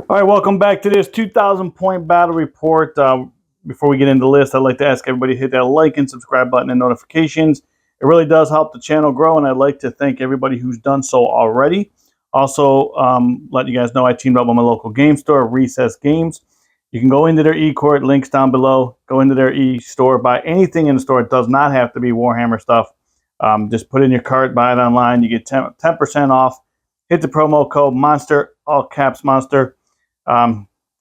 All right, welcome back to this 2,000 point battle report. Before we get into the list, I'd like to ask everybody to hit that like and subscribe button and notifications. It really does help the channel grow, and I'd like to thank everybody who's done so already. Also, let you guys know I teamed up with my local game store, Recess Games. You can go into their e-court, links down below. Go into their e-store, buy anything in the store. It does not have to be Warhammer stuff. Just put in your cart, buy it online. You get 10% off. Hit the promo code MONSTER, all caps MONSTER.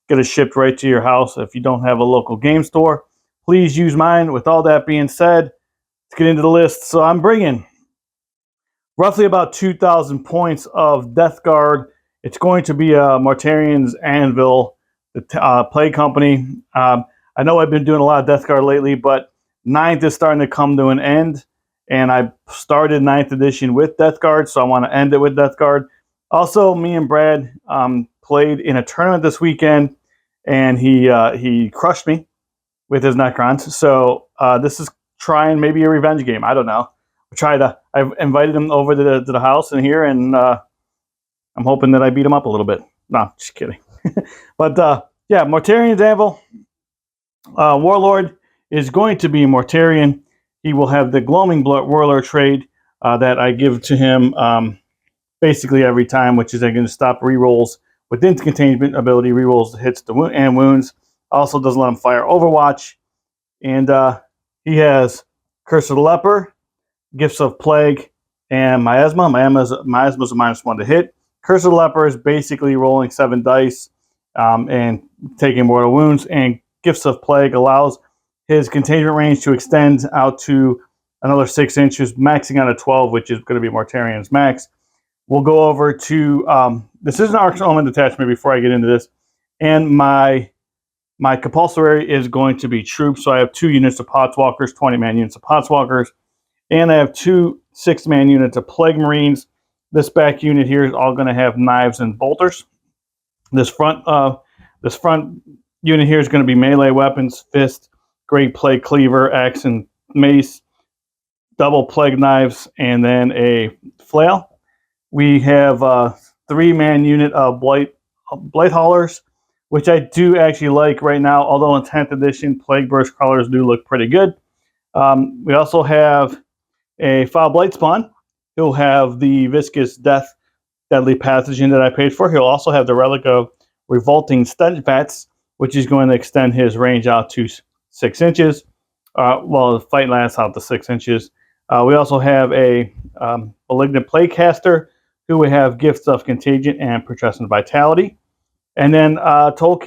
Get it shipped right to your house. If you don't have a local game store, please use mine. With all that being said, let's get into the list. So I'm bringing roughly about 2,000 points of Death Guard. It's going to be a Mortarian's Anvil, the play company. I know I've been doing a lot of Death Guard lately, but 9th is starting to come to an end, and I started 9th edition with Death Guard, so I want to end it with Death Guard. Also, me and Brad played in a tournament this weekend, and he crushed me with his Necrons. So this is trying maybe a revenge game. I don't know. I've invited him over to the house in here, and I'm hoping that I beat him up a little bit. No, just kidding. But yeah, Mortarian's Anvil. Warlord is going to be Mortarian. He will have the Gloaming Whirler trade that I give to him basically every time, which is I'm going to stop rerolls within containment ability, rerolls hits and wounds. Also doesn't let him fire Overwatch. And he has Curse of the Leper, Gifts of Plague, and Miasma. Miasma is a -1 to hit. Curse of the Leper is basically rolling 7 dice and taking mortal wounds. And Gifts of Plague allows his containment range to extend out to another 6 inches, maxing out at 12, which is going to be Mortarian's max. We'll go over to, this is an Arc's Omen detachment before I get into this. And my compulsory is going to be troops. So I have 2 units of Podswalkers, 20-man units of Podswalkers. And I have 2 6-man units of Plague Marines. This back unit here is all going to have knives and bolters. This front unit here is going to be melee weapons, fist, great plague cleaver, axe, and mace, double plague knives, and then a flail. We have a 3-man unit of Blight Haulers, which I do actually like right now, although in 10th edition, Plague Burst Crawlers do look pretty good. We also have a Foul Blight Spawn. He'll have the Viscous Death Deadly Pathogen that I paid for. He'll also have the Relic of Revolting Stench Vats, which is going to extend his range out to 6 inches. Well, the fight lasts out to 6 inches. We also have a Malignant Plaguecaster, who would have Gifts of Contagion and Putrescent Vitality. And then the Toll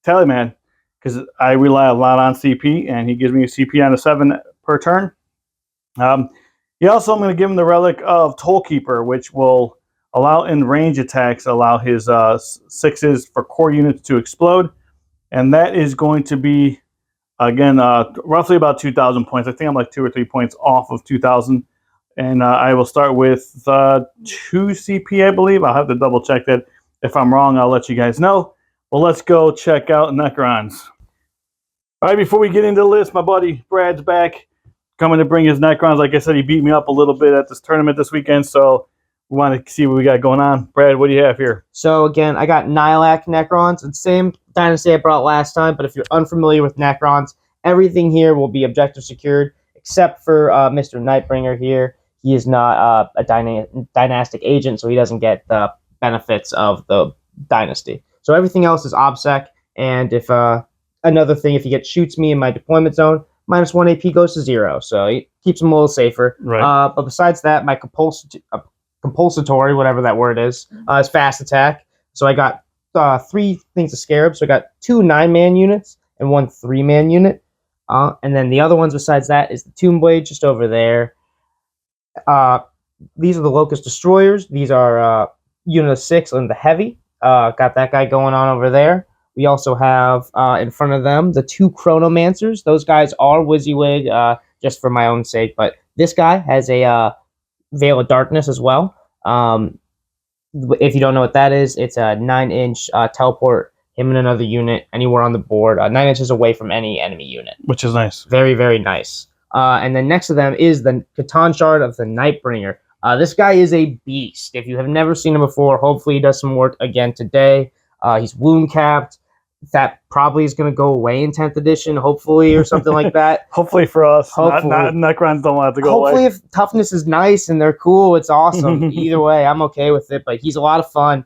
Tallyman, because I rely a lot on CP, and he gives me a CP on a 7 per turn. He also, I'm going to give him the Relic of Tollkeeper, which will allow in range attacks, allow his 6s for core units to explode. And that is going to be, again, roughly about 2,000 points. I think I'm like 2 or 3 points off of 2,000. And I will start with 2 CP, I believe. I'll have to double check that. If I'm wrong, I'll let you guys know. Well, let's go check out Necrons. All right, before we get into the list, my buddy Brad's back, coming to bring his Necrons. Like I said, he beat me up a little bit at this tournament this weekend, so we want to see what we got going on. Brad, what do you have here? So again, I got Nihilak Necrons. It's the same dynasty I brought last time, but if you're unfamiliar with Necrons, everything here will be objective secured, except for Mr. Nightbringer here. He is not a dynastic agent, so he doesn't get the benefits of the dynasty. So everything else is OBSEC, and if another thing, if he shoots me in my deployment zone, -1 AP goes to 0, so it keeps him a little safer. Right. But besides that, my compulsatory, whatever that word is fast attack. So I got 3 things of Scarab, so I got 2 9-man units and 1 3-man unit. And then the other ones besides that is the Tomb Blade just over there. These are the Locust Destroyers. These are unit of 6 and the heavy. Got that guy going on over there. We also have in front of them the 2 Chronomancers. Those guys are WYSIWYG, just for my own sake. But this guy has a Veil of Darkness as well. If you don't know what that is, it's a 9-inch teleport him and another unit anywhere on the board, 9 inches away from any enemy unit. Which is nice. Very, very nice. And then next to them is the Catan Shard of the Nightbringer. This guy is a beast. If you have never seen him before, hopefully he does some work again today. He's wound capped. That probably is going to go away in 10th edition, hopefully, or something like that. Hopefully for us. Hopefully. Not Necrons don't want it to go away. Hopefully, if toughness is nice and they're cool, it's awesome. Either way, I'm okay with it, but he's a lot of fun.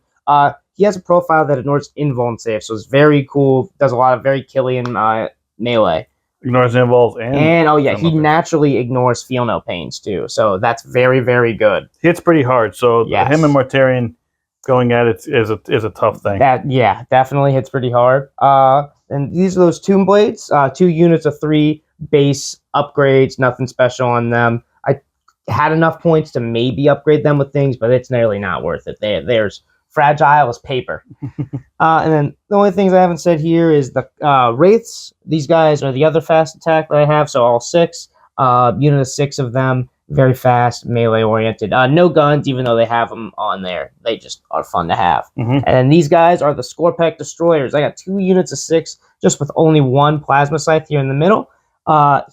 He has a profile that ignores invuln save, so it's very cool. Does a lot of very Killian melee. Ignores involves and oh yeah, he naturally ignores feel no pains too. So that's very, very good. Hits pretty hard. So yes. Him and Mortarion going at it is a tough thing. That definitely hits pretty hard. And these are those Tomb Blades. 2 units of 3 base upgrades. Nothing special on them. I had enough points to maybe upgrade them with things, but it's nearly not worth it. There's fragile as paper. And then the only things I haven't said here is the Wraiths. These guys are the other fast attack that I have, so all 6. Unit of 6 of them, very fast, melee-oriented. No guns, even though they have them on there. They just are fun to have. And then these guys are the Scorpec Destroyers. I got 2 units of 6, just with only 1 Plasma Scythe here in the middle.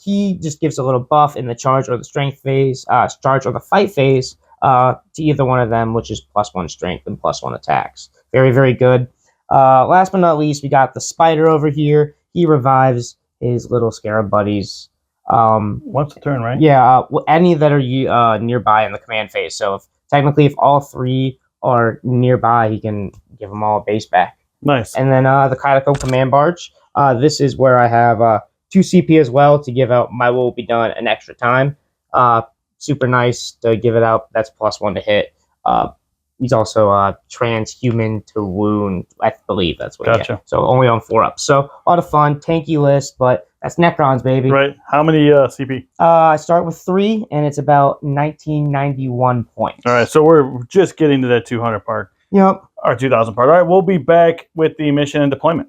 He just gives a little buff in the charge or the strength phase, charge or the fight phase, to either one of them, which is +1 strength and +1 attacks. Very, very good. Last but not least, we got the Spider over here. He revives his little scarab buddies. Once a turn, right? Yeah, any that are nearby in the command phase. So if all 3 are nearby, he can give them all a base back. Nice. And then the Catacomb Command Barge. This is where I have 2 CP as well to give out My Will Be Done an extra time. Super nice to give it out. That's +1 to hit. He's also transhuman to wound. I believe that's what. Gotcha. So only on 4-ups. So a lot of fun, tanky list, but that's Necrons, baby. Right. How many CP? I start with 3, and it's about 1991 points. All right. So we're just getting to that 200 part. Yep. Or 2,000 part. All right. We'll be back with the mission and deployment.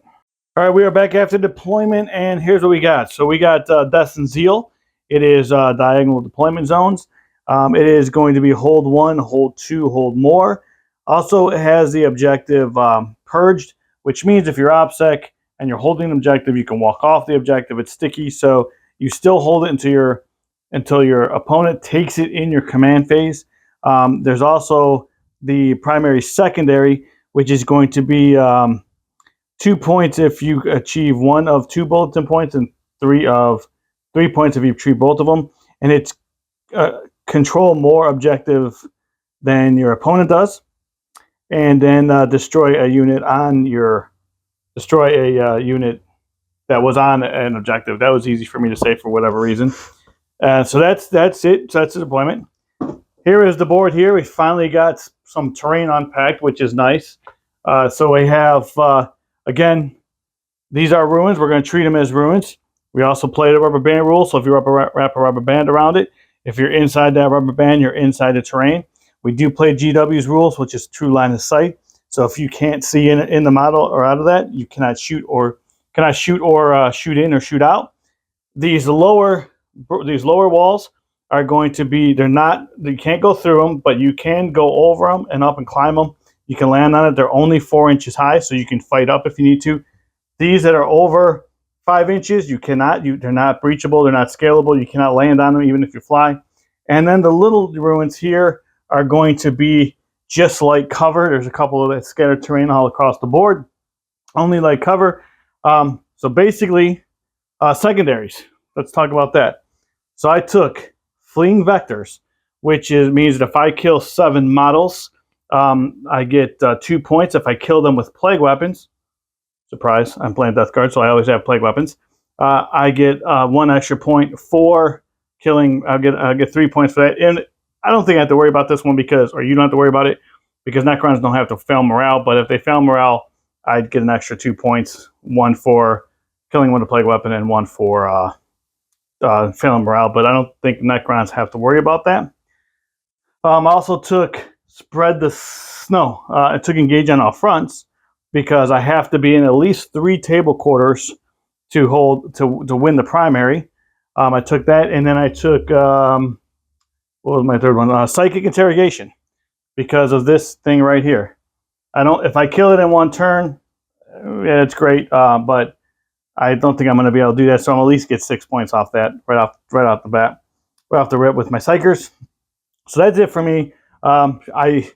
All right. We are back after deployment, and here's what we got. So we got Death and Zeal. It is diagonal deployment zones. It is going to be hold 1, hold 2, hold more. Also, it has the objective purged, which means if you're OPSEC and you're holding an objective, you can walk off the objective. It's sticky, so you still hold it until your opponent takes it in your command phase. There's also the primary secondary, which is going to be 2 points if you achieve 1 of 2 bulletin points and 3 points if you achieve both of them. And it's control more objective than your opponent does, and then destroy a unit that was on an objective. That was easy for me to say for whatever reason. So that's it. So that's the deployment. Here is the board. Here we finally got some terrain unpacked, which is nice. So we have again, these are ruins. We're going to treat them as ruins. We also play the rubber band rule. So if you wrap a rubber band around it, if you're inside that rubber band, you're inside the terrain. We do play GW's rules, which is true line of sight. So if you can't see in the model or out of that, you cannot shoot or shoot in or shoot out. These lower walls are going to be, you can't go through them, but you can go over them and up and climb them. You can land on it. They're only 4 inches high, so you can fight up if you need to. These that are over 5 inches, you cannot. They're not breachable. They're not scalable. You cannot land on them even if you fly. And then the little ruins here are going to be just like cover. There's a couple of that scattered terrain all across the board, only like cover. So basically, secondaries. Let's talk about that. So I took fleeing vectors, which means that if I kill 7 models, I get 2 points if I kill them with plague weapons. Surprise, I'm playing Death Guard, so I always have plague weapons. I get 1 extra point for killing. I'll get 3 points for that. And I don't think I have to worry about this one or you don't have to worry about it because Necrons don't have to fail morale. But if they fail morale, I'd get an extra 2 points, 1 for killing with a plague weapon and 1 for failing morale. But I don't think Necrons have to worry about that. I also took spread the snow. I took engage on all fronts because I have to be in at least 3 table quarters to win the primary. I took that, and then I took what was my third one? Psychic interrogation, because of this thing right here. If I kill it in 1 turn, yeah, it's great, but I don't think I'm going to be able to do that. So I'm at least get 6 points off that right off the bat, right off the rip with my psychers. So that's it for me. I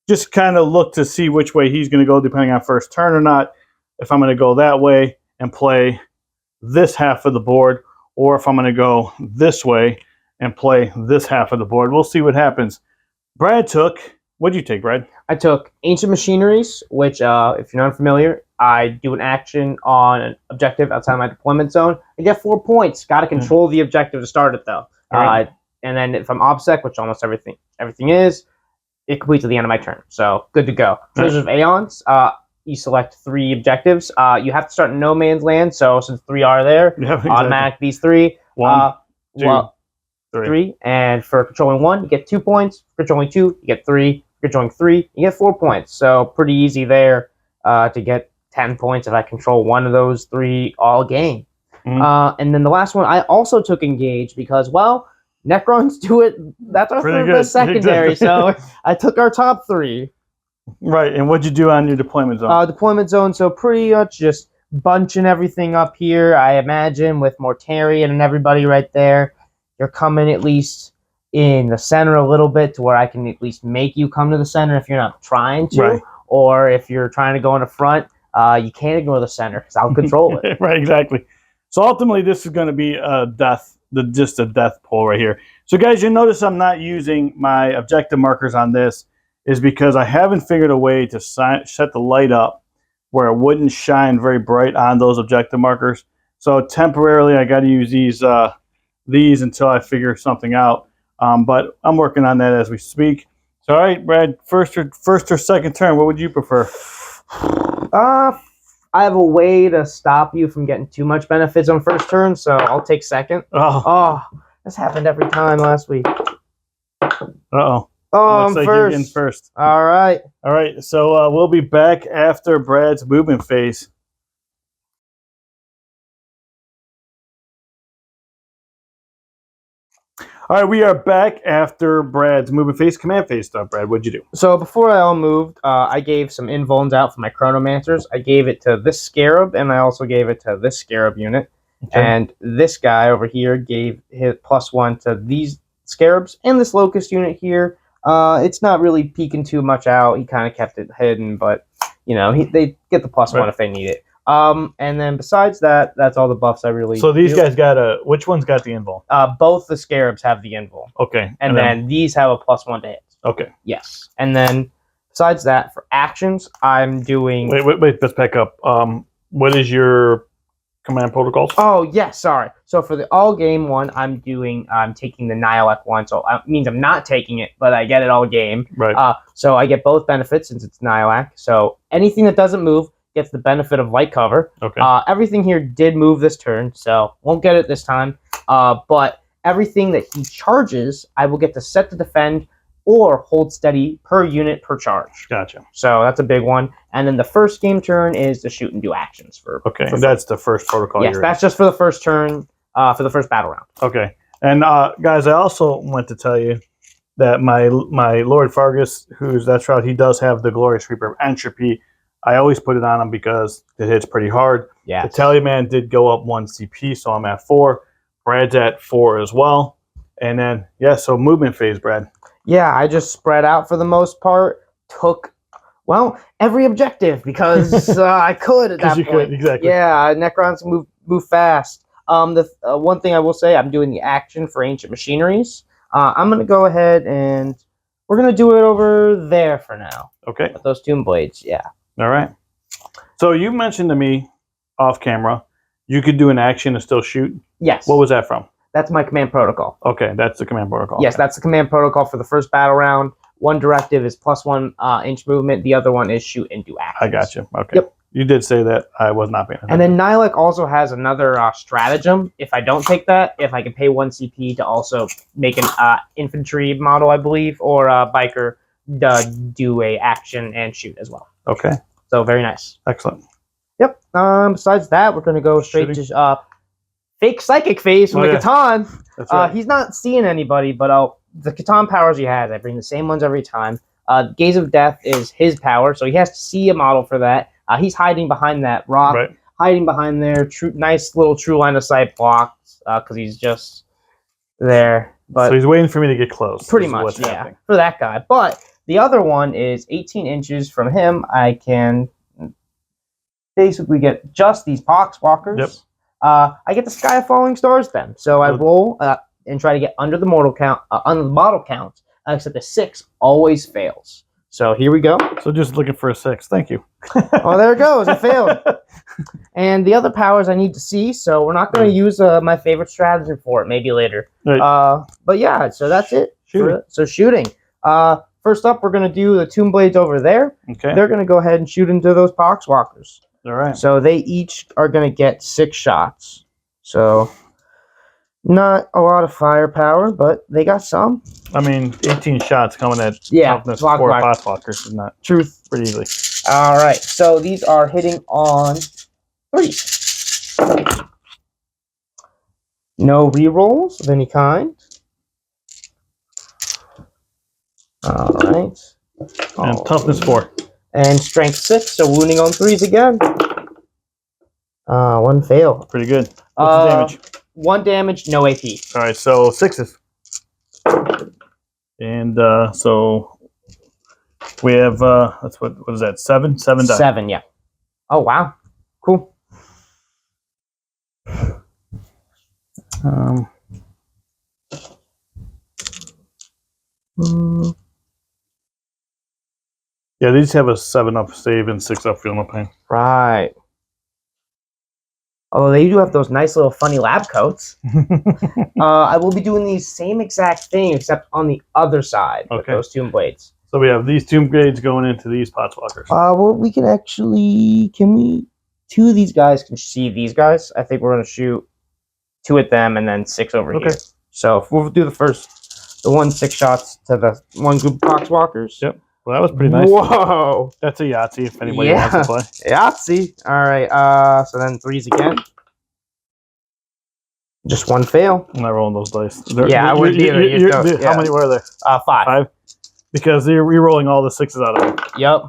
just kind of look to see which way he's going to go, depending on first turn or not. If I'm going to go that way and play this half of the board, or if I'm going to go this way and play this half of the board. We'll see what happens. Brad took, what'd you take, Brad? I took Ancient Machineries, which, if you're not familiar, I do an action on an objective outside my deployment zone. I get 4 points. Got to control the objective to start it, though. Right. And then if I'm OBSEC, which almost everything is, it completes at the end of my turn. So good to go. Treasures of Aeons. You select 3 objectives. You have to start in no man's land. So since 3 are there, Exactly. automatic these 3. 1, 2, 3. And for controlling 1, you get 2 points. For controlling 2, you get 3. For controlling 3, you get 4 points. So pretty easy there to get 10 points if I control one of those 3 all game. And then the last one, I also took Engage because, well, Necrons do it. That's our third best secondary. Exactly. So I took our top 3. Right. And what'd you do on your deployment zone? Deployment zone. So pretty much just bunching everything up here. I imagine with Mortarion and everybody right there, you're coming at least in the center a little bit to where I can at least make you come to the center if you're not trying to, Right. or if you're trying to go in the front, you can't ignore the center because I'll control it. Right. Exactly. So ultimately, this is going to be a death. Just a death poll right here. So guys, you notice I'm not using my objective markers on this is because I haven't figured a way to set the light up where it wouldn't shine very bright on those objective markers. So temporarily I got to use these until I figure something out. But I'm working on that as we speak. So all right, Brad, first or second turn, what would you prefer? I have a way to stop you from getting too much benefits on first turn, so I'll take second. Oh, this happened every time last week. Uh-oh. Oh, looks like I'm you're getting first. All right. All right, so we'll be back after Brad's movement phase. All right, we are back after Brad's movement phase, command phase stuff. Brad, what'd you do? So before I all moved, I gave some invulns out for my Chronomancers. I gave it to this Scarab, and I also gave it to this Scarab unit. Okay. And this guy over here gave his +1 to these Scarabs, and this Locust unit here. It's not really peeking too much out. He kind of kept it hidden, but you know, they get the +1 if they need it. And then besides that, that's all the buffs I really. So these guys got which one's got the invul? Both the Scarabs have the invul. Okay. And then these have a +1 to hit. Okay. Yes. And then besides that, for actions, I'm doing. Wait. Let's back up. What is your command protocols? Oh yes, sorry. So for the all game one, I'm taking the Nihilak one. So it means I'm not taking it, but I get it all game. Right. So I get both benefits since it's Nihilak. So anything that doesn't move gets the benefit of light cover. Okay. Everything here did move this turn, so won't get it this time. But everything that he charges, I will get to set to defend or hold steady per unit per charge. Gotcha. So that's a big one. And then the first game turn is to shoot and do actions for. Okay, that's the first protocol. Yes, that's just for the first turn, for the first battle round. Okay, and guys, I also want to tell you that my Lord Fargus, that's right, he does have the Glorious Reaper of Entropy. I always put it on him because it hits pretty hard. Yeah. The Tallyman did go up 1 CP, so I'm at 4. Brad's at 4 as well. And then, yeah, so movement phase, Brad. Yeah, I just spread out for the most part. Took, well, every objective because I could at that point. Could, exactly. Yeah, Necrons move fast. The one thing I will say, I'm doing the action for Ancient Machineries. I'm going to go ahead and we're going to do it over there for now. Okay. With those Tomb Blades, yeah. All right. So you mentioned to me off camera, you could do an action and still shoot? Yes. What was that from? That's my command protocol. Okay, that's the command protocol. Yes, okay. That's the command protocol for the first battle round. One directive is +1 inch movement. The other one is shoot and do actions. I got you. Okay. Yep. You did say that. I was not paying attention. And then Nihilak also has another stratagem. If I don't take that, if I can pay 1 CP to also make an infantry model, I believe, or a biker do a action and shoot as well. Okay. So very nice. Excellent. Yep. Besides that, we're going to go straight to fake psychic phase from the Catan. That's right. He's not seeing anybody, but the Catan powers he has, I bring the same ones every time. Gaze of Death is his power, so he has to see a model for that. He's hiding behind that rock, hiding behind there. Nice little true line of sight blocks because he's just there. But so he's waiting for me to get close. pretty much, yeah, for that guy. But the other one is 18 inches from him. I can basically get just these Poxwalkers. Yep. I get the Sky of Falling Stars then. So I roll and try to get under the model count, except the 6 always fails. So here we go. So just looking for a 6. Thank you. Oh, there it goes. It failed. And the other powers I need to see, so we're not going to use my favorite strategy for it. Maybe later. Right. But yeah, so that's it. Shooting. So shooting. First up, we're going to do the Tomb Blades over there. Okay. They're going to go ahead and shoot into those Poxwalkers. All right. So they each are going to get 6 shots. So not a lot of firepower, but they got some. I mean, 18 shots coming at toughness 4 Poxwalkers is not truth pretty easily. All right. So these are hitting on 3. No rerolls of any kind. All right. And toughness 4. And strength 6, so wounding on 3s again. 1 fail. Pretty good. What's the damage? 1 damage, no AP. All right, so 6s. And so we have that's what is that? 7 die. 7, yeah. Oh wow, cool. Yeah, these have a 7 up save and 6 up feel no pain. Right. Although they do have those nice little funny lab coats. I will be doing the same exact thing except on the other side with those Tomb Blades. So we have these Tomb Blades going into these Poxwalkers. Well, we can actually... Can we... 2 of these guys can see these guys. I think we're going to shoot 2 at them and then 6 over here. So if we'll do the 1 6 shots to the 1 group of Poxwalkers. Yep. Well, that was pretty nice. Whoa! That's a Yahtzee if anybody wants to play. Yahtzee. All right. So then 3s again. Just 1 fail. I'm not rolling those dice. I wouldn't either. How many were there? 5. 5. Because they're re-rolling all the 6s out of them. Yep.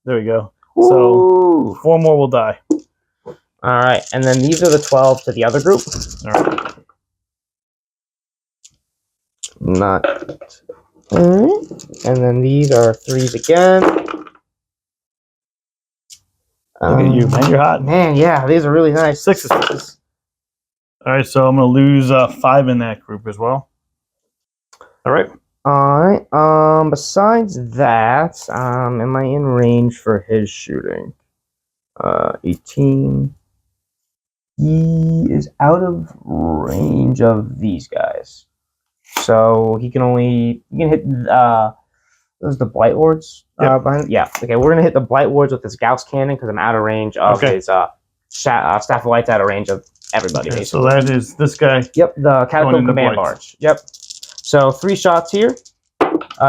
There we go. Ooh. So 4 more will die. All right. And then these are the 12 to the other group. All right. Not. All right. And then these are 3s again. Look at you, man. You're hot. Man, yeah. These are really nice. 6s. All right, so I'm going to lose 5 in that group as well. All right. All right. Besides that, am I in range for his shooting? 18. He is out of range of these guys. So he can hit those the Blight Lords behind him? Yeah. Okay, we're gonna hit the Blight Lords with this Gauss cannon because I'm out of range of his Staff of Light's out of range of everybody. Okay, so that is this guy. Yep, the Catacomb Command Barge. Yep. So 3 shots here,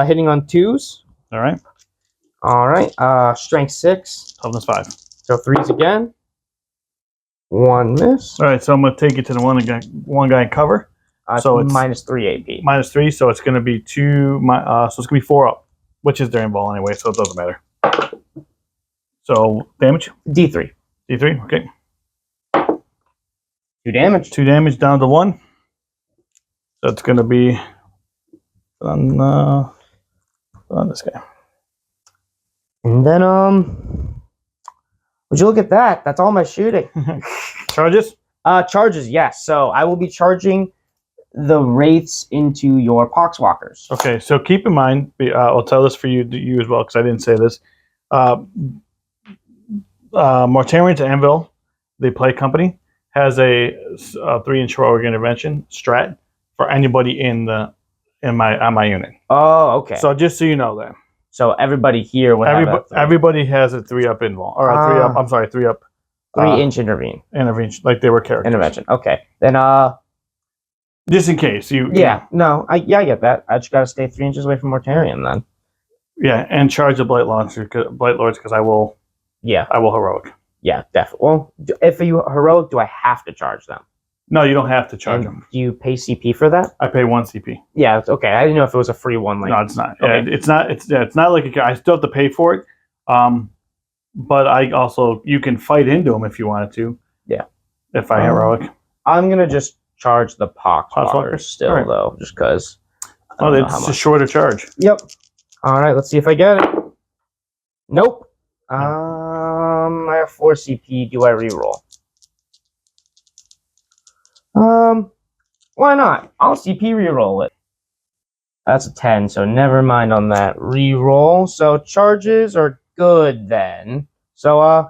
hitting on 2s. All right. All right. Strength 6. Toughness 5. So 3s again. 1 miss. All right, so I'm going to take it to the one guy in cover. So it's minus 3 AP. Minus 3, so it's going to be 2. So it's going to be 4 up, which is during ball anyway, so it doesn't matter. So damage? D3. D3, okay. 2 damage. 2 damage down to 1. So it's going to be on this guy. And then, would you look at that? That's all my shooting. Charges? Charges, yes. So I will be charging the Wraiths into your Poxwalkers. Okay, so keep in mind, I'll tell this for you as well, because I didn't say this. Mortarion to Anvil, the play company, has a 3-inch heroic intervention strat for anybody on my unit. Oh, okay. So just so you know that. So everybody here would have everybody has a 3-up invul, or a 3-up. I'm sorry, 3-up. 3-inch intervention, like they were characters. Intervention. Okay, then just in case you. No, I get that. I just gotta stay 3 inches away from Mortarion then. Yeah, and charge the Blight Lords because I will. Yeah, I will heroic. Yeah, definitely. Well, if you heroic, do I have to charge them? No, you don't have to charge them. Do you pay CP for that? I pay 1 CP. Yeah, it's okay. I didn't know if it was a free one. No, it's not. Okay. It's not. It's not like I still have to pay for it. But I also you can fight into them if you wanted to. Yeah. If I heroic. I'm gonna just charge the Poxwalkers still, right. though, just because. Oh, it's a shorter charge. Yep. All right, let's see if I get it. Nope. I have 4 CP. Do I reroll? Why not? I'll CP reroll it. That's a 10, so never mind on that reroll. So charges are good then. So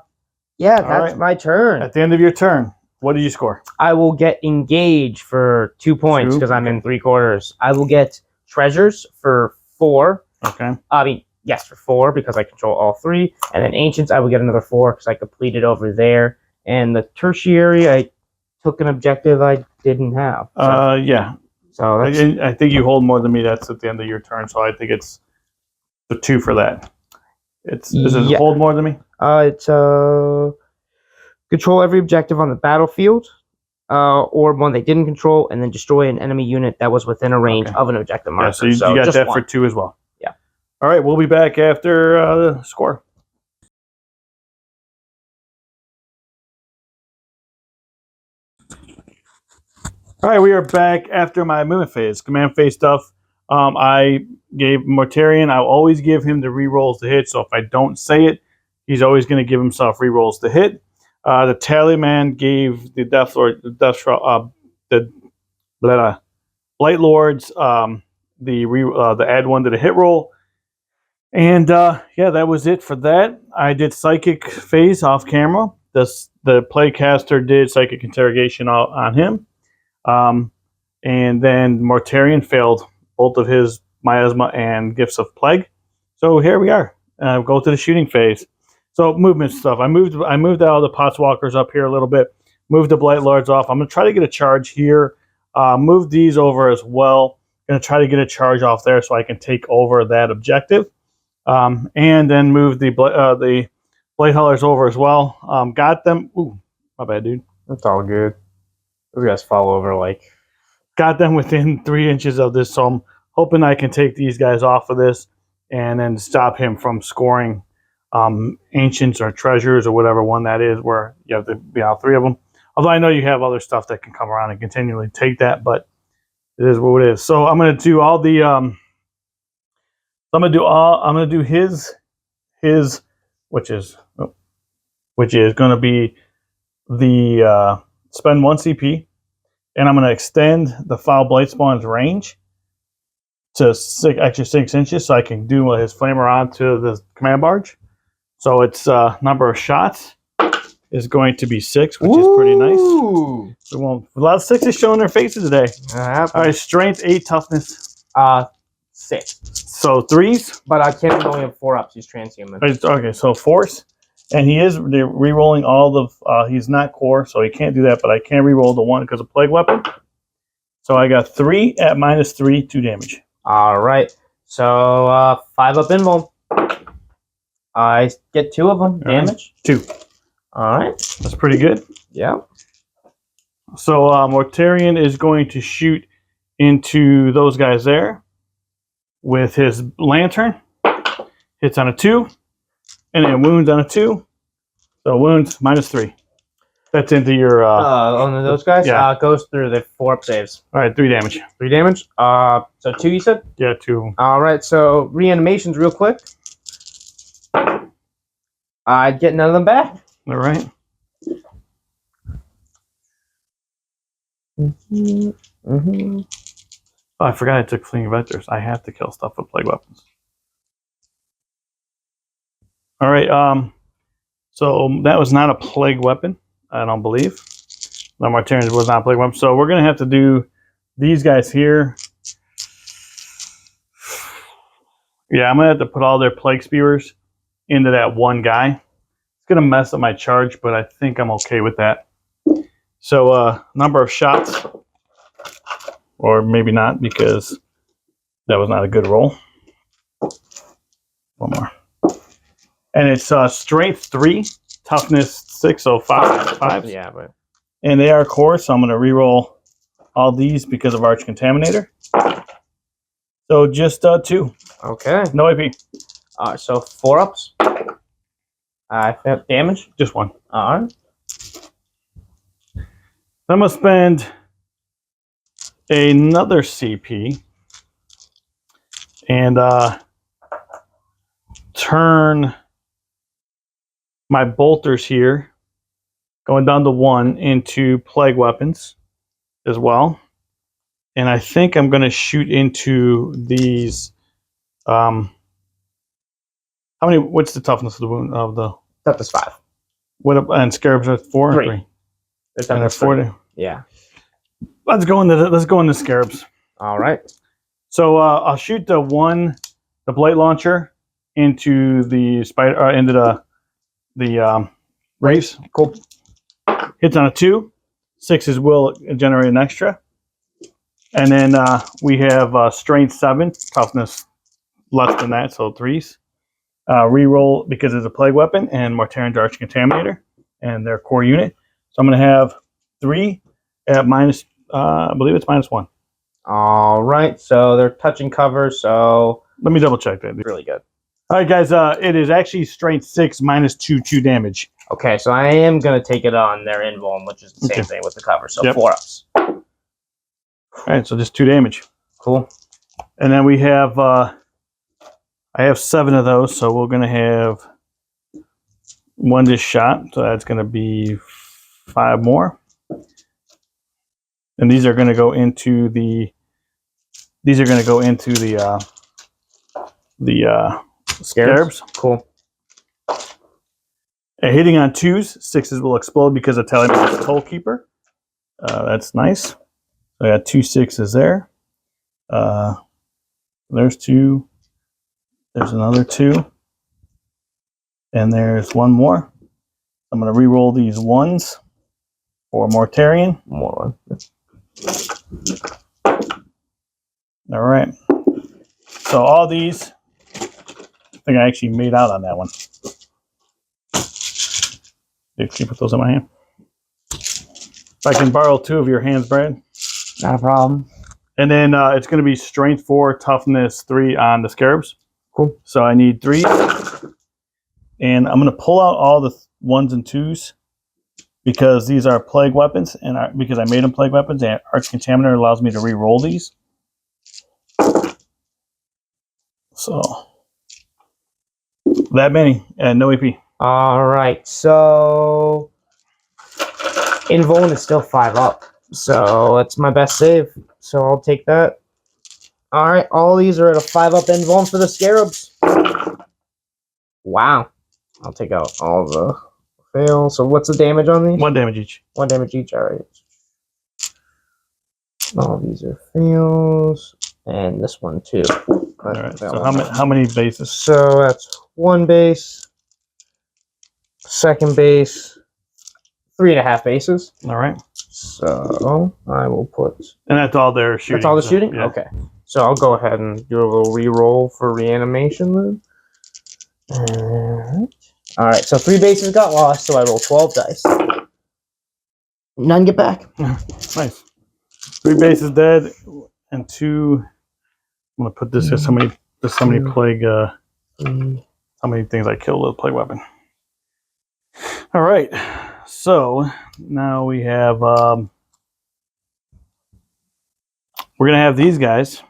yeah, that's my turn. At the end of your turn, what do you score? I will get engage for 2 points because I'm in 3/4. I will get treasures for 4. Okay. I mean, yes, for 4 because I control all 3, and then ancients I will get another 4 because I completed over there. And the tertiary, I took an objective I didn't have. So, yeah. So that's, I think you hold more than me. That's at the end of your turn, so I think it's the 2 for that. Does it hold more than me? It's control every objective on the battlefield, or one they didn't control, and then destroy an enemy unit that was within a range of an objective marker. Yeah, so you got that for 2 as well. Yeah. All right, we'll be back after the score. All right, we are back after my movement phase, command phase stuff. I gave Mortarion, I'll always give him the rerolls to hit, so if I don't say it, he's always going to give himself rerolls to hit. The Tallyman gave the Death Lord, the Blight Lords, the add 1 to the hit roll. And yeah, that was it for that. I did Psychic phase off camera. The Playcaster did Psychic Interrogation on him. And then Mortarion failed both of his Miasma and Gifts of Plague. So here we are. Go to the shooting phase. So movement stuff. I moved out the Potswalkers up here a little bit. Moved the Blight Lords off. I'm going to try to get a charge here. Move these over as well. Going to try to get a charge off there so I can take over that objective. And then move the Blight Hullers over as well. Got them. Ooh, my bad, dude. That's all good. We guys fall over like. Got them within 3 inches of this, so I'm hoping I can take these guys off of this and then stop him from scoring ancients or treasures or whatever one that is, where you have to be out 3 of them. Although I know you have other stuff that can come around and continually take that, but it is what it is. So I'm going to do all the I'm going to do his which is going to be the spend 1 CP. And I'm going to extend the Foul Blight Spawn's range to extra 6 inches so I can do his flamer onto the command barge. So its number of shots is going to be 6, which is pretty nice. So a lot of 6s showing their faces today. All right, strength 8, toughness 6. So 3s. But I can't only have 4 ups. He's transhuman. Okay, so 4s. And he is re-rolling all the. He's not core, so he can't do that. But I can re-roll the 1 because of plague weapon. So I got 3 at -3, 2 damage. All right. So 5 up invul. I get 2 of them damage. 2. All right. That's pretty good. Yeah. So Mortarion is going to shoot into those guys there with his lantern. Hits on a 2. And then wounds on a 2. So wounds -3. That's into your on those guys? Yeah. Goes through the 4 up saves. All right, 3 damage. 3 damage. So 2 you said? Yeah, 2. All right, so reanimations real quick. I'd get none of them back. All right. Oh, I forgot I took fleeing vectors. I have to kill stuff with plague weapons. All right, so that was not a plague weapon, I don't believe. No, Mortarion was not a plague weapon. So we're going to have to do these guys here. Yeah, I'm going to have to put all their plague spears into that one guy. It's going to mess up my charge, but I think I'm okay with that. So number of shots, or maybe not, because that was not a good roll. One more. And it's strength 3, toughness 6, so 5. Yeah, but And they are core, so I'm going to reroll all these because of Arch Contaminator. So just 2. okay. No AP. So 4 ups. Damage. Just 1. All right. I'm going to spend another CP and turn my bolters here, going down to 1, into plague weapons as well. And I think I'm going to shoot into these. How many? What's the toughness of the wound of the? Toughness 5. What? And scarabs are 4 or 3. 3. They're And they're toughness 4. 3. Yeah. Let's go into scarabs. All right. So I'll shoot the blade launcher into the spider, into the race. Cool. Hits on a 2. 6s will generate an extra. And then we have strength 7, toughness less than that, so 3s. Reroll because it's a plague weapon and Mortarian's Arch Contaminator and their core unit. So I'm going to have 3 at minus, I believe it's -1. All right. So they're touching cover. So let me double check that. Really good. All right, guys. It is actually strength 6 -2 damage. Okay, so I am going to take it on their invuln, which is the same thing with the cover. So 4 ups. All right, so just 2 damage. Cool. And then we have, I have 7 of those, so we're going to have 1 just shot. So that's going to be 5 more. And these are going to go into the scarabs. Cool. Hitting on 2s, 6s will explode because of Tallyman's Toll Keeper. That's nice. I got 2 6s there. There's 2. There's another 2. And there's 1 more. I'm going to re-roll these 1s for Mortarian. More 1. All right. So all these, I think I actually made out on that one. Can you put those in my hand? If I can borrow 2 of your hands, Brad. Not a problem. And then it's going to be strength 4, toughness 3 on the scarabs. Cool. So I need 3. And I'm going to pull out all the 1s and 2s because these are plague weapons, and because I made them plague weapons, and Arch Contaminator allows me to re-roll these. So that many, and no AP. All right, so invuln is still 5 up, so that's my best save. So I'll take that. All right, all these are at a 5 up invuln for the scarabs. Wow, I'll take out all the fail. So what's the damage on these? 1 damage each. 1 damage each. All right. All these are fails, and this one too. All right. So how many bases? So that's 1 base, 2nd base, 3.5 bases. All right. So I will put. And that's all they're shooting. That's all the shooting. Yeah. Okay. So I'll go ahead and do a little re-roll for reanimation then. All right. So 3 bases got lost. So I roll 12 dice. None get back. Nice. 3 bases dead, and 2. I'm gonna put this. Just how many plague. How many things I killed with a plague weapon. All right. So now we have. We're gonna have these guys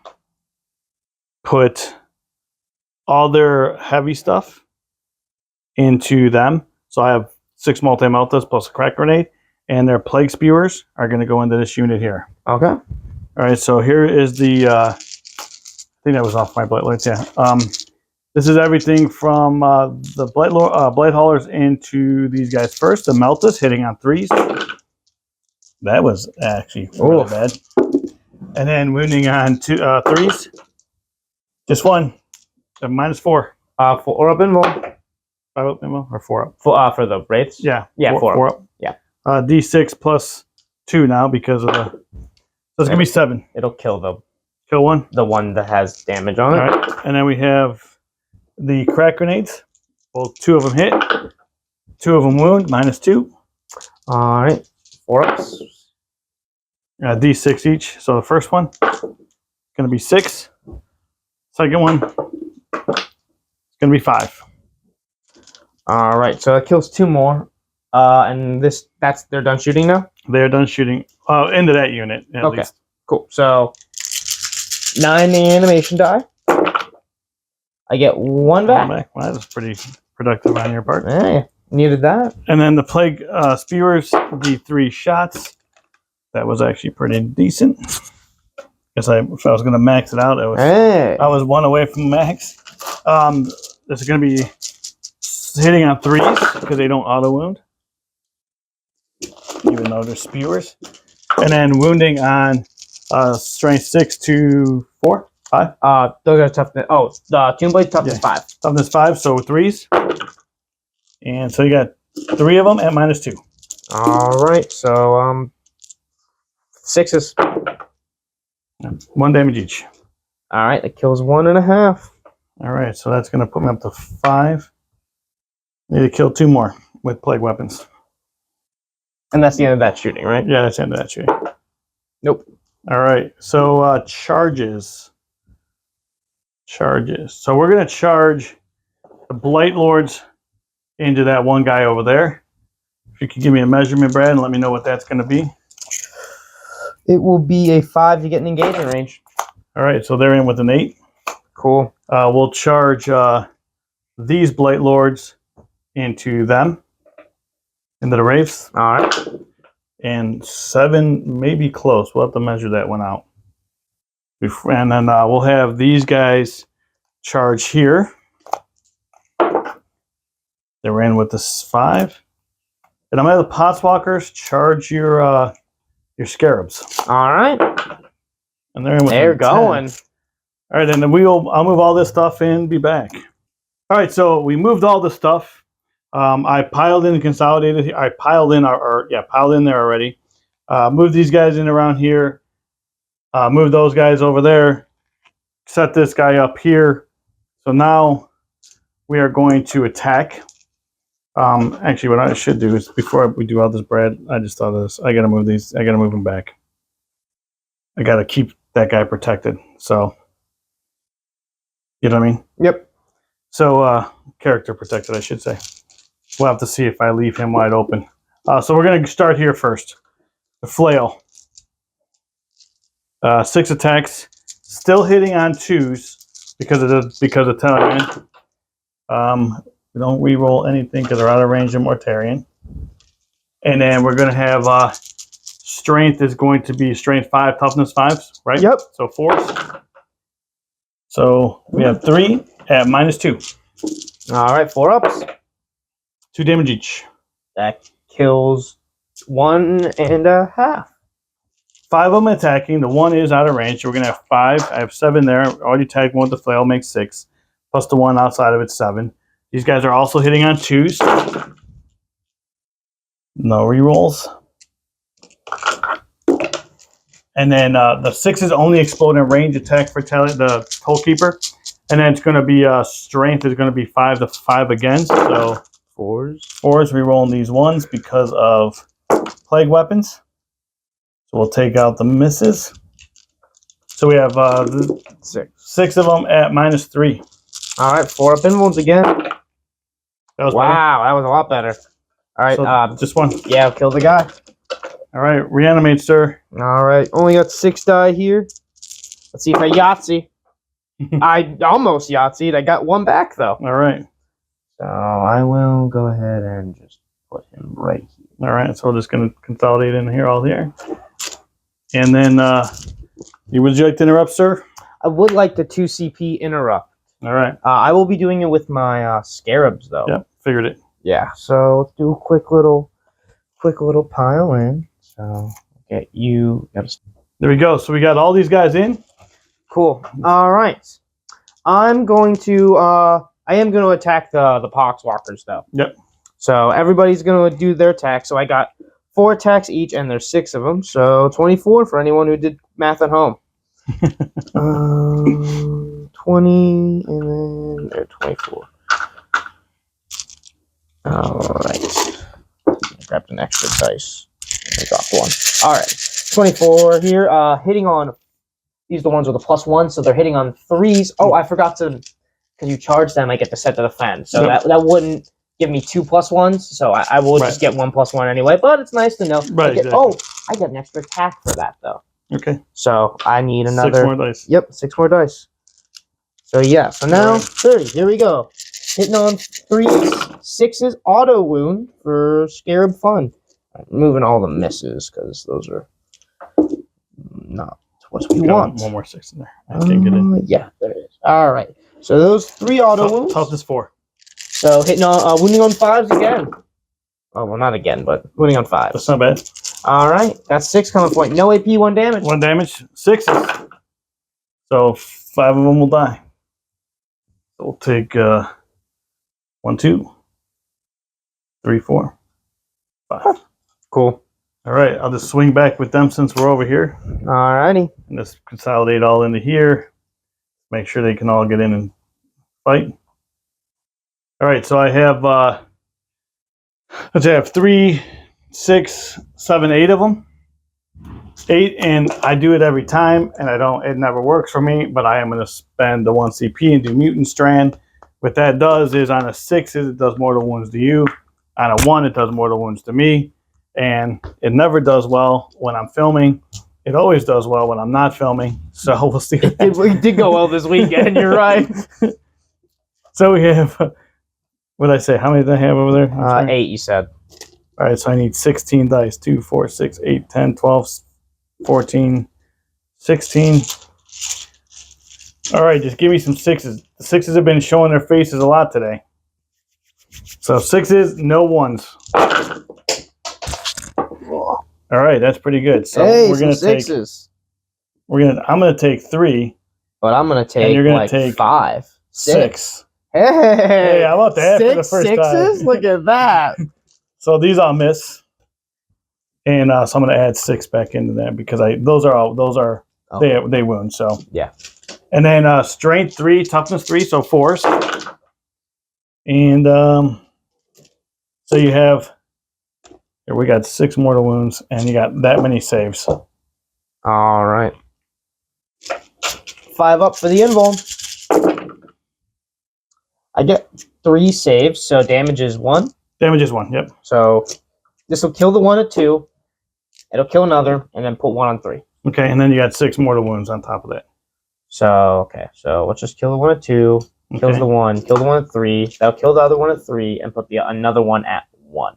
put all their heavy stuff into them. So I have 6 multi-meltas plus a crack grenade, and their plague spewers are going to go into this unit here. Okay. All right, so here is the, I think that was off my blade lights, yeah. This is everything from the blade haulers into these guys first. The meltas hitting on 3s. That was actually really bad. And then wounding on 3s. Just 1. -4. 4 up invuln. 5 up ammo or 4 up? For the wraiths? Yeah. Yeah, 4 up. Yeah. D6 plus 2 now because of the. So it's going to be 7. It'll kill Kill 1. the one that has damage on it. All right. And then we have the crack grenades. Well, 2 of them hit. 2 of them wound, -2. All right. 4 ups. D6 each. So the first one going to be 6. Second one it's going to be 5. All right. So it kills 2 more. And they're done shooting now? They're done shooting into that unit at least. Cool. So 9 animation die. I get 1 back. Well, that was pretty productive on your part. Hey, needed that. And then the plague spewers, the 3 shots. That was actually pretty decent. Guess if I was going to max it out, I was 1 away from max. This is going to be hitting on 3s because they don't auto wound, even though they're spewers. And then wounding on strength 6 to 4, 5. Those are toughness. Oh, the Tomb Blade toughness 5. Toughness 5, so 3s. And so you got 3 of them at -2. All right, so 6s. 1 damage each. All right, that kills 1.5. All right, so that's going to put me up to 5. Need to kill 2 more with plague weapons. And that's the end of that shooting, right? Yeah, that's the end of that shooting. Nope. All right, so charges. Charges. So we're going to charge the Blight Lords into that one guy over there. If you could give me a measurement, Brad, and let me know what that's going to be. It will be a 5 to get an engagement range. All right, so they're in with an 8. Cool. We'll charge these Blight Lords into them, into the Wraiths. All right. And 7 may be close. We'll have to measure that one out. And then we'll have these guys charge here. They were in with this 5. And I'm going to have the Potswalkers charge your Scarabs. All right. And they're in with They're going. 10. All right, and then I'll move all this stuff in, be back. All right, so we moved all the stuff. I piled in and consolidated. I piled in piled in there already. Moved these guys in around here. Moved those guys over there. Set this guy up here. So now we are going to attack. Actually, what I should do is before we do all this, Brad, I just thought of this. I got to move these. I got to move them back. I got to keep that guy protected. So, you know what I mean? Yep. So, character protected, I should say. We'll have to see if I leave him wide open. So we're going to start here first. The flail. 6 attacks. Still hitting on 2s because of Taliban. We don't re-roll anything because they're out of range of Mortarion. And then we're going to have strength is going to be strength 5, toughness 5s, right? Yep. So 4s. So we have 3 at -2. All right, 4 ups. 2 damage each. That kills 1.5. 5 of them attacking. The 1 is out of range. So we're going to have 5. I have 7 there. Already tagged 1 with the flail, makes 6. Plus the 1 outside of it, 7. These guys are also hitting on 2s. No rerolls. And then the 6s only explode in range attack for the Tollkeeper. And then it's going to be strength is going to be 5 to 5 again. So 4s. 4s, rerolling these 1s because of plague weapons. So we'll take out the misses. So we have 6 of them at -3. All right, 4 up in wounds again. That was wow, that was a lot better. All right, so just 1. Yeah, kill the guy. All right, reanimate, sir. All right, only got 6 die here. Let's see if I Yahtzee. I almost Yahtzeed. I got 1 back, though. All right. So I will go ahead and just put him right here. All right, so we're just going to consolidate in here, all here. And then, would you like to interrupt, sir? I would like the 2 CP interrupt. All right. I will be doing it with my Scarabs, though. Yep, figured it. Yeah, so let's do a quick little pile in. So get you. There we go. So we got all these guys in. Cool. All right. I am going to attack the Poxwalkers, though. Yep. So everybody's going to do their attack. So I got 4 attacks each, and there's 6 of them. So 24 for anyone who did math at home. 20, and then there 24. All right. Grabbed an extra dice. I dropped 1. All right. 24 here. Hitting on. These are the ones with a +1, so they're hitting on 3s. Oh, I forgot to. Because you charge them, I get to set to defend. So that wouldn't give me 2 +1s. So I will just get 1 +1 anyway. But it's nice to know. Right. Oh, I get an extra attack for that though. Okay. So I need another 6 more dice. Yep, 6 more dice. So yeah, so now Right. 30. Here we go. Hitting on 3s, 6s, auto wound for Scarab Fun. Moving all the misses because those are not what we want. One more 6 in there. I can't get in. Yeah, there it is. All right. So those 3 auto wounds. Toughness 4. So hitting on wounding on 5s again. Oh well, not again, but wounding on 5s. That's not bad. All right, that's 6 coming point. No AP, 1 damage. 1 damage, 6s. So 5 of them will die. So we'll take 1, 2, 3, 4, 5. Cool. All right, I'll just swing back with them since we're over here. All righty. And just consolidate all into here. Make sure they can all get in and fight. All right, so I have let's say I have 3, 6, 7, 8 of them. 8, and I do it every time, and it never works for me, but I am going to spend the 1 CP and do Mutant Strand. What that does is on a 6, it does mortal wounds to you. On a 1, it does mortal wounds to me. And it never does well when I'm filming. It always does well when I'm not filming. So we'll see. It did go well this weekend, you're right. So we have, what did I say? How many did I have over there? 8, you said. All right, so I need 16 dice. 2, 4, 6, 8, 10, 12, 14, 16. All right, just give me some 6s. The 6s have been showing their faces a lot today. So 6s, no 1s. All right, that's pretty good. So hey, we're gonna take 6s. I'm gonna take 3. But I'm gonna take you're gonna like take 5. 6. Hey, how about that for the first 6s? time? Look at that. So these I'll miss. And so I'm gonna add 6 back into that because those are they wound. So yeah. And then strength 3, toughness 3, so 4s. And so you have here we got 6 mortal wounds, and you got that many saves. All right. 5 up for the invuln. I get 3 saves, so damage is 1. Damage is 1. Yep. So this will kill the one at 2. It'll kill another, and then put 1 on 3. Okay, and then you got 6 mortal wounds on top of that. So okay, so let's just kill the one at 2. Kills the one. Kill the one at 3. That'll kill the other one at 3, and put the another one at 1.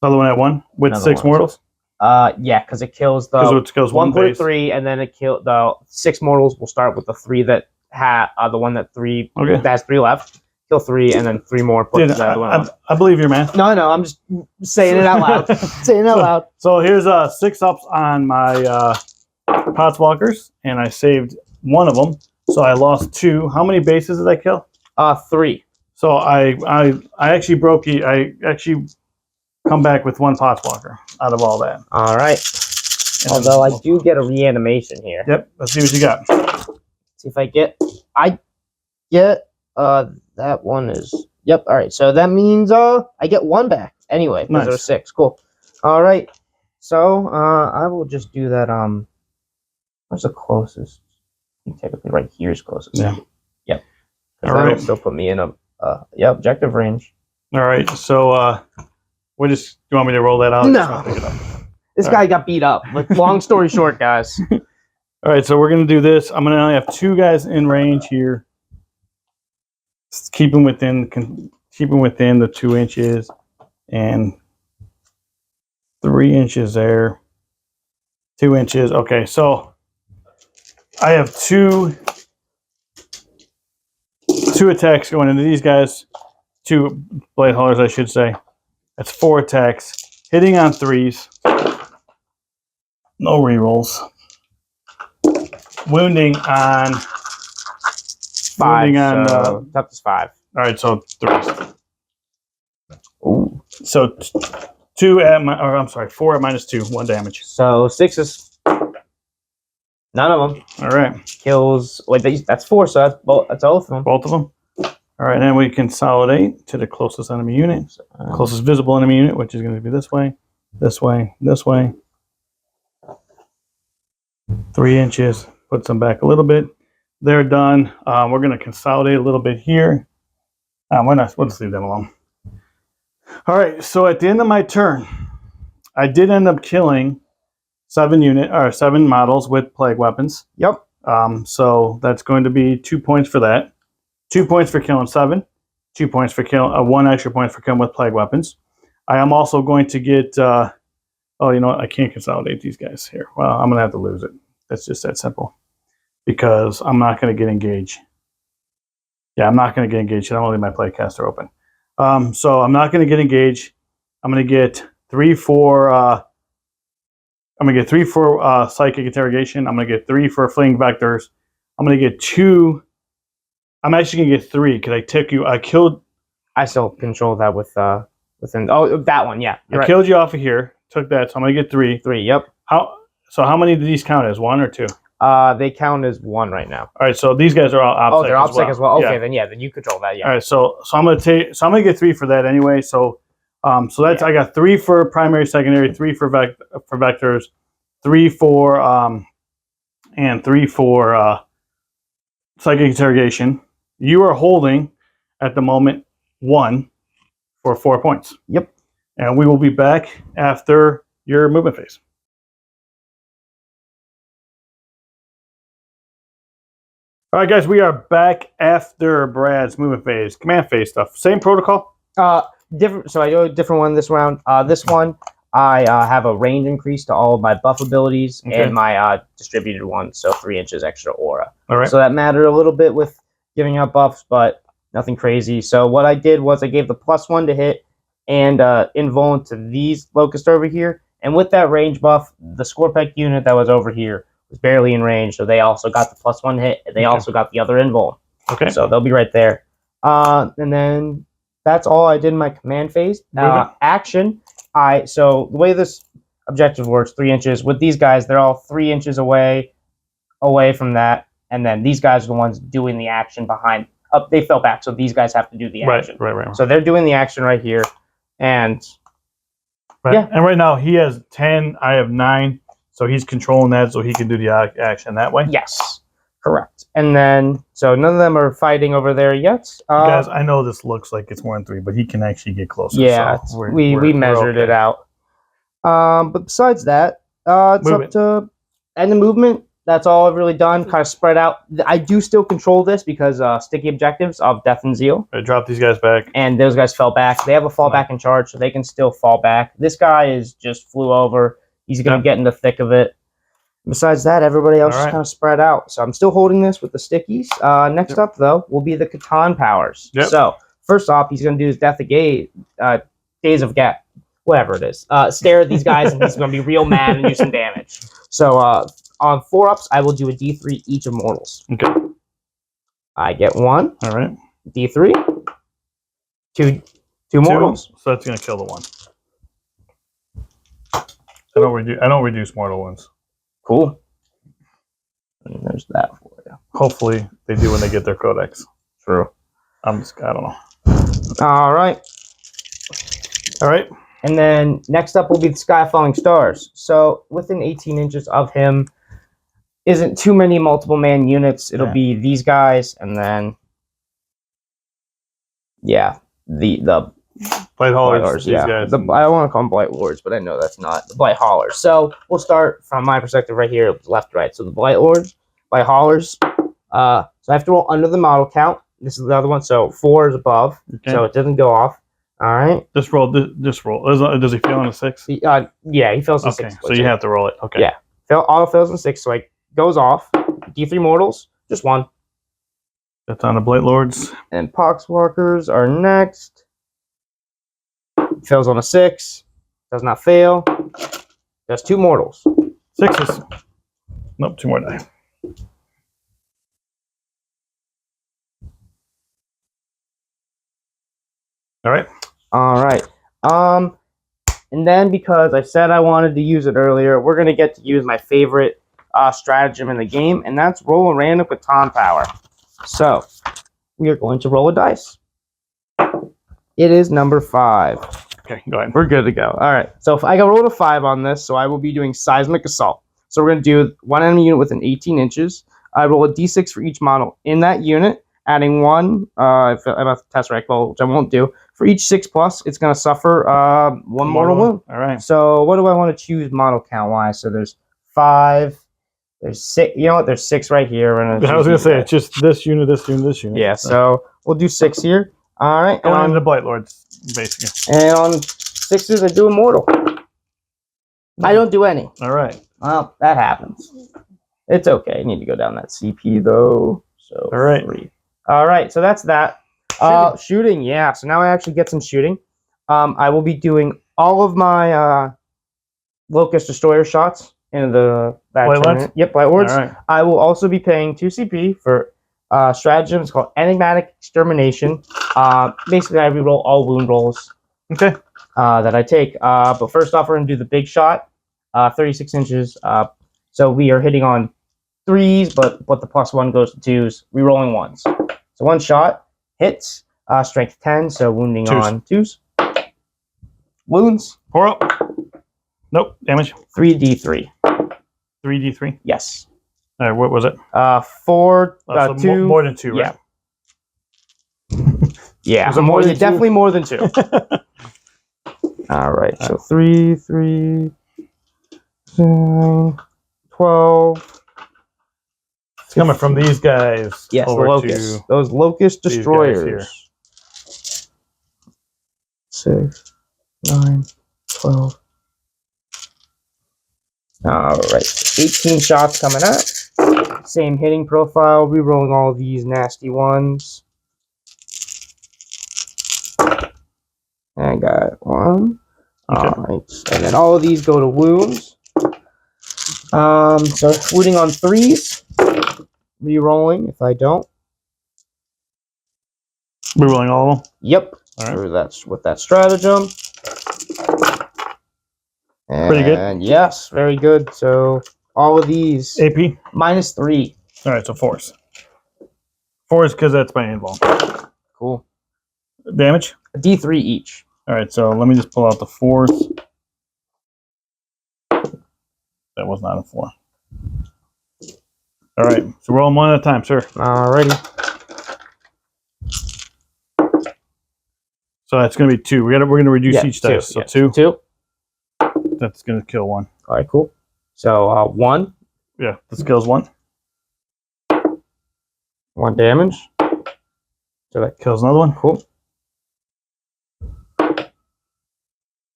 Another one at 1 with another 6 mortals. Yeah, because it kills the it kills 1 put at base. 3, and then it kill the 6 mortals. Will start with the 3 that had the one that 3 that has 3 left. Kill 3, and then 3 more. Put the other one. I believe your man. No, I'm just saying it out loud. Saying it out loud. So here's 6 ups on my Potswalkers, and I saved 1 of them. So I lost 2. How many bases did I kill? 3. So I actually broke. I actually come back with 1 Potswalker out of all that. All right. Although I do get a reanimation here. Yep. Let's see what you got. See if I get. That one is. Yep. All right. So that means I get 1 back anyway. Because Nice. there were 6. Cool. All right. So I will just do that. Where's the closest? I think technically right here is closest. Yeah. Yep. All right. That'll still put me in a objective range. All right. So do you want me to roll that out? No. This guy got beat up. Like, long story short, guys. All right. So we're gonna do this. I'm gonna only have 2 guys in range here. Just keep them within the 2 inches and 3 inches there. 2 inches. Okay. So I have two attacks going into these guys. 2 blade haulers, I should say. That's 4 attacks. Hitting on 3s. No rerolls. Wounding on 5. Wounding on so toughness 5. all right, so 3s. Ooh. So 4 at -2, 1 damage. So 6s. None of them. All right. Kills. Wait, that's 4. So that's both. That's all of them. Both of them. All right, then we consolidate to the closest enemy unit, closest visible enemy unit, which is going to be this way, this way, this way. 3 inches. Puts them back a little bit. They're done. We're going to consolidate a little bit here. We'll just leave them alone. All right, so at the end of my turn, I did end up killing 7 models with plague weapons. Yep. So that's going to be 2 points for that. 2 points for killing 7. 2 points for killing 1 extra point for killing with plague weapons. I am also going to get. Oh, you know what? I can't consolidate these guys here. Well, I'm gonna have to lose it. That's just that simple. Because I'm not gonna get engaged. Yeah, I'm not gonna get engaged. I don't leave my playcaster open. So I'm not gonna get engaged. I'm gonna get 3 for. I'm gonna get 3 for psychic interrogation. I'm gonna get 3 for fleeing vectors. I'm gonna get 2. I'm actually gonna get 3 because I took you. I killed. I still control that with within. Oh, that one. Yeah. I killed you off of here. Took that, so I'm gonna get 3. 3. Yep. How many do these count as? 1 or 2? They count as 1 right now. All right, so these guys are all OPSEC. Oh, they're OPSEC as well. Okay, yeah. then you control that. Yeah. All right, so I'm gonna get 3 for that anyway. So that's I got 3 for primary, secondary, 3 for vectors, 3 for and 3 for psychic interrogation. You are holding at the moment 1 for 4 points. Yep. And we will be back after your movement phase. All right, guys, we are back after Brad's movement phase, command phase stuff. Same protocol? Different. So I do a different one this round. This one, I have a range increase to all of my buff abilities and my distributed one, so 3 inches extra aura. All right. So that mattered a little bit with giving out buffs, but nothing crazy. So what I did was I gave the +1 to hit and invuln to these locusts over here. And with that range buff, the Scorpec unit that was over here was barely in range, so they also got the +1 hit, and they also got the other invuln. Okay. So they'll be right there. And then that's all I did in my command phase. Action. So the way this objective works, 3 inches. With these guys, they're all 3 inches away from that, and then these guys are the ones doing the action behind. They fell back, so these guys have to do the action. Right. So they're doing the action right here, and yeah. And right now he has 10. I have 9, so he's controlling that, so he can do the action that way. Yes, correct. And then so none of them are fighting over there yet. Guys, I know this looks like it's more than 3, but he can actually get closer. Yeah, so we measured it out. But besides that, it's up to end the movement. That's all I've really done. Kind of spread out. I do still control this because sticky objectives of Death and Zeal. I dropped these guys back. And those guys fell back. They have a fallback in charge, so they can still fall back. This guy is just flew over. He's going to get in the thick of it. Besides that, everybody else is kind of spread out. So I'm still holding this with the stickies. Next up, though, will be the Catan powers. Yep. So first off, he's going to do his Days of Gap, whatever it is. Stare at these guys, and he's going to be real mad and do some damage. So on 4-ups, I will do a D3 each of mortals. Okay. I get 1. All right. D3. Two mortals. So that's gonna kill the 1. I don't reduce mortal ones. Cool. And there's that for you. Hopefully they do when they get their codex. True. I don't know. All right. And then next up will be the Sky Falling Stars. So within 18 inches of him isn't too many multiple man units. It'll be these guys, and then the Blight Haulers. These guys. I want to call them Blight Lords, but I know that's not the Blight Haulers. So we'll start from my perspective right here, left to right. So the Blight Lords, Blight Haulers. So I have to roll under the model count. This is the other one. So 4 is above, so it doesn't go off. All right. Just roll. Does he fail on a 6? Yeah, he fails on 6. So you have to roll it. Okay. Yeah. Auto fails on 6, so it goes off. D3 mortals, just 1. That's on the Blight Lords. And Poxwalkers are next. Fails on a 6. Does not fail. Does 2 mortals. 6s. Nope, 2 more die. All right. And then because I said I wanted to use it earlier, we're going to get to use my favorite stratagem in the game, and that's roll a random Catan power. So we are going to roll a dice. It is number 5. Okay, go ahead. We're good to go. All right. So if I rolled a 5 on this, so I will be doing Seismic Assault. So we're going to do 1 enemy unit within 18 inches. I roll a d6 for each model in that unit, adding 1. I have a Tesseract Bolt, which I won't do. For each 6+, it's going to suffer 1 mortal wound. All right. So what do I want to choose model count-wise? So there's 5. There's 6. You know what? There's 6 right here. I was gonna say it's just this unit, this unit, this unit. Yeah. So we'll do 6 here. All right. Going into the Blight Lords, basically. And on 6s, I do Immortal. I don't do any. All right. Well, that happens. It's okay. I need to go down that CP though. So all right. 3. All right. So that's that. Shooting. Yeah. So now I actually get some shooting. I will be doing all of my Locust Destroyer shots into the Blight Lords? Yep, Blight Lords. All right. I will also be paying 2 CP for stratagem. It's called Enigmatic Extermination. Basically, I reroll all wound rolls. Okay. That I take. But first off, we're gonna do the big shot. 36 inches. So we are hitting on 3s, but the +1 goes to 2s. Rerolling 1s. So 1 shot hits. Strength 10. So wounding 2s. on 2s. Wounds. 4 up. Nope. Damage. 3d3. 3d3. Yes. All right. What was it? 4. So 2. more than 2. Right? Yeah. Yeah. Was it more than 2? Definitely more than 2. All right. So 3, 3, 9, 12. It's coming from these guys. Yes, the over Locusts. to Those Locust these guys Destroyers. 6, 9, 12. All right. 18 shots coming up. Same hitting profile. Rerolling all these nasty ones. I got 1. Okay. All right. And then all of these go to wounds. So wounding on 3s. Rerolling if I don't. Rerolling all of them? Yep. All right. So that's with that stratagem. And pretty good. Yes, very good. So all of these AP? -3. All right, so 4s. 4s because that's my invul. Cool. Damage? D3 each. All right, so let me just pull out the 4s. That was not a 4. All right, so roll them one at a time, sir. Alrighty. So that's going to be 2. We're going to reduce each dice. So 2. 2. That's going to kill 1. All right, cool. So 1. Yeah, this kills 1. 1 damage. So that Kills another one. cool.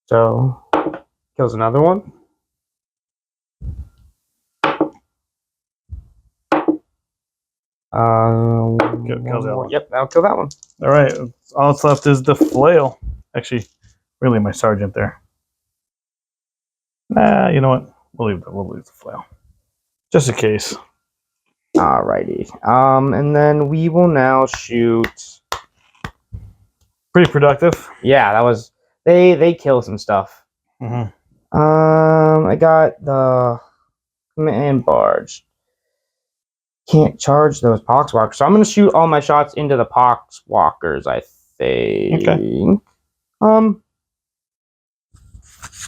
So kills another one. Kills that one. Yep, that'll kill that one. All right, all that's left is the flail. Actually, really my sergeant there. Nah, you know what? We'll leave the flail. Just in case. Alrighty. And then we will now shoot. Pretty productive. Yeah, that was they kill some stuff. Mm-hmm. I got the command barge. Can't charge those poxwalkers, so I'm gonna shoot all my shots into the poxwalkers. I think. Okay.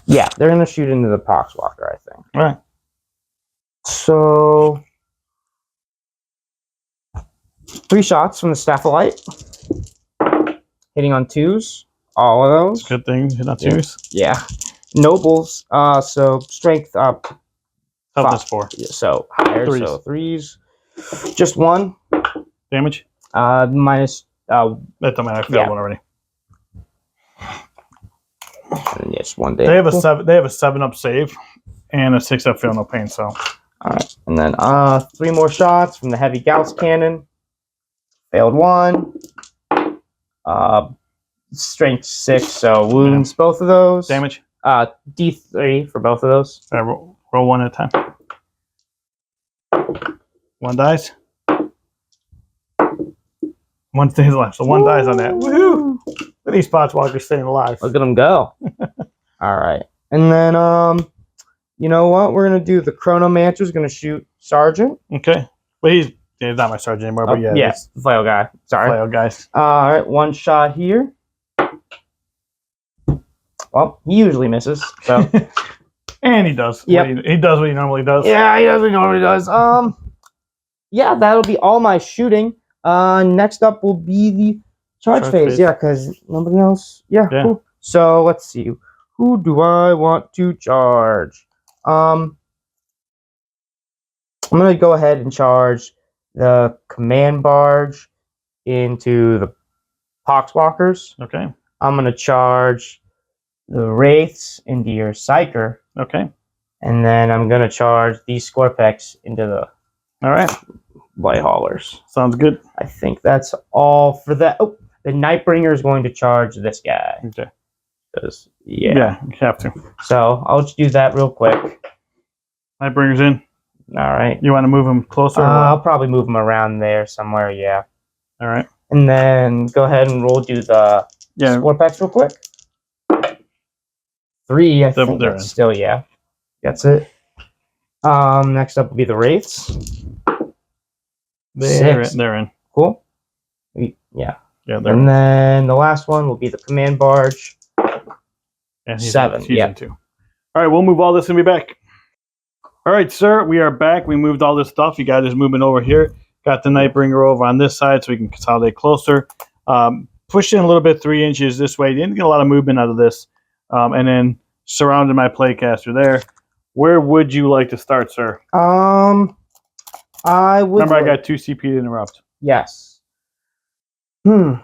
Yeah, they're gonna shoot into the poxwalker. I think. All right. So 3 shots from the Stapholite. Hitting on 2s. All of those. Good thing you're not 2s. Yeah. Nobles. So strength up. Toughness 4. Yeah, so higher. 3s. So 3s. Just 1. Damage? Minus. That don't matter. I failed one already. And yes, 1 day. They have a 7. They have a 7-up save and a 6-up feel no pain. So. All right, and then 3 more shots from the heavy Gauss cannon. Failed 1. Strength 6, so wounds both of those. Damage? D3 for both of those. All right, roll 1 at a time. 1 dies. 1 stays alive, so 1 dies on that. Woohoo! Look at these Poxwalkers staying alive. Look at them go. All right, and then you know what? We're gonna do the Chronomancer's gonna shoot Sergeant. Okay, but he's not my sergeant anymore. But yeah, yeah, flail guy. Sorry, flail guys. All right, 1 shot here. Well, he usually misses. So, and he does. Yep. He does what he normally does. Yeah, he does what he normally does. Yeah, that'll be all my shooting. Next up will be the charge phase. Yeah, because nobody else. Yeah, cool. So let's see. Who do I want to charge? I'm going to go ahead and charge the command barge into the poxwalkers. Okay. I'm going to charge the wraiths into your psyker. Okay. And then I'm going to charge these Scorpex into the All right. light haulers. Sounds good. I think that's all for that. Oh, the Nightbringer is going to charge this guy. Okay. Yeah, you have to. So I'll just do that real quick. Nightbringer's in. All right. You want to move him closer? I'll probably move him around there somewhere. Yeah. All right. And then go ahead and do the Scorpex real quick. 3, I think that's still, yeah. That's it. Next up will be the Wraiths. They're in. Cool. Yeah. Yeah, and then the last one will be the command barge. And 7. He's in 2. All right, we'll move all this and be back. All right, sir, we are back. We moved all this stuff. You got us moving over here. Got the Nightbringer over on this side so we can consolidate closer. Pushed in a little bit 3 inches this way. Didn't get a lot of movement out of this. And then surrounded my playcaster there. Where would you like to start, sir? I would. Remember, I got 2 CP to interrupt. Yes. Who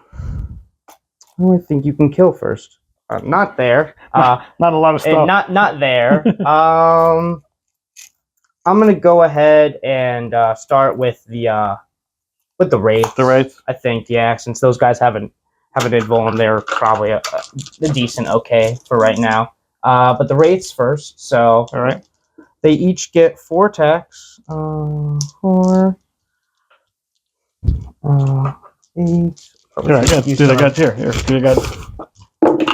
do I think you can kill first? Not there. Not a lot of stuff. Not there. I'm gonna go ahead and start with the Wraiths. The Wraiths? I think, yeah, since those guys haven't invuln, they're probably a decent okay for right now. But the Wraiths first, so all right. They each get 4 attacks. 4 8. Here, I got here. I got.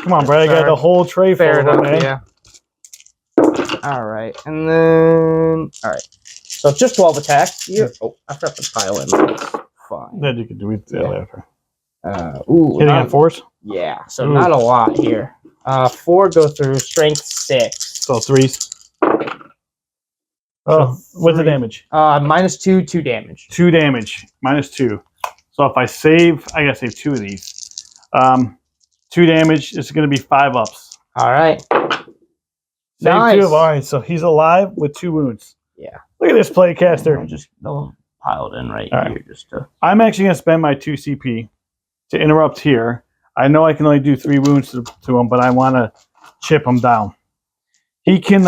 Come on, Brad. I got the whole tray full of them, man. Yeah. All right, and then So it's just 12 attacks. Here. Oh, I forgot to pile in. That's fine. Then you can do it later. Hitting on 4s. Yeah, so not a lot here. 4 go through. Strength 6. So 3s. Oh, what's the damage? -2, 2 damage. 2 damage. -2. So if I save, I gotta save 2 of these. 2 damage. It's gonna be 5 ups. All right. Save Nice. 2 of all right. So he's alive with 2 wounds. Yeah. Look at this playcaster. They'll pile it in right all here right. just to. I'm actually gonna spend my 2 CP to interrupt here. I know I can only do 3 wounds to him, but I want to chip him down. He can.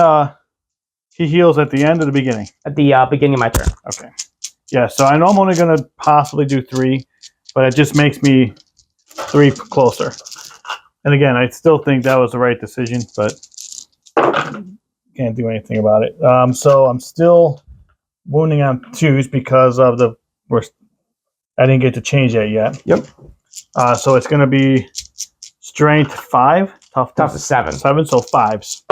He heals at the end or the beginning? At the beginning of my turn. Okay. Yeah, so I know I'm only going to possibly do 3, but it just makes me 3 closer. And again, I still think that was the right decision, but can't do anything about it. So I'm still wounding on 2s because of I didn't get to change that yet. Yep. So it's going to be strength 5, toughness 7. 7, so 5s.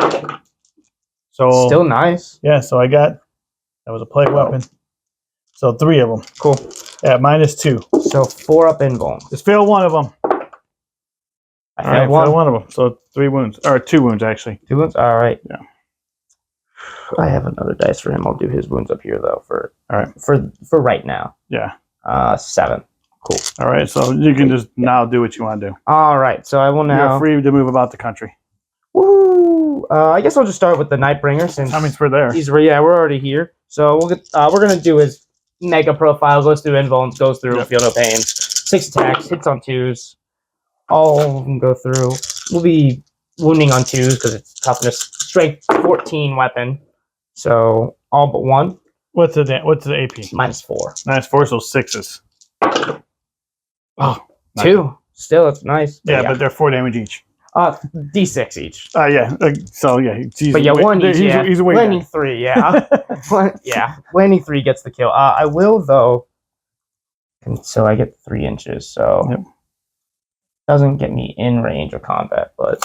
So still nice. Yeah, so that was a play weapon. So 3 of them. Cool. Yeah, -2. So 4 up invuln. Just fail 1 of them. I failed 1. Fail 1 of them. So 3 wounds, or 2 wounds actually. 2 wounds. All right. Yeah. I have another dice for him. I'll do his wounds up here though for right now. Yeah. 7. Cool. All right, so you can just now do what you want to do. All right, so I will now. You're free to move about the country. Woo! I guess I'll just start with the Nightbringer since. I mean, we're there. We're already here. So we'll get. We're gonna do his mega profile. Goes through invulns. Goes through feel no pains. 6 attacks. Hits on 2s. All of them go through. We'll be wounding on 2s because it's toughness. Strength 14 weapon. So all but 1. What's the AP? -4. -4, so 6s. Oh, 2. Still, it's nice. Yeah, but they're 4 damage each. D6 each. Yeah. So yeah, but yeah, 1 each. He's a landing 3. Yeah. Yeah. Landing 3 gets the kill. I will though. And so I get 3 inches. So doesn't get me in range of combat, but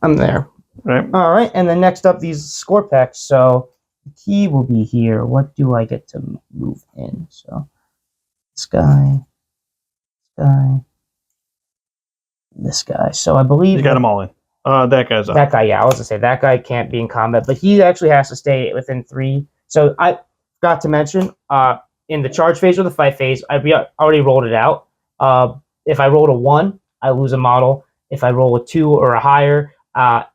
I'm there. Right. All right, and then next up, these Scorpex. So the key will be here. What do I get to move in? So this guy. This guy. So I believe you got them all in. That guy's up. That guy, yeah. I was gonna say that guy can't be in combat, but he actually has to stay within 3. So I forgot to mention, in the charge phase or the fight phase, I already rolled it out. If I rolled a 1, I lose a model. If I roll a 2 or a higher,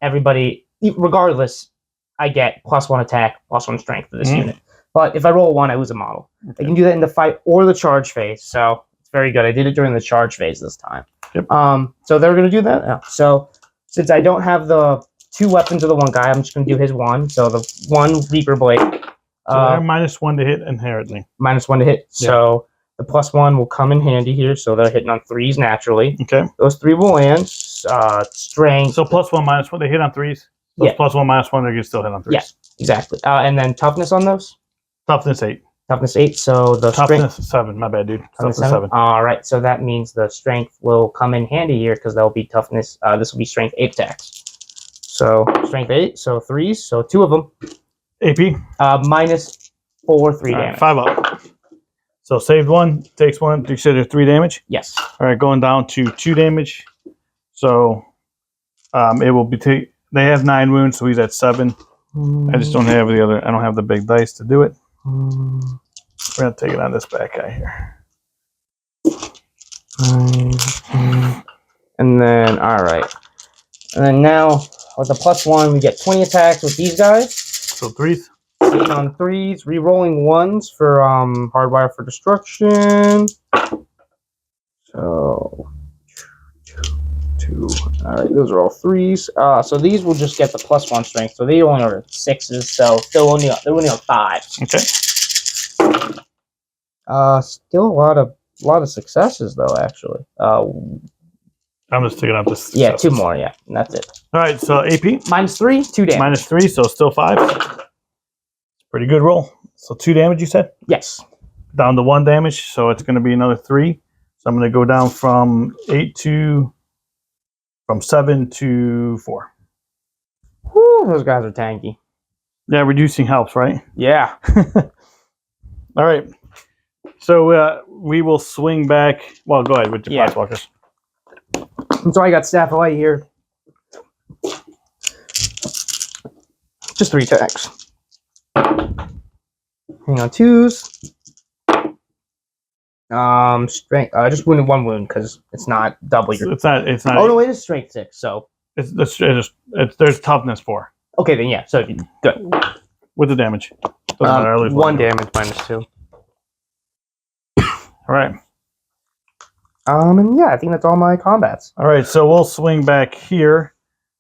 everybody, regardless, I get +1 attack, +1 strength for this unit. But if I roll a 1, I lose a model. Okay. I can do that in the fight or the charge phase, so it's very good. I did it during the charge phase this time. Yep. So they're going to do that now. So since I don't have the 2 weapons of the one guy, I'm just going to do his 1. So the 1 Reaper Blade. So they're -1 to hit inherently. -1 to hit. Yeah. So the +1 will come in handy here. So they're hitting on 3s naturally. Okay. Those 3 will land. Strength. So +1, -1, they hit on 3s. Those Yeah. +1, -1, they can still hit on 3s. Yeah, exactly. And then toughness on those? Toughness 8. Toughness 8. So the Toughness strength. 7. My bad, dude. Toughness 7. All right. So that means the strength will come in handy here because there'll be toughness. This will be strength 8 attacks. So strength 8. So 3s. So 2 of them. AP. -4, 3 damage. 5 up. So saved 1, takes 1. You said they're 3 damage? Yes. All right, going down to 2 damage. So it will be they have 9 wounds, so he's at 7. I just don't have I don't have the big dice to do it. We're gonna take it on this back guy here. And then alright. And then now with the +1 we get 20 attacks with these guys. So 3s. 8 on 3s, re-rolling 1s for hardwire for destruction. So 2. Alright, those are all 3s. So these will just get the +1 strength. So they only are 6s, so they're only on 5s. Okay. Still a lot of successes though, actually. I'm just taking out this. Yeah, 2 more, yeah. And that's it. Alright, so AP. -3, 2 damage. -3, so still 5. Pretty good roll. So 2 damage, you said? Yes. Down to 1 damage, so it's going to be another 3. So I'm going to go down from 7 to 4. Whew, those guys are tanky. Yeah, reducing helps, right? Yeah. All right. So we will swing back. Well, go ahead with your Planeswalkers. So I got Staff of Light here. Just 3 attacks. Hang on 2s. Strength. I just wounded 1 wound because it's not double your. It's not. Oh no, it is strength 6. So there's toughness 4. Okay, then yeah. So good. With the damage. Doesn't matter, I lose 1 damage -2. All right. And yeah, I think that's all my combats. All right, so we'll swing back here.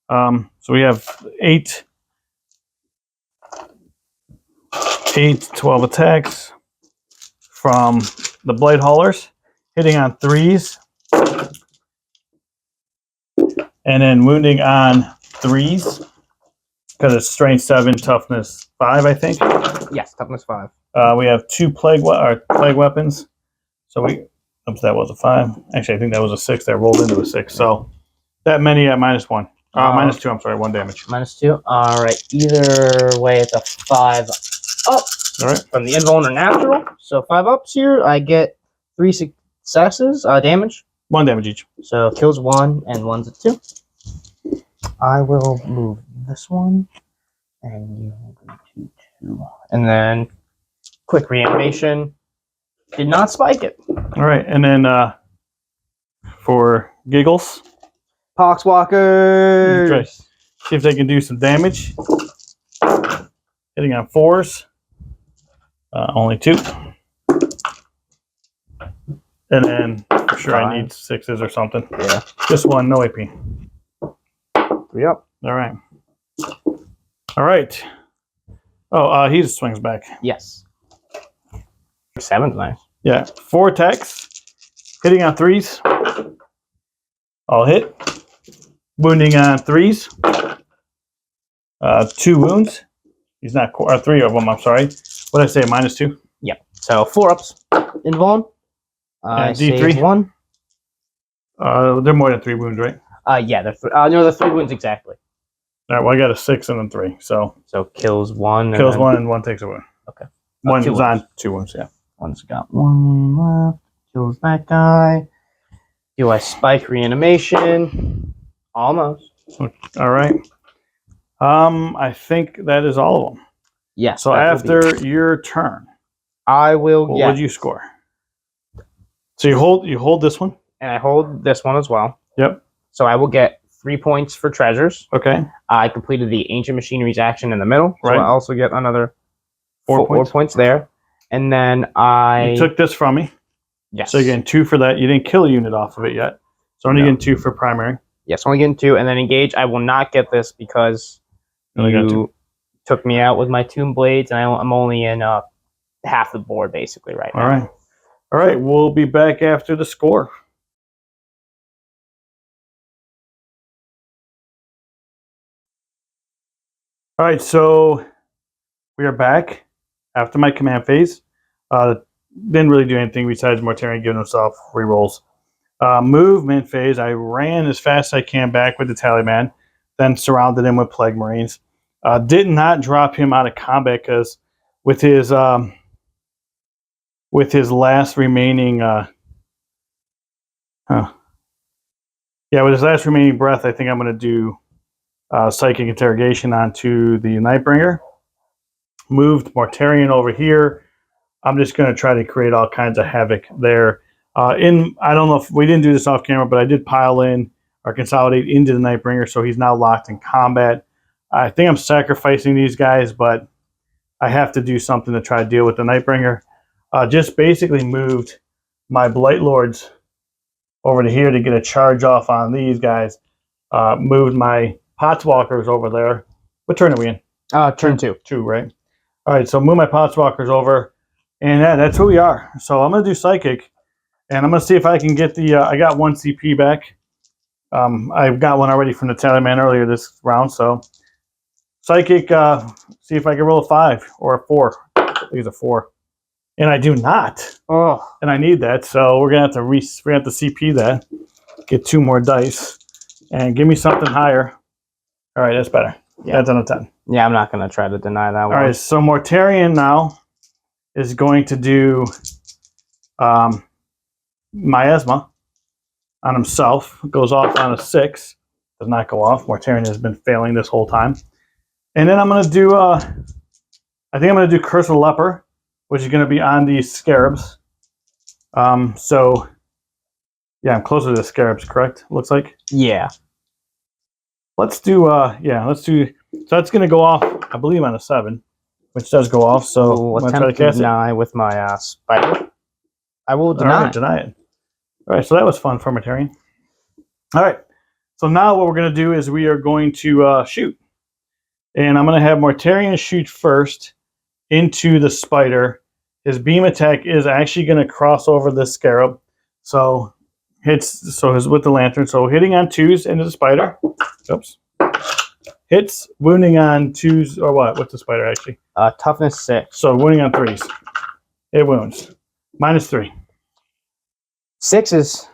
So we have 8, 12 attacks from the Blade Haulers, hitting on 3s, and then wounding on 3s because it's strength 7, toughness 5, I think. Yes, toughness 5. We have 2 plague weapons. So that was a 5. Actually, I think that was a 6 that rolled into a 6. So that many at -1. -2, I'm sorry, 1 damage. -2. All right. Either way, it's a 5 up. All right. From the invuln or natural. So 5 ups here. I get 3 successes. Damage. 1 damage each. So kills 1 and 1's a 2. I will move this one. And you will go to 2. And then quick reanimation. Did not spike it. All right, and then for giggles, Poxwalkers. See if they can do some damage. Hitting on 4s, only 2. And then for sure 5. I need 6s or something. Yeah. Just 1, no AP. 3 up. All right. All right. Oh, he just swings back. Yes. 7's nice. Yeah, 4 attacks, hitting on 3s. I'll hit. Wounding on 3s. 2 wounds. He's not 3 of them. I'm sorry. What did I say? -2. Yep. So 4 ups. Invuln. D3. 1. They're more than 3 wounds, right? Yeah. No, they're 3 wounds exactly. All right. Well, I got a 6 and then 3. So kills 1. kills 1 and 1 takes a wound. Okay. 1 is 2 on 2 wounds. Yeah. 1's got 1 left. Kills that guy. Do I spike reanimation? Almost. All right. I think that is all of them. Yes. So after your turn, I will. what would you score? So you hold this one. And I hold this one as well. Yep. So I will get 3 points for treasures. Okay. I completed the ancient machinery's action in the middle. So Right. I also get another 4 4 points. points there. And then I You took this from me. yes. So you're getting 2 for that. You didn't kill a unit off of it yet. So only getting 2 for primary. Yes, only getting 2. And then engage. I will not get this because you took me out with my Tomb Blades, and I'm only in half the board basically right now. All right. We'll be back after the score. All right, so we are back after my command phase. Didn't really do anything besides Mortarion giving himself rerolls. Movement phase, I ran as fast as I can back with the Tallyman, then surrounded him with Plague Marines. Did not drop him out of combat because with his last remaining with his last remaining breath, I think I'm going to do Psychic Interrogation onto the Nightbringer. Moved Mortarion over here. I'm just going to try to create all kinds of havoc there. I don't know if we didn't do this off camera, but I did pile in or consolidate into the Nightbringer, so he's now locked in combat. I think I'm sacrificing these guys, but I have to do something to try to deal with the Nightbringer. Just basically moved my Blight Lords over to here to get a charge off on these guys. Moved my Potswalkers over there. What turn are we in? Turn 2. 2, right? All right, so move my Potswalkers over, and that's who we are. So I'm going to do Psychic, and I'm going to see if I can get the... I got 1 CP back. I've got one already from the Tallyman earlier this round, so Psychic, see if I can roll a 5 or a 4. I think it's a 4. And I do not. Oh. And I need that, so we're going to have to CP that, get 2 more dice, and give me something higher. All right, that's better. Yeah. That's on a 10. Yeah, I'm not going to try to deny that one. All right, so Mortarion now is going to do Miasma on himself. Goes off on a 6. Does not go off. Mortarion has been failing this whole time. And then I'm going to do, I think I'm going to do Curse of the Leper, which is going to be on these Scarabs. So, yeah, I'm closer to the Scarabs, correct? Looks like? Yeah. Let's do, so that's going to go off, I believe, on a 7, which does go off. So I'm going to try to deny with my Spider. I will deny. All right, deny it. All right, so that was fun for Mortarion. All right, so now what we're going to do is we are going to shoot. And I'm going to have Mortarion shoot first into the Spider. His beam attack is actually going to cross over the Scarab. So hits, with the Lantern. So hitting on 2s into the Spider. Oops. Hits, wounding on 2s, or what? What's the Spider actually? Toughness 6. So wounding on 3s. It wounds. -3. 6s.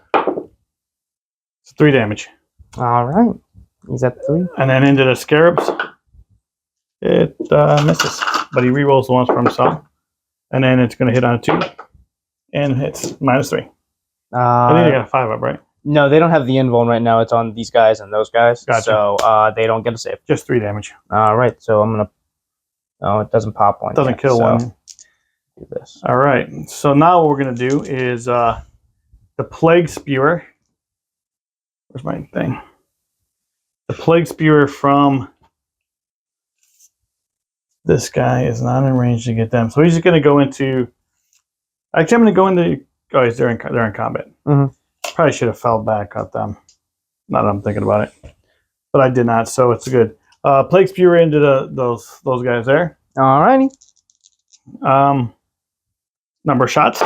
It's 3 damage. All right. He's at 3. And then into the Scarabs. It misses. But he rerolls the ones for himself. And then it's going to hit on a 2. And hits -3. I think I got a 5 up, right? No, they don't have the invuln right now. It's on these guys and those guys. Gotcha. So they don't get a save. Just 3 damage. All right. So I'm going to... Oh, it doesn't pop one. Doesn't kill one. Do this. All right. So now what we're going to do is the Plague Spewer. Where's my thing? The Plague Spewer from this guy is not in range to get them. So he's just going to go into... Actually, I'm going to go into... Oh, they're in combat. Mm-hmm. Probably should have fell back at them. Now that I'm thinking about it. But I did not, so it's good. Plague Spewer into those guys there. All righty. Number of shots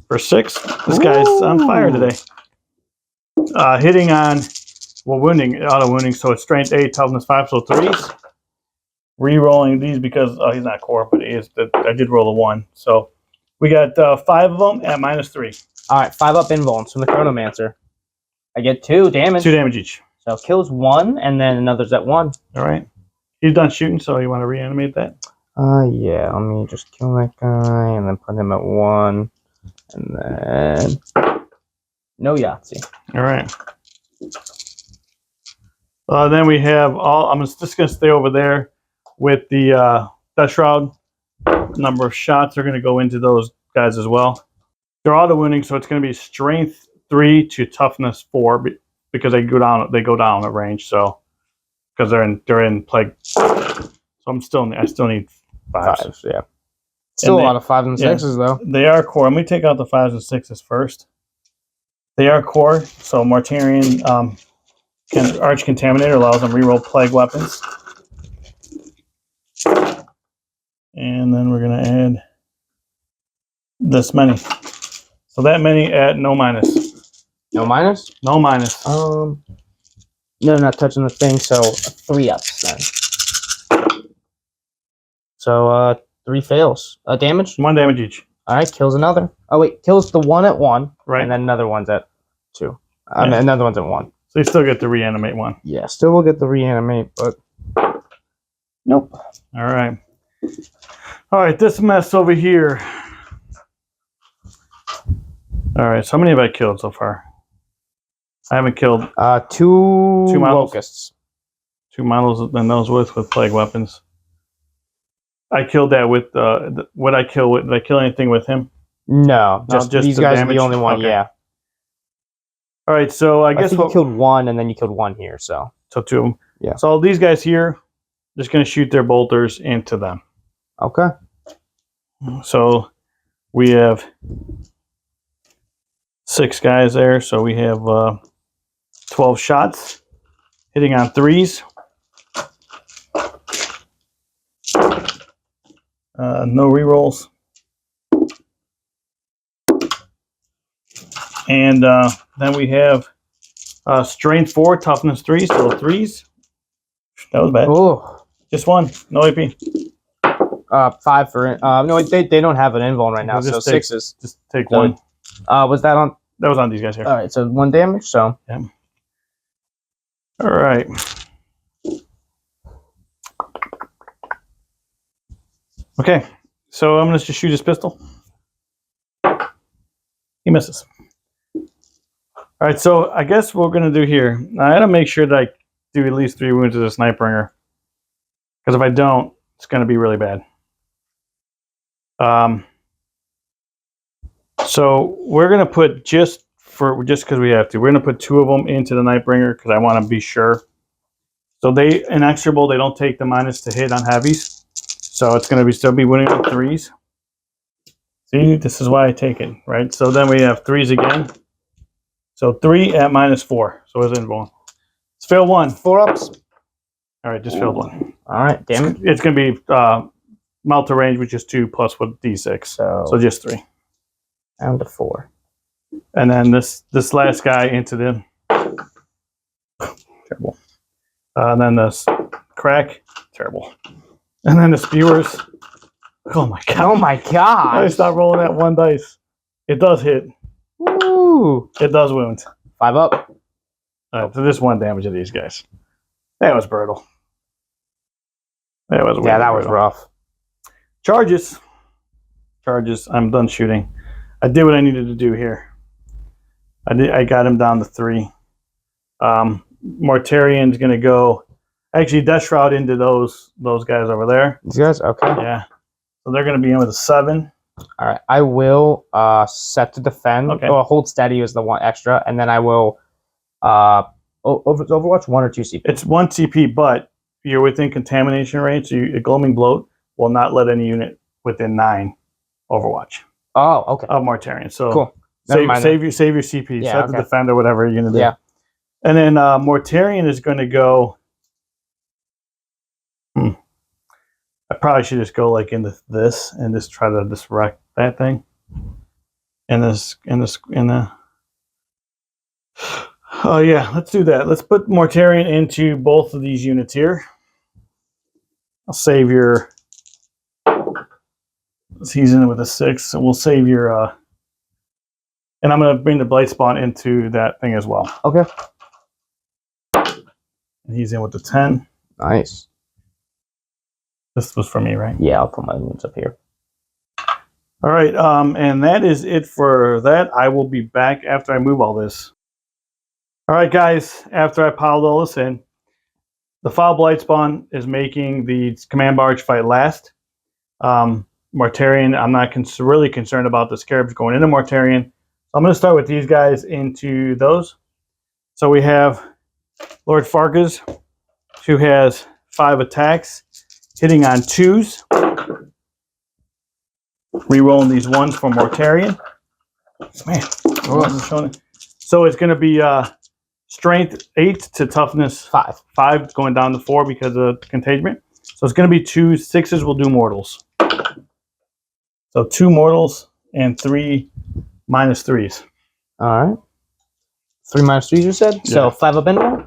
for 6. This guy's on fire today. Hitting on, well, wounding, auto wounding, so it's strength 8, toughness 5, so 3s. Re-rolling these because he's not core, but he is. I did roll a 1, so we got 5 of them at -3. All right, 5 up invulns from the Chronomancer. I get 2 damage. 2 damage each. So kills 1, and then another's at 1. All right. He's done shooting, so you want to reanimate that? Yeah. Let me just kill that guy, and then put him at 1, and then no Yahtzee. All right. Then we have all. I'm just going to stay over there with the Death Shroud. Number of shots are going to go into those guys as well. They're auto wounding, so it's going to be strength 3 to toughness 4 because they go down at range. So because they're in plague. So I still need 5s. Yeah. Still And a lot of 5s and 6s, though. They are core. Let me take out the 5s and 6s first. They are core, so Mortarion Arch Contaminator allows them to reroll plague weapons. And then we're going to add this many. So that many at no minus. No minus? No minus. No, not touching the thing, so 3 ups then. So 3 fails. Damage? 1 damage each. Alright, kills another. Oh wait, kills the one at 1. Right. And then another one's at 2. Yeah. Another one's at 1. So you still get to reanimate 1. Yeah, still will get the reanimate, but nope. Alright. Alright, this mess over here. Alright, so how many have I killed so far? I haven't killed 2 models? locusts. 2 models and those with plague weapons. I killed that with what I kill with. Did I kill anything with him? No, Just these the guys damage? are the only one. Okay. Yeah. All right, so I guess think you killed 1, and then you killed 1 here. So 2 of them. Yeah. So these guys here, just going to shoot their bolters into them. Okay. So we have 6 guys there. So we have 12 shots hitting on 3s. No rerolls. And then we have strength 4, toughness 3, so 3s. That was bad. Oh. Just 1, no AP. 5 for no, they don't have an invuln right now, so 6s. Just take 1. Was that on? That was on these guys here. All right, so 1 damage. So yeah. All right. Okay, so I'm gonna just shoot his pistol. He misses. All right, so I guess what we're gonna do here, I gotta make sure that I do at least 3 wounds to the Nightbringer, because if I don't, it's gonna be really bad. So we're gonna put just because we have to, we're gonna put 2 of them into the Nightbringer because I want to be sure. So they inexorable, they don't take the minus to hit on heavies, so it's gonna still be winning with 3s. See, this is why I take it, right? So then we have 3s again. So 3 at -4. So it's invuln. It's fail 1. 4 ups. All right, just failed 1. All right, damn it. It's going to be melt to range, which is 2 plus with D6. So just 3. Down to 4. And then this last guy into the terrible. And then this crack, terrible. And then the spewers. Oh my god! Oh my god! I stopped rolling that 1 dice. It does hit. Woo! It does wound. 5 up. All right, so just 1 damage to these guys. That was brutal. That was that was rough. Charges. I'm done shooting. I did what I needed to do here. I got him down to 3. Mortarion's gonna go. Actually, Death Shroud into those guys over there. These guys, okay. Yeah. So they're gonna be in with a 7. All right, I will set to defend. Okay. Oh, hold steady is the 1 extra, and then I will Overwatch 1 or 2 CP. It's 1 CP, but you're within contamination range, so a Gloaming Bloat will not let any unit within 9 Overwatch. Oh, okay. Of Mortarion. So cool. Save your CP. Yeah, set to defend or whatever you're gonna do. Yeah. And then Mortarion is gonna go. I probably should just go like into this and just try to just wreck that thing. In the. Oh yeah, let's do that. Let's put Mortarion into both of these units here. I'll save your. He's in with a 6, so we'll save your. And I'm gonna bring the Blight Spawn into that thing as well. Okay. And he's in with the 10. Nice. This was for me, right? Yeah, I'll put my wounds up here. All right, and that is it for that. I will be back after I move all this. All right, guys, after I piled all this in, the Foul Blight Spawn is making the Command Barge fight last. Mortarion, I'm not really concerned about the Scarabs going into Mortarion. So I'm going to start with these guys into those. So we have Lord Farkas, who has 5 attacks, hitting on 2s. Rerolling these ones for Mortarion. Man, wasn't showing it. So it's going to be strength 8 to toughness 5. 5 going down to 4 because of contagion. So it's going to be 2 6s will do mortals. So 2 mortals and 3 -3s. All right. 3 -3 you said? Yeah. So 5 up anyway?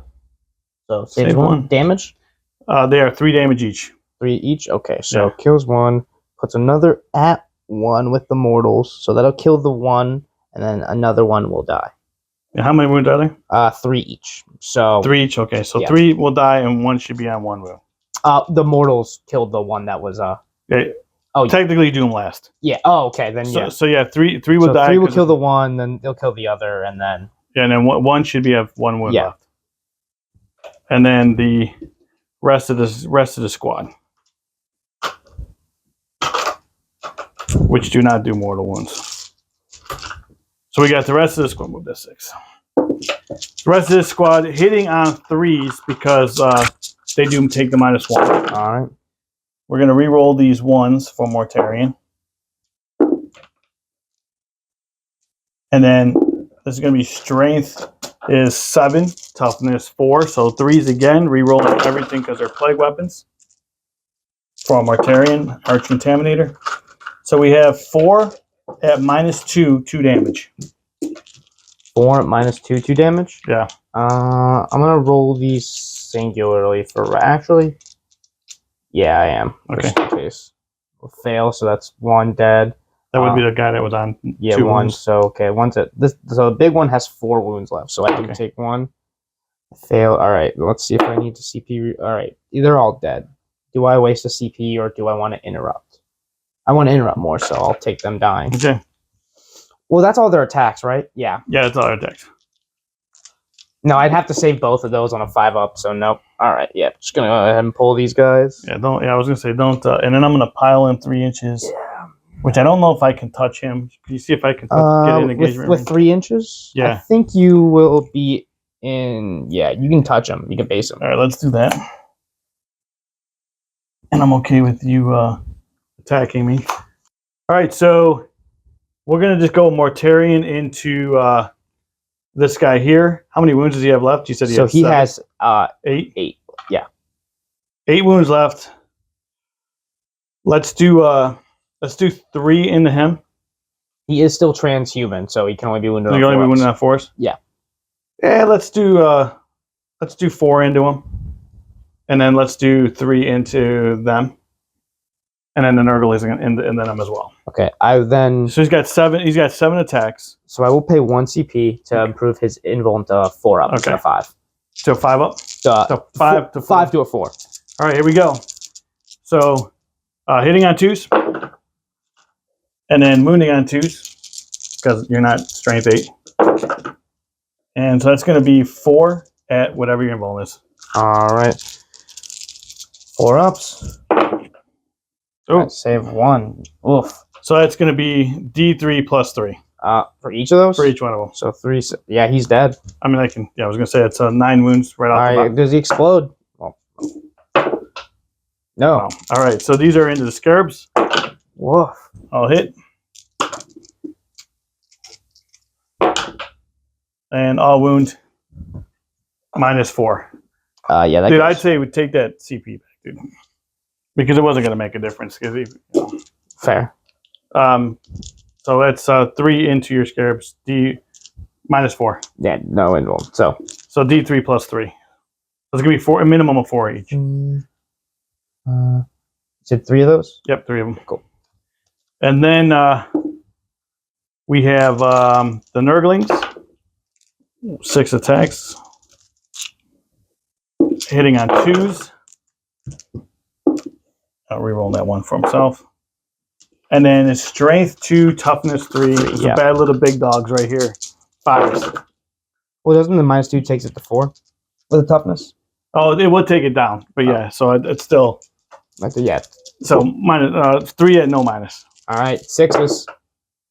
So save one. Damage? They are 3 damage each. 3 each? Okay, so kills 1, puts another at 1 with the mortals. So that'll kill the 1, and then another 1 will die. And how many wounds are there? 3 each. So 3 each, okay. So 3 will die and 1 should be on 1 wound. The mortals killed the one that was Technically do them last. Yeah. Oh, okay. Then So yeah, 3 will die. 3 will kill the one, then they'll kill the other, and then and then 1 should have 1 wound left. And then the rest of the squad, which do not do mortal wounds. So we got the rest of the squad. Move that 6. The rest of this squad hitting on 3s because they do take the -1. All right. We're going to re-roll these 1s for Mortarion. And then this is going to be strength is 7, toughness 4. So 3s again, re-rolling everything because they're plague weapons. For Mortarion, Arch Contaminator. So we have 4 at -2, 2 damage. 4 at -2, 2 damage? Yeah. I'm going to roll these singularly for... Actually... Yeah, I am. Okay. Just in case. We'll fail, so that's 1 dead. That would be the guy that was on 2 1. wounds. So, okay. So the big one has 4 wounds left, so I can take 1. Fail. All right. Let's see if I need to CP. All right. They're all dead. Do I waste a CP or do I want to interrupt? I want to interrupt more, so I'll take them dying. Okay. Well, that's all their attacks, right? Yeah. Yeah, that's all their attacks. No, I'd have to save both of those on a 5-up, so nope. All right, yeah, just gonna go ahead and pull these guys. Yeah, don't. Yeah, I was gonna say don't. And then I'm gonna pile in 3 inches. Yeah. Which I don't know if I can touch him. Can you see if I can get in engagement with 3 inches? Yeah. I think you will be in. Yeah, you can touch him. You can base him. All right, let's do that. And I'm okay with you attacking me. All right, so we're gonna just go Mortarion into this guy here. How many wounds does he have left? You said he has 8. 8. Yeah. 8 wounds left. Let's do 3 into him. He is still transhuman, so he can only be wounded. He can only be wounded on 4s. Yeah. Yeah. Let's do 4 into him, and then let's do 3 into them, and then the Nurgle is into them as well. Okay. So he's got 7. He's got 7 attacks. So I will pay 1 CP to improve his invuln to 4 up instead of 5. So 5 up. So 5 to 4. 5 to a 4. All right, here we go. So hitting on 2s, and then wounding on 2s because you're not strength 8. And so that's going to be 4 at whatever your invuln is. All right. 4 ups. Oh, save 1. Oof. So that's going to be D3 plus 3. For each of those? For each one of them. So 3. Yeah, he's dead. I mean, I was going to say it's 9 wounds right off the bat. Does he explode? Well, no. Wow. All right, so these are into the scarabs. Woof. I'll hit. And I'll wound -4. Yeah, dude, I'd say we take that CP back, dude. Because it wasn't going to make a difference. Fair. So that's 3 into your scarabs. D -4. Yeah, no invuln. So D3 plus 3. So it's going to be a minimum of 4 each. Is it 3 of those? Yep, 3 of them. Cool. And then we have the Nurglings. 6 attacks. Hitting on 2s. I'll reroll that 1 for himself. And then it's strength 2, toughness 3. It's a bad little big dogs right here. 5s. Well, doesn't the -2 takes it to 4 with the toughness? Oh, it would take it down, but yeah. So it's still. Yeah. So -3 at no minus. All right, 6s.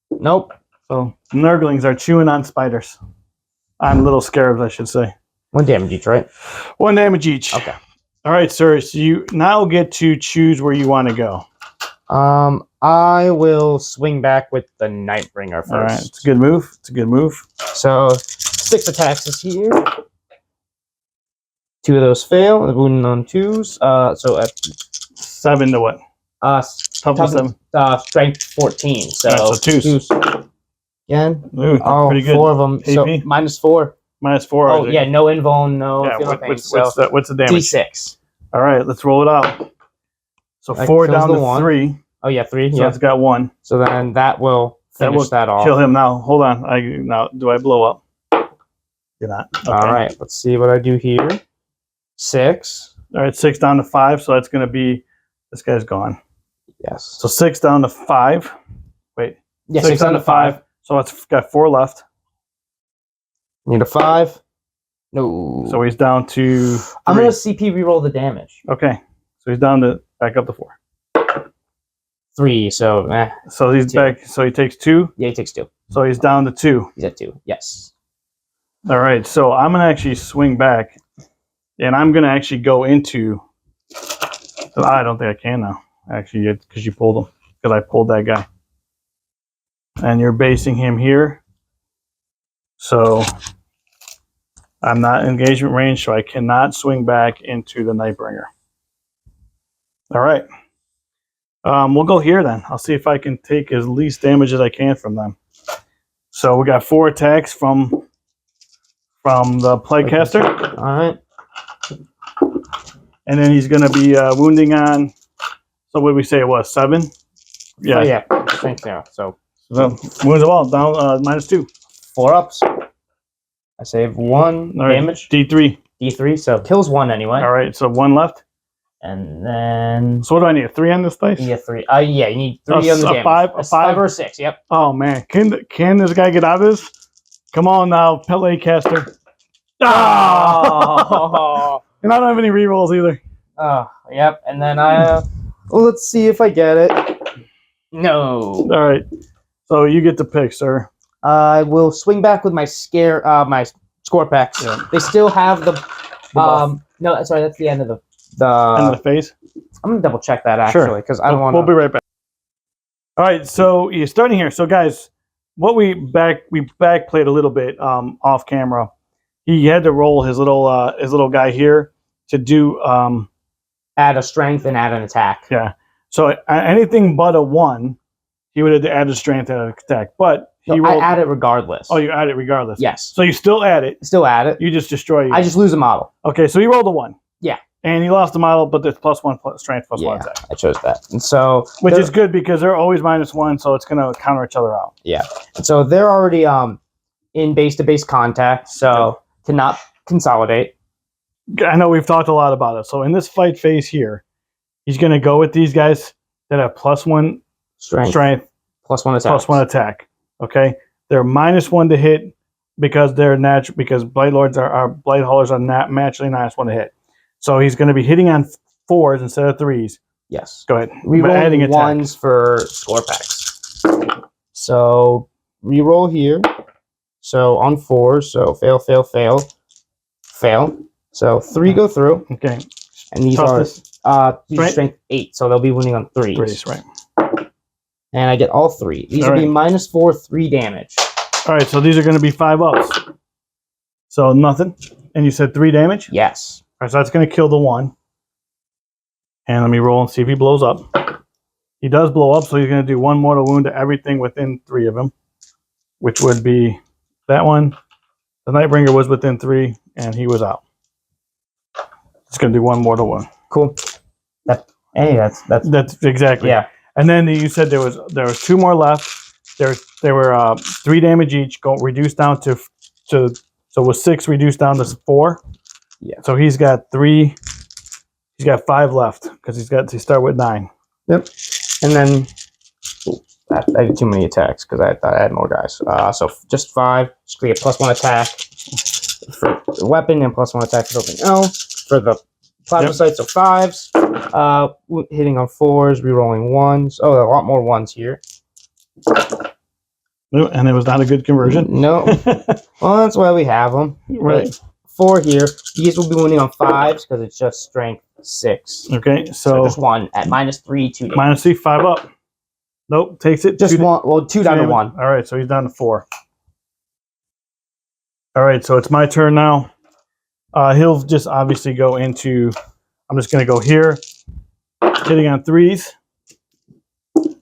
Nope. So Nurglings are chewing on spiders, on little scarabs, I should say. 1 damage each, right? 1 damage each. Okay. All right, sir. So you now get to choose where you want to go. I will swing back with the Nightbringer first. All right, it's a good move. It's a good move. So 6 attacks is here. 2 of those fail. Wounding on 2s. So at 7 to what? Toughness, 7. Strength 14. So, All right, so 2s. Again. Ooh, pretty good. 4 of them. AP? So -4. -4. Oh yeah, no invuln, no. Yeah, what's the damage? D6. All right, let's roll it out. So That 4 kills down the to 1. 3. Oh yeah, 3. So Yeah. it's got 1. So then that will finish that off. Kill him now. Hold on. Now do I blow up? You're not. Okay. All right. Let's see what I do here. 6. All right, 6 down to 5. So that's going to be this guy's gone. Yes. So 6 down to 5. Wait. Yeah, 6 down to 5. So it's got 4 left. Need a 5. No. So he's down to 3. I'm gonna CP reroll the damage. Okay. So he's down to back up to 4. 3. So So he's 2. back. So he takes 2. Yeah, he takes 2. So he's down to 2. He's at 2. Yes. All right. So I'm gonna actually swing back, and I'm gonna actually go into. I don't think I can now. Actually, because you pulled him. Because I pulled that guy. And you're basing him here. So I'm not engagement range, so I cannot swing back into the Nightbringer. All right. We'll go here then. I'll see if I can take as least damage as I can from them. So we got 4 attacks from the Plaguecaster. All right. And then he's going to be wounding on. So what did we say it was? 7? Yeah. Oh, yeah. Strength 0. So wounds of all down -2. 4 ups. I save 1 All right, damage. D3. D3. So kills 1 anyway. All right. So 1 left. And then So what do I need? A 3 on this dice? you get 3. Yeah, you need 3 on the damage. 5, A 5 or a 6. Yep. Oh man, can this guy get out of this? Come on now, Plaguecaster. Oh. And I don't have any rerolls either. Oh, yep. And then well, let's see if I get it. No. All right, so you get to pick, sir. I will swing back with my my Scorpex. Yeah. They still have the buff. no, sorry, that's the end of the End of the phase. I'm gonna double check that Sure. actually because I don't want. We'll be right back. All right, so you're starting here. So guys, what we back played a little bit off camera. He had to roll his little guy here to do add a strength and add an attack. Yeah. So anything but a 1, he would have added strength and an attack. But he rolled. I add it regardless. Oh, you add it regardless. Yes. So you still add it. Still add it. You just destroy. I just lose a model. Okay, so he rolled a 1. Yeah. And he lost the model, but there's +1 strength +1 Yeah, attack. I chose that, and so Which is good because they're always -1, so it's going to counter each other out. Yeah, and so they're already in base-to-base contact, so cannot consolidate. I know we've talked a lot about it. So in this fight phase here, he's going to go with these guys that have +1 strength, +1 attack, +1 attack. Okay, they're -1 to hit because they're natural. Because Blight Lords Blight Haulers are not naturally -1 to hit. So he's going to be hitting on 4s instead of 3s. Yes. Go ahead. Reroll 1s for Scorpex. So reroll here. So on 4s. So fail, fail, fail, fail. So 3 go through. Okay. And these Toughness. these are strength 8, so they'll be winning on 3s. 3s, right. And I get all 3. These All will be -4, 3 damage. All right, so these are going to be 5 ups. So nothing. And you said 3 damage? Yes. All right, so that's going to kill the 1. And let me roll and see if he blows up. He does blow up, so he's going to do 1 mortal wound to everything within 3 of him, which would be that one. The Nightbringer was within 3, and he was out. It's going to do 1 mortal wound. Cool. Hey, that's exactly. Yeah. And then you said there was 2 more left. There were 3 damage each. Reduced down to so it was 6 reduced down to 4. Yeah. So he's got 3. He's got 5 left because he start with 9. Yep. And then I did too many attacks because I thought I had more guys. So just 5. Just create a +1 attack for the weapon and +1 attack for something else. For the plasma sight, so 5s. Hitting on 4s, rerolling 1s. Oh, a lot more 1s here. And it was not a good conversion. No. Well, that's why we have them. Right. But 4 here. These will be winning on 5s because it's just strength 6. Okay, So so just 1 at -3, 2 damage. -3, 5 up. Nope, takes it. Just one. Well, two down to one. All right, so he's down to 4. All right, so it's my turn now. He'll just obviously go into. I'm just going to go here, hitting on 3s.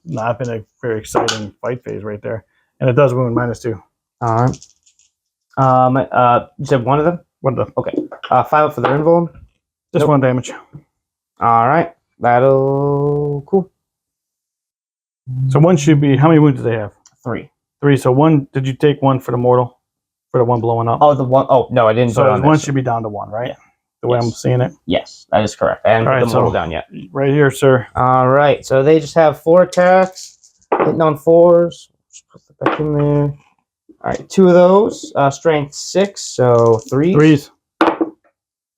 Not been a very exciting fight phase right there, and it does wound -2. All right. You said one of them. One of them. Okay. 5 up for the invuln. Just 1 damage. All right. That'll cool. So 1 should be. How many wounds do they have? 3. 3. So 1. Did you take 1 for the mortal? For the one blowing up? Oh, the one. Oh no, I didn't. So put it on 1 this. should be down to 1, right? Yeah. The way I'm seeing it. Yes, that is correct. I haven't put the mortal down yet. Right here, sir. All right. So they just have 4 attacks, hitting on 4s. Just put that back in there. All right, 2 of those. Strength 6, so 3s. 3s.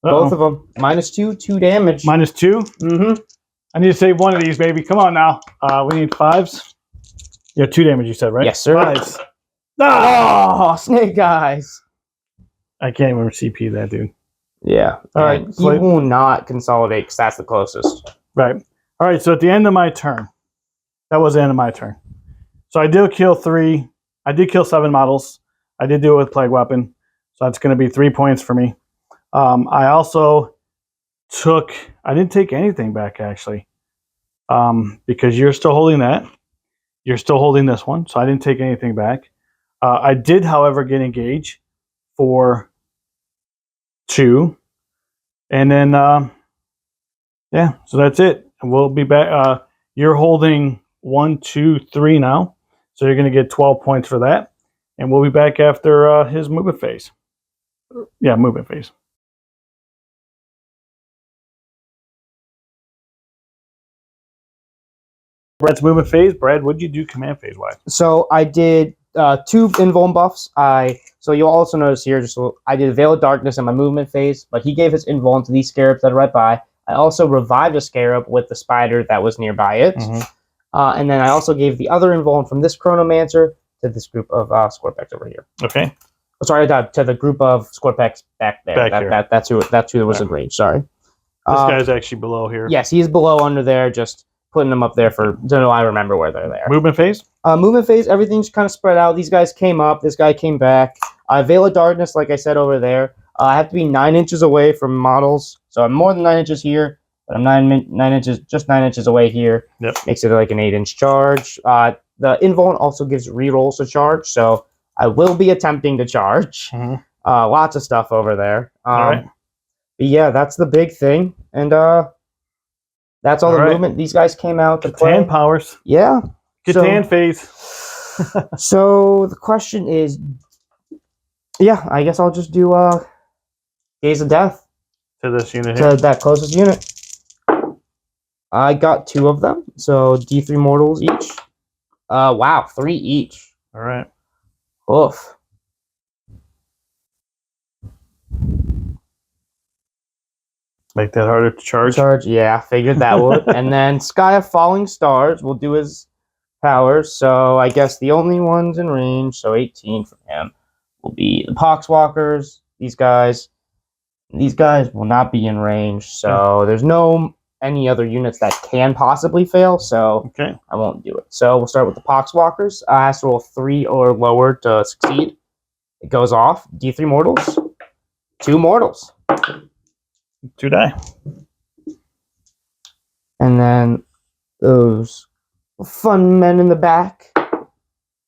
Both of them. -2, 2 damage. -2. Mm-hmm. I need to save 1 of these, baby. Come on now. We need 5s. Yeah, 2 damage. You said, right? Yes, sir. 5s. Ah! Oh, snake eyes. I can't even CP that dude. Yeah. All right. He will not consolidate because that's the closest. Right. All right. So at the end of my turn, that was the end of my turn. So I did kill 3. I did kill 7 models. I did do it with Plague Weapon. So that's going to be 3 points for me. I also took, I didn't take anything back actually, because you're still holding that. You're still holding this one. So I didn't take anything back. I did, however, get engaged for 2. And then, yeah, so that's it. And we'll be back. You're holding 1, 2, 3 now. So you're going to get 12 points for that. And we'll be back after his movement phase. Yeah, movement phase. Brad's movement phase. Brad, what did you do command phase wise? So I did 2 invuln buffs. So you'll also notice here, I did Veil of Darkness in my movement phase, but he gave his invuln to these scarabs that are right by. I also revived a scarab with the spider that was nearby it. Mm-hmm. And then I also gave the other invuln from this Chronomancer to this group of Scorpex over here. Okay. Oh, sorry, to the group of Scorpex back there. That's who was in range. Sorry. This guy's actually below here. Yes, he's below under there, just putting them up there for, so I remember where they're there. Movement phase? Movement phase, everything's kind of spread out. These guys came up, this guy came back. Veil of Darkness, like I said over there. I have to be 9 inches away from models. So I'm more than 9 inches here, but I'm 9 inches, just 9 inches away here. Yep. Makes it like an 8-inch charge. The invuln also gives rerolls to charge, so I will be attempting to charge. Mm-hmm. Lots of stuff over there. All right. But yeah, that's the big thing. And that's all the movement. These guys came out to play. Catan powers. Yeah. Catan phase. So the question is, yeah, I guess I'll just do Gaze of Death. To this unit here. To that closest unit. I got 2 of them, so D3 mortals each. Wow, 3 each. All right. Oof. Make that harder to charge. Yeah, figured that would. And then Sky of Falling Stars will do his powers. So I guess the only ones in range, so 18 for him, will be the Poxwalkers. These guys will not be in range. So there's no any other units that can possibly fail. So okay, I won't do it. So we'll start with the Poxwalkers. I have to roll 3 or lower to succeed. It goes off. D3 mortals. 2 mortals. 2 die. And then those fun men in the back.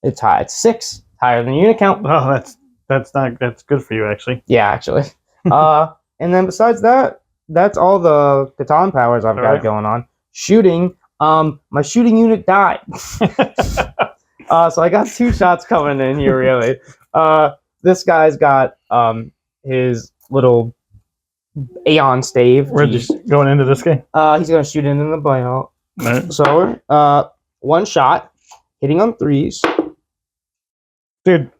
It's high. It's 6. Higher than unit count. Oh, that's good for you actually. Yeah, actually. And then besides that, that's all the Catan powers I've got going on. Shooting. My shooting unit died. So I got 2 shots coming in here really. This guy's got his little Aeon stave. We're just going into this game. He's gonna shoot into the bio. Right. So 1 shot, hitting on 3s. Dude,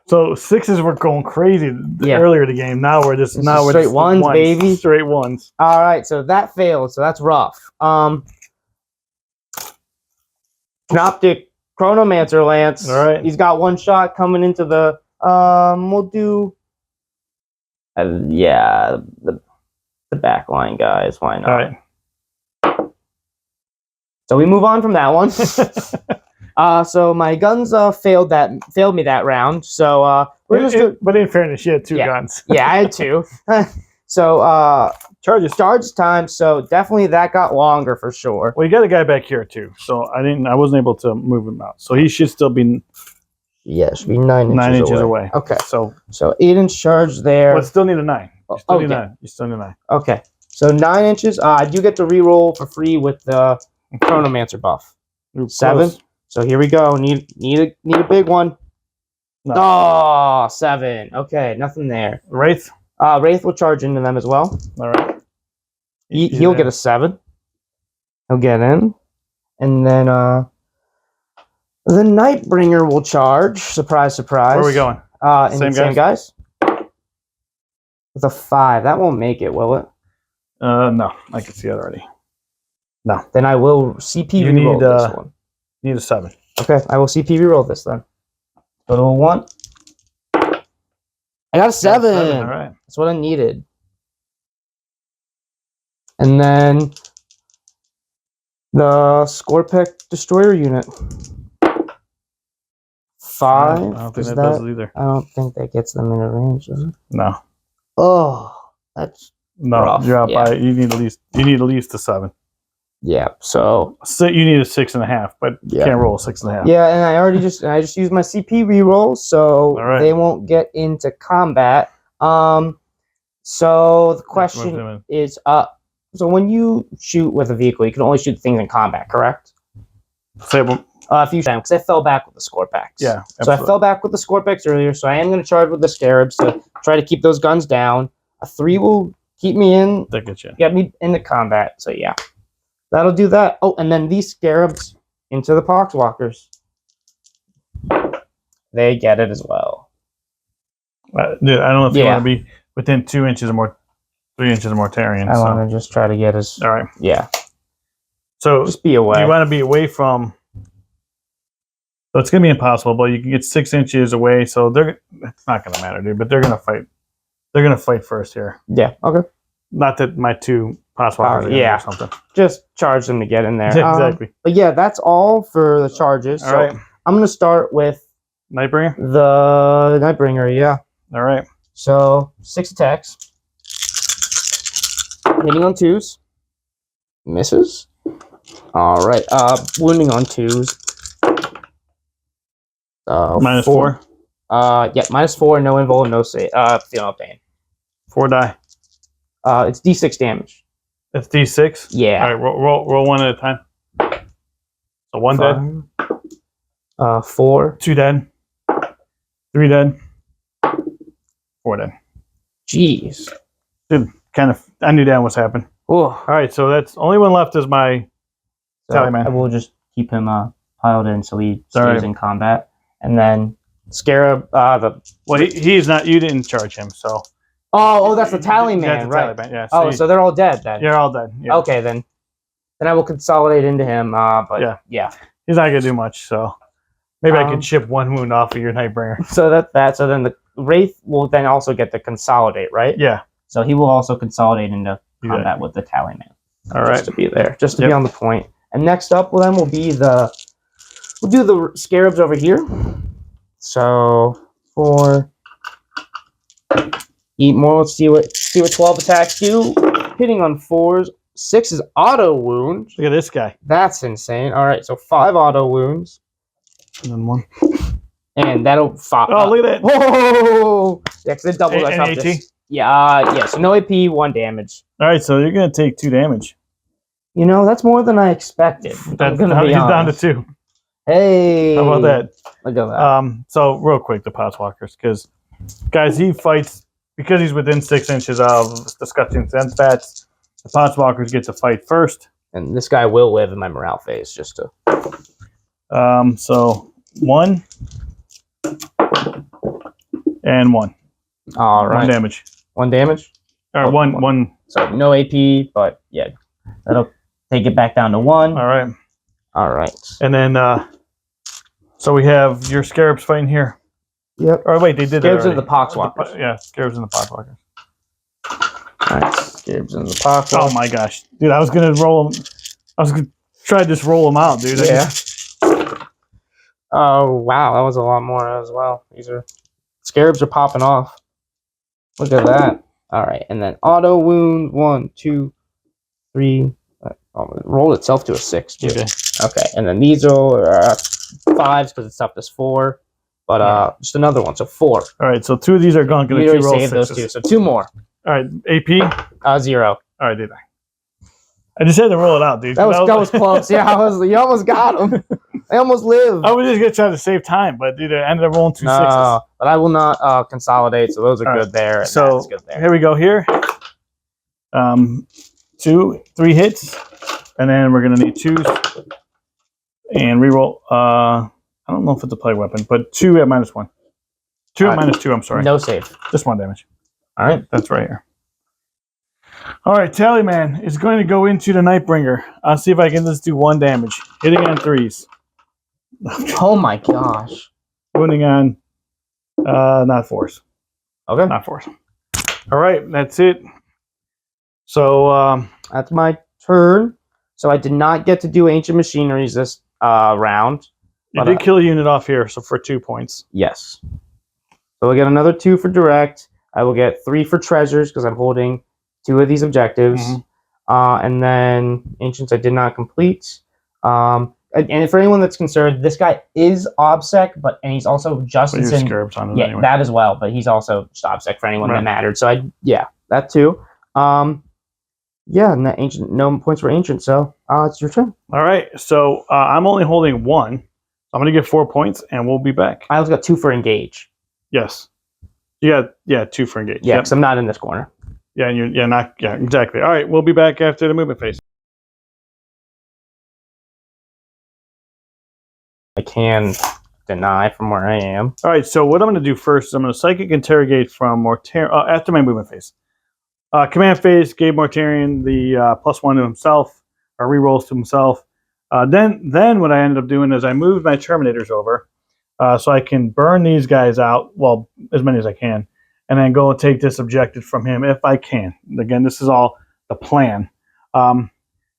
so 6s were going crazy earlier in the game. Now we're just straight ones, baby. Straight ones. All right, so that failed. So that's rough. Synoptic Chronomancer Lance. All right. He's got 1 shot coming into the. We'll do. Yeah, the back line guys. Why not? All right. So we move on from that one. So my guns failed me that round. So but in fairness, you had two yeah. guns. Yeah, I had two. So charge time. So definitely that got longer for sure. Well, you got a guy back here too, so I wasn't able to move him out. So he should still be it should be 9 inches away. Okay. So 8-inch charge there. Well, still need a 9. You still need 9. You still need 9. Okay. So 9 inches. I do get to reroll for free with the Chronomancer buff. Ooh, 7. close. So here we go. Need a big one. No. Oh, 7. Okay, nothing there. Wraith. Wraith will charge into them as well. All right. He'll get a 7. He'll get in, and then the Nightbringer will charge. Surprise, surprise. Where are we going? Same guys. With a 5, that won't make it, will it? No, I can see it already. No. Then I will CP reroll this one. You need a 7. Okay, I will CP reroll this then. Go to a 1. I got a 7. All right. That's what I needed. And then the Scorpec Destroyer unit. 5. I don't think that does it either. I don't think that gets them in a range, does it? No. Oh, that's rough. You're out by. You need at least a 7. Yeah. So you need a 6.5, but you can't roll a 6.5. Yeah, and I just used my CP reroll, so right. they won't get into combat. So the question is, so when you shoot with a vehicle, you can only shoot things in combat, correct? A few times, because I fell back with the Scorpex. Yeah. Absolutely. So I fell back with the Scorpex earlier, so I am going to charge with the Scarabs to try to keep those guns down. A 3 will keep me in. That gets you. Get me into combat. So yeah, that'll do that. Oh, and then these Scarabs into the Poxwalkers. They get it as well. Dude, I don't know if you want to be within 2 inches or more, 3 inches or more Mortarian. I want to just try to get us. All right. Yeah. So just be away. You want to be away from. So it's gonna be impossible, but you can get 6 inches away. So it's not gonna matter, dude. But they're gonna fight. They're gonna fight first here. Yeah. Okay. Not that my 2 Poxwalkers or something. Just charge them to get in there. Exactly. But yeah, that's all for the charges. All right. I'm gonna start with Nightbringer. The Nightbringer. Yeah. All right. So 6 attacks. Hitting on 2s. Misses. All right. Wounding on 2s. -4. Yeah, -4. No invul. No save. Feel no pain. 4 die. It's D6 damage. It's D6. Yeah. All right. Roll 1 at a time. So 1 dead. 4. 2 dead. 3 dead. 4 dead. Jeez. Dude, I knew that was happening. Ooh. All right, so that's only one left is my tally man. I will just keep him piled in so he stays in combat, and then Scarab. He's not. You didn't charge him, so. Oh, that's the tally man, right? Tally man, yeah. So so they're all dead then. You're all dead. Yeah. Okay, then I will consolidate into him. But yeah, he's not gonna do much. So maybe I could chip 1 wound off of your Nightbringer. So that. So then the Wraith will then also get to consolidate, right? Yeah. So he will also consolidate into combat with the tally man. All right. Just to be there, just to be on the point. And next up, will be we'll do the Scarabs over here. So 4. Eat more. Let's see what 12 attacks do. Hitting on 4s. 6 is auto wound. Look at this guy. That's insane. All right, so 5 auto wounds. And then 1. And that'll 5. Oh, look at that. Whoa! Yeah, because it doubles. AT? Yeah. So no AP, 1 damage. All right, so you're gonna take 2 damage. You know, that's more than I expected. I'm gonna be he's honest. down to 2. Hey. How about that? Look at that. So real quick, the Poxwalkers, because guys, he fights because he's within 6 inches of disgusting sense bats. The Poxwalkers get to fight first, and this guy will live in my morale phase, just to. So 1 and 1. All right. 1 damage. 1 damage. All right, one. So no AP, but yeah, that'll take it back down to 1. All right. All right. And then, so we have your Scarabs fighting here. Yep. Or wait, they did Scarabs it and the Poxwalkers. Yeah, Scarabs and the Poxwalkers. Nice. Scarabs and the Poxwalkers. Oh my gosh, dude! I was gonna roll them. I was gonna try to just roll them out, dude. Yeah. Oh, wow. That was a lot more as well. Scarabs are popping off. Look at that. All right. And then auto wound. 1, 2, 3. It rolled itself to a 6, too. Okay. And then these are 5s because it's toughness 4. But just another one. So 4. All right. So 2 of these are gone. You already saved those 2. So 2 more. All right. AP? 0. All right, did I just had to roll it out, dude. That was close. Yeah, you almost got him. I almost lived. I was just gonna try to save time, but dude, I ended up rolling 2 6s. But I will not consolidate, so those are All good there. And so that's good there. Here we go. Here, 2, 3 hits, and then we're gonna need 2s and reroll. I don't know if it's a play weapon, but 2 at -1. 2 at -2. I'm sorry. No save. Just 1 damage. All right, that's right here. All right, Tallyman is going to go into the Nightbringer. I'll see if I can just do 1 damage. Hitting on 3s. Oh my gosh. Wounding on not 4s. Okay. Not 4s. All right, that's it. So that's my turn. So I did not get to do Ancient Machineries this round. You did kill a unit off here, so for 2 points. Yes. So we'll get another 2 for direct. I will get 3 for treasures because I'm holding 2 of these objectives. And then Ancients I did not complete. And for anyone that's concerned, this guy is OBSEC, and he's also just in Scarabs on it anyway. that as well, but he's also just OBSEC for anyone that mattered. So that too. And that Ancient, no points for Ancient, so it's your turn. All right, so I'm only holding 1. I'm going to get 4 points, and we'll be back. I also got 2 for Engage. Yes. You got 2 for Engage. Yeah, because I'm not in this corner. Yeah, and you're not. Yeah, exactly. All right, we'll be back after the movement phase. I can deny from where I am. All right, so what I'm going to do first is I'm going to Psychic Interrogate from Mortarion after my movement phase. Command phase gave Mortarion the +1 to himself, or rerolls to himself. Then what I ended up doing is I moved my Terminators over so I can burn these guys out, well, as many as I can, and then go and take this objective from him if I can. Again, this is all the plan.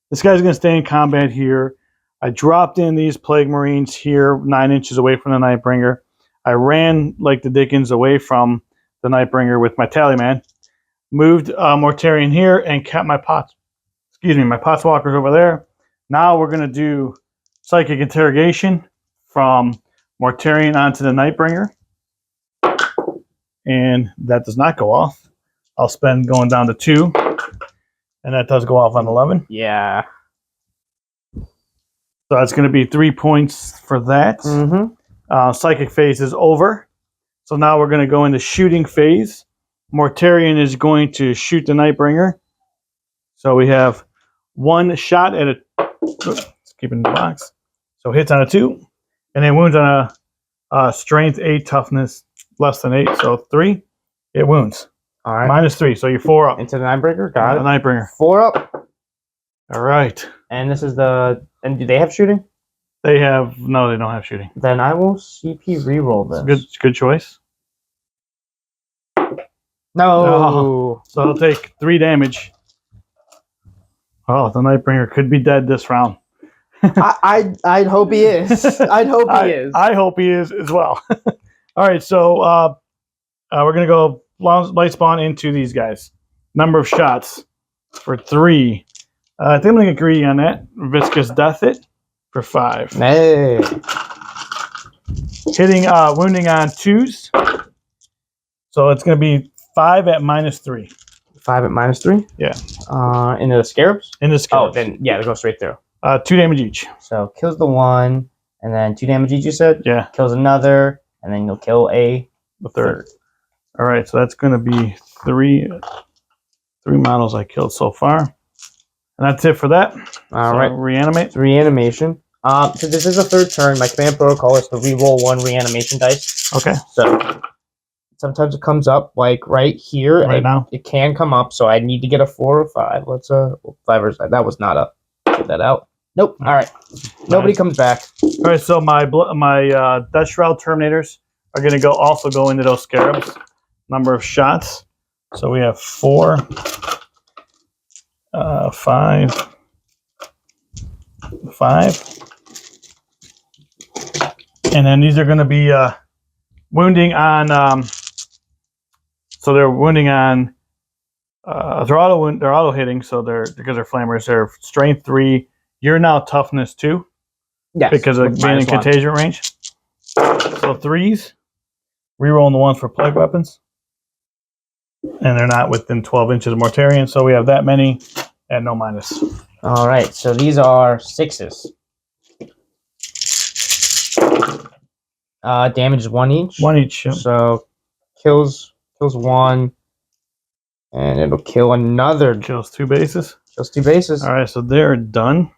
This guy's going to stay in combat here. I dropped in these Plague Marines here 9 inches away from the Nightbringer. I ran like the Dickens away from the Nightbringer with my Tallyman. Moved Mortarion here and kept my my Potswalkers over there. Now we're going to do Psychic Interrogation from Mortarion onto the Nightbringer. And that does not go off. I'll spend going down to 2. And that does go off on 11. Yeah. So that's going to be 3 points for that. Psychic phase is over. So now we're going to go into shooting phase. Mortarion is going to shoot the Nightbringer. So we have 1 shot at let's keep it in the box. So hits on a 2. And then wounds on a strength 8, toughness less than 8. So 3. It wounds. All right. -3. So you're 4 up. Into the Nightbringer. Got it. The Nightbringer. 4 up. All right. And this is and do they have shooting? No, they don't have shooting. Then I will CP reroll this. Good choice. No. So it'll take 3 damage. Oh, the Nightbringer could be dead this round. I'd hope he is. I'd hope he is. I hope he is as well. All right, so we're going to go light spawn into these guys. Number of shots for 3. I think I'm going to get greedy on that. Viscous Death it for 5. Hey. Hitting, wounding on 2s. So it's going to be 5 at -3. 5 at -3? Yeah. Into the Scarabs? In the Scarabs. Oh, then, yeah, they go straight through. 2 damage each. So kills the 1, and then 2 damage each, you said? Yeah. Kills another, and then you'll kill the third. All right, so that's going to be 3 models I killed so far. And that's it for that. All right. Reanimate. Reanimation. So this is a 3rd turn. My command protocol is to reroll 1 reanimation dice. Okay. So sometimes it comes up like right here. Right now. It can come up, so I need to get a 4 or 5. Let's 5 or 5. That was not a. Get that out. Nope. All right. Nobody comes back. All right. So my Death Shroud Terminators are going to also go into those Scarabs. Number of shots. So we have 4, 5, 5. And then these are going to be wounding on. So they're wounding on. They're auto hitting. So because they're flammers, they're strength 3. You're now toughness 2. Yes, because of being in contagion range. So 3s. Rerolling the ones for plague weapons. And they're not within 12 inches of Mortarion, so we have that many at no minus. All right, so these are 6s. Damage is 1 each. 1 each. Yep. So kills 1, and it'll kill another. Kills 2 bases. Kills 2 bases. All right, so they're done.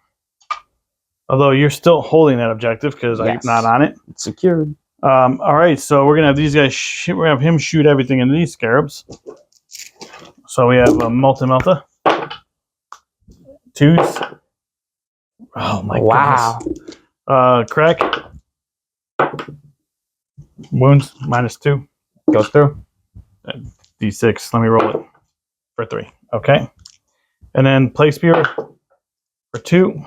Although you're still holding that objective because I'm not on it. It's secured. All right, so we're gonna have these guys. We're gonna have him shoot everything into these scarabs. So we have a Melta, 2s. Oh my goodness. Crack. Wounds -2. Goes through. D6. Let me roll it for 3. Okay. And then Plague Spear for 2.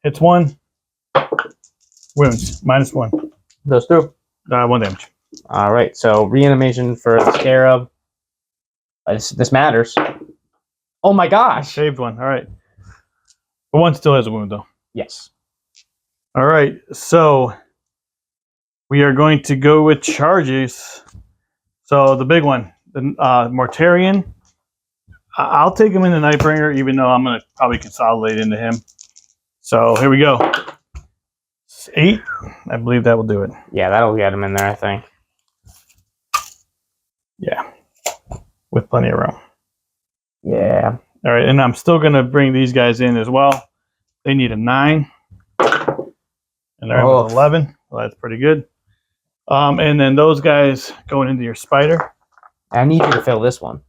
Hits 1. Wounds -1. Goes through. 1 damage. All right, so reanimation for the scarab. This matters. Oh my gosh! Saved 1. All right. But 1 still has a wound though. Yes. All right. So we are going to go with charges. So the big one, the Mortarion. I'll take him in the Nightbringer, even though I'm going to probably consolidate into him. So here we go. 8. I believe that will do it. Yeah, that'll get him in there, I think. Yeah. With plenty of room. Yeah. All right, and I'm still going to bring these guys in as well. They need a 9. And they're at 11. Well, that's pretty good. And then those guys going into your spider. I need you to fill this one.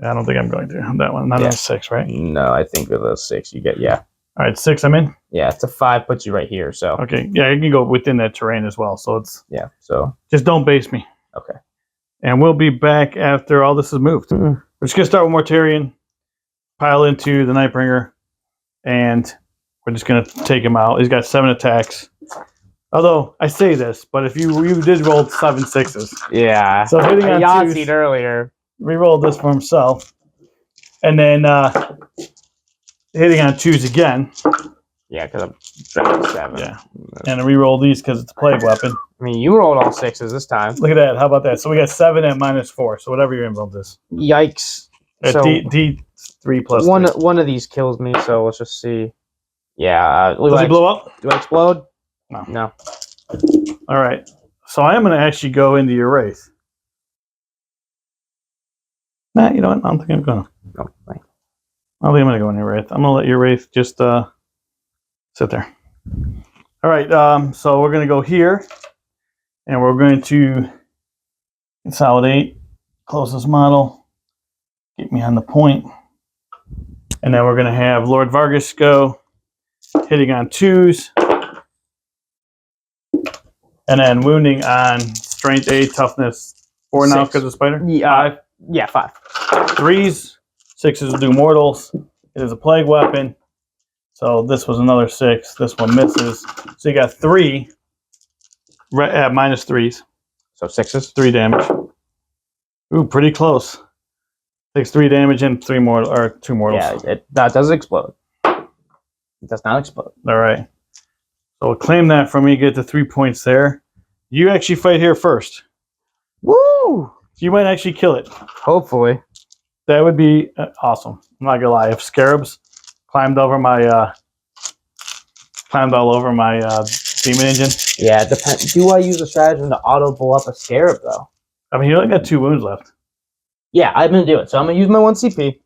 I don't think I'm going to. That one. Not a 6, right? No, I think with a 6 you get, All right, 6 I'm in. Yeah, it's a 5 puts you right here, so. Okay, yeah, you can go within that terrain as well. So it's so. Just don't base me. Okay. And we'll be back after all this is moved. We're just gonna start with Mortarion, pile into the Nightbringer, and we're just gonna take him out. He's got 7 attacks. Although I say this, but if you did roll 7 6s. Yeah. So hitting on Yahtzeed earlier. Reroll this for himself. And then hitting on 2s again. Yeah, because I'm dropping 7. Yeah. And I reroll these because it's a plague weapon. I mean, you rolled all 6s this time. Look at that. How about that? So we got 7 at -4. So whatever your invuln is. Yikes. So D3 plus one of these kills me, so let's just see. Yeah. Does he blow up? Do I explode? No. No. All right. So I am going to actually go into your Wraith. Nah, you know what? I don't think I'm going to. No, fine. I don't think I'm going to go in your Wraith. I'm going to let your Wraith just sit there. All right. So we're going to go here. And we're going to consolidate. Closest model. Get me on the point. And then we're going to have Lord Vargas go. Hitting on 2s. And then wounding on strength 8, toughness 4 now because of spider? 5? Yeah, 5. 3s. 6s will do mortals. It is a plague weapon. So this was another 6. This one misses. So you got 3 at -3s. So 6s? 3 damage. Ooh, pretty close. Takes 3 damage and 2 mortals. Yeah, that does explode. It does not explode. All right. So we'll claim that from me, get the 3 points there. You actually fight here first. Woo! You might actually kill it. Hopefully. That would be awesome. I'm not gonna lie. If scarabs climbed all over my demon engine. Yeah, it depends. Do I use a stratagem to auto blow up a scarab though? I mean, you only got 2 wounds left. Yeah, I'm gonna do it. So I'm gonna use my 1 CP.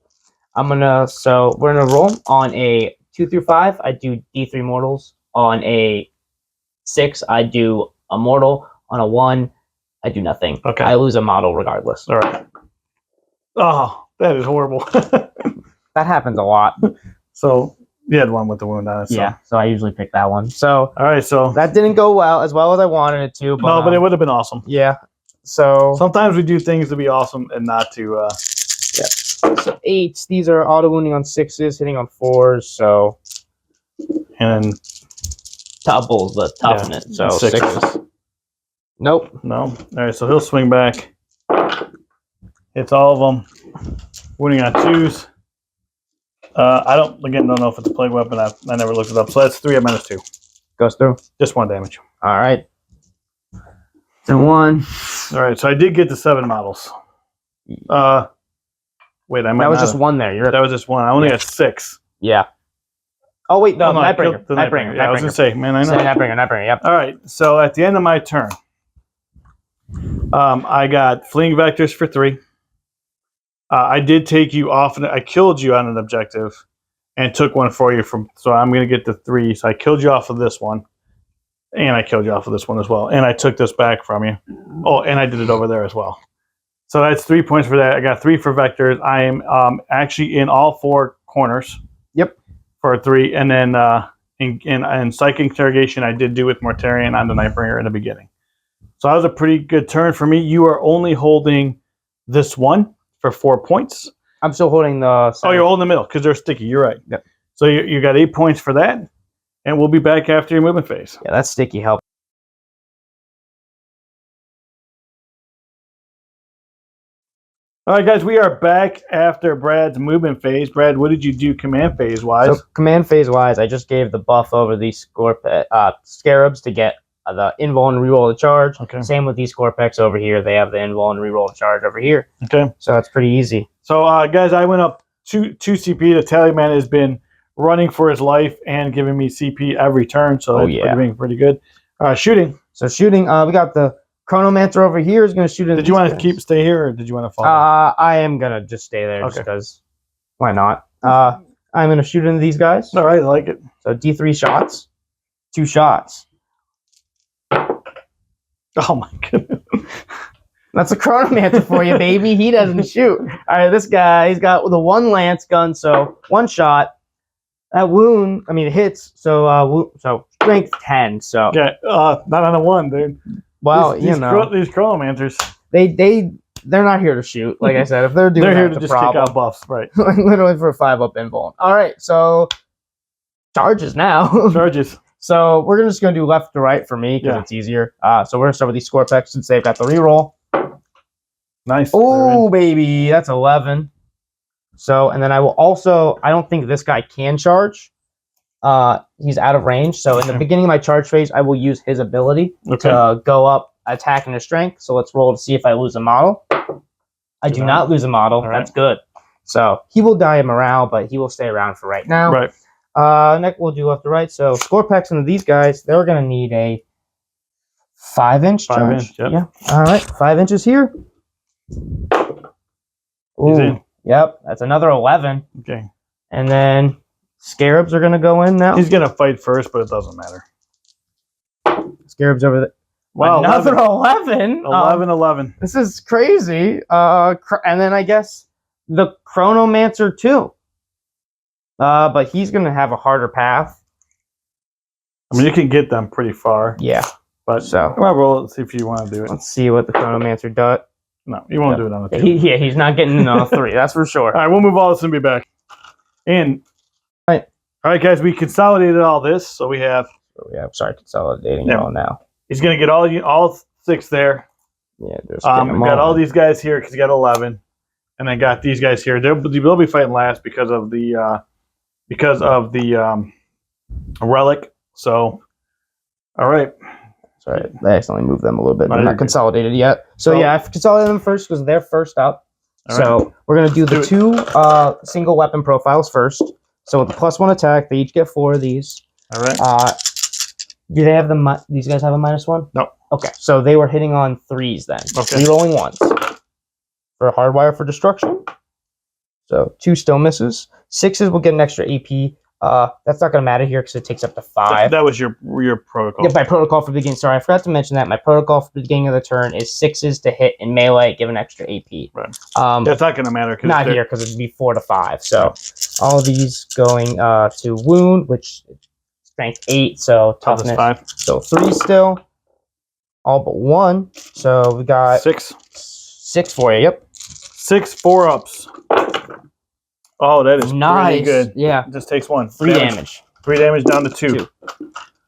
We're gonna roll on a 2 through 5. I do D3 mortals. On a 6, I do a mortal. On a 1, I do nothing. Okay. I lose a model regardless. All right. Oh, that is horrible. That happens a lot. So you had 1 with the wound on it. So. Yeah, so I usually pick that one. So all right, so that didn't go as well as I wanted it to. But, no, but it would have been awesome. Yeah. So sometimes we do things to be awesome and not to. Yeah. So 8s. These are auto wounding on 6s, hitting on 4s. So and then doubles the toughness. So sixes. Nope. No. All right, so he'll swing back. Hits all of them. Winning on 2s. I don't know if it's a plague weapon. I never looked it up. So that's 3 at -2. Goes through. Just 1 damage. All right. So 1. All right, so I did get the 7 models. Wait, I might That was not just have. 1 there. That was just 1. I only got 6. Yeah. Oh wait, no, Oh, no, I killed Nightbringer. the Nightbringer. Yeah, I was gonna say, man, I know. Nightbringer. Yep. All right, so at the end of my turn, I got fleeing vectors for 3. I did take you off, and I killed you on an objective, and took 1 for you from. So I'm gonna get the 3. So I killed you off of this one, and I killed you off of this one as well, and I took this back from you. Oh, and I did it over there as well. So that's 3 points for that. I got 3 for vectors. I am actually in all 4 corners. Yep. For 3, and then in psychic interrogation, I did do with Mortarion on the Nightbringer in the beginning. So that was a pretty good turn for me. You are only holding this one for 4 points. I'm still holding the. 7. Oh, you're holding the middle because they're sticky. You're right. Yep. So you got 8 points for that, and we'll be back after your movement phase. Yeah, that sticky help. All right, guys, we are back after Brad's movement phase. Brad, what did you do command phase wise? So command phase wise, I just gave the buff over these scarabs to get the invul and reroll the charge. Okay. Same with these Scorpex over here. They have the invul and reroll the charge over here. Okay. So that's pretty easy. So, guys, I went up 2 CP. The Tallyman has been running for his life and giving me CP every turn, so that's being pretty good. Shooting. So shooting, we got the Chronomancer over here is going to shoot. Did you want to stay here, or did you want to fall? I am going to just stay there just because. Why not? I'm going to shoot into these guys. All right, I like it. So D3 shots, 2 shots. Oh my goodness. That's a Chronomancer for you, baby. He doesn't shoot. All right, this guy, he's got the 1 lance gun, so 1 shot. That wound, I mean, it hits, so strength 10. So yeah, not on a 1, dude. Well, these you know, these Chronomancers, they're not here to shoot. Like I said, if they're doing, they're here that, to just problem. kick out buffs, right? Literally for a 5-up invuln. All right, so charges now. Charges. So we're just going to do left to right for me because it's easier. So we're going to start with these Scorpex since they've got the reroll. Nice. Oh, baby. That's 11. So, and then I will also, I don't think this guy can charge. He's out of range. So in the beginning of my charge phase, I will use his ability to go up, attacking his strength. So let's roll to see if I lose a model. I do not lose a model. All right. That's good. So he will die in morale, but he will stay around for right now. Right. Next, we'll do left to right. So Scorpex into these guys, they're going to need a 5-inch charge. 5-inch, yep. Yeah. All right. 5 inches here. Ooh. Yep. That's another 11. Okay. And then Scarabs are going to go in now. He's going to fight first, but it doesn't matter. Scarabs over there. Wow. Another 11. 11. This is crazy. And then I guess the Chronomancer too. But he's going to have a harder path. I mean, you can get them pretty far. Yeah. But so well, roll. See if you want to do it. Let's see what the Chronomancer does. No, you won't do it on a 2. He's not getting in on a 3. That's for sure. All right, we'll move all this and be back. And all right, guys, we consolidated all this, so we have. Consolidating all now. He's going to get all 6 there. Yeah, we've got all these guys here because he got 11, and then got these guys here. They'll be fighting last because of the relic. So, all right. Sorry, I accidentally moved them a little bit. They're not consolidated yet. So yeah, I've consolidated them first because they're first up. So we're gonna do the 2 single weapon profiles first. So with the +1 attack, they each get 4 of these. All right. Do they have these guys have a -1? No. Okay, so they were hitting on 3s then. Okay. 3 rolling 1s. For a hardwire for destruction. So 2 still misses. 6s will get an extra AP. That's not going to matter here because it takes up to 5. That was your protocol. Yeah, my protocol for the beginning. Sorry, I forgot to mention that. My protocol for the beginning of the turn is 6s to hit in melee, give an extra AP. Right. That's not going to matter. Not here because it'd be 4 to 5. So all of these going to wound, which strength 8, so toughness 5. So 3 still. All but 1. So we got 6. 6 for you. Yep. 6 4-ups. Oh, that is nice. pretty good. Yeah. It just takes 1. 3 damage. 3 damage down to 2.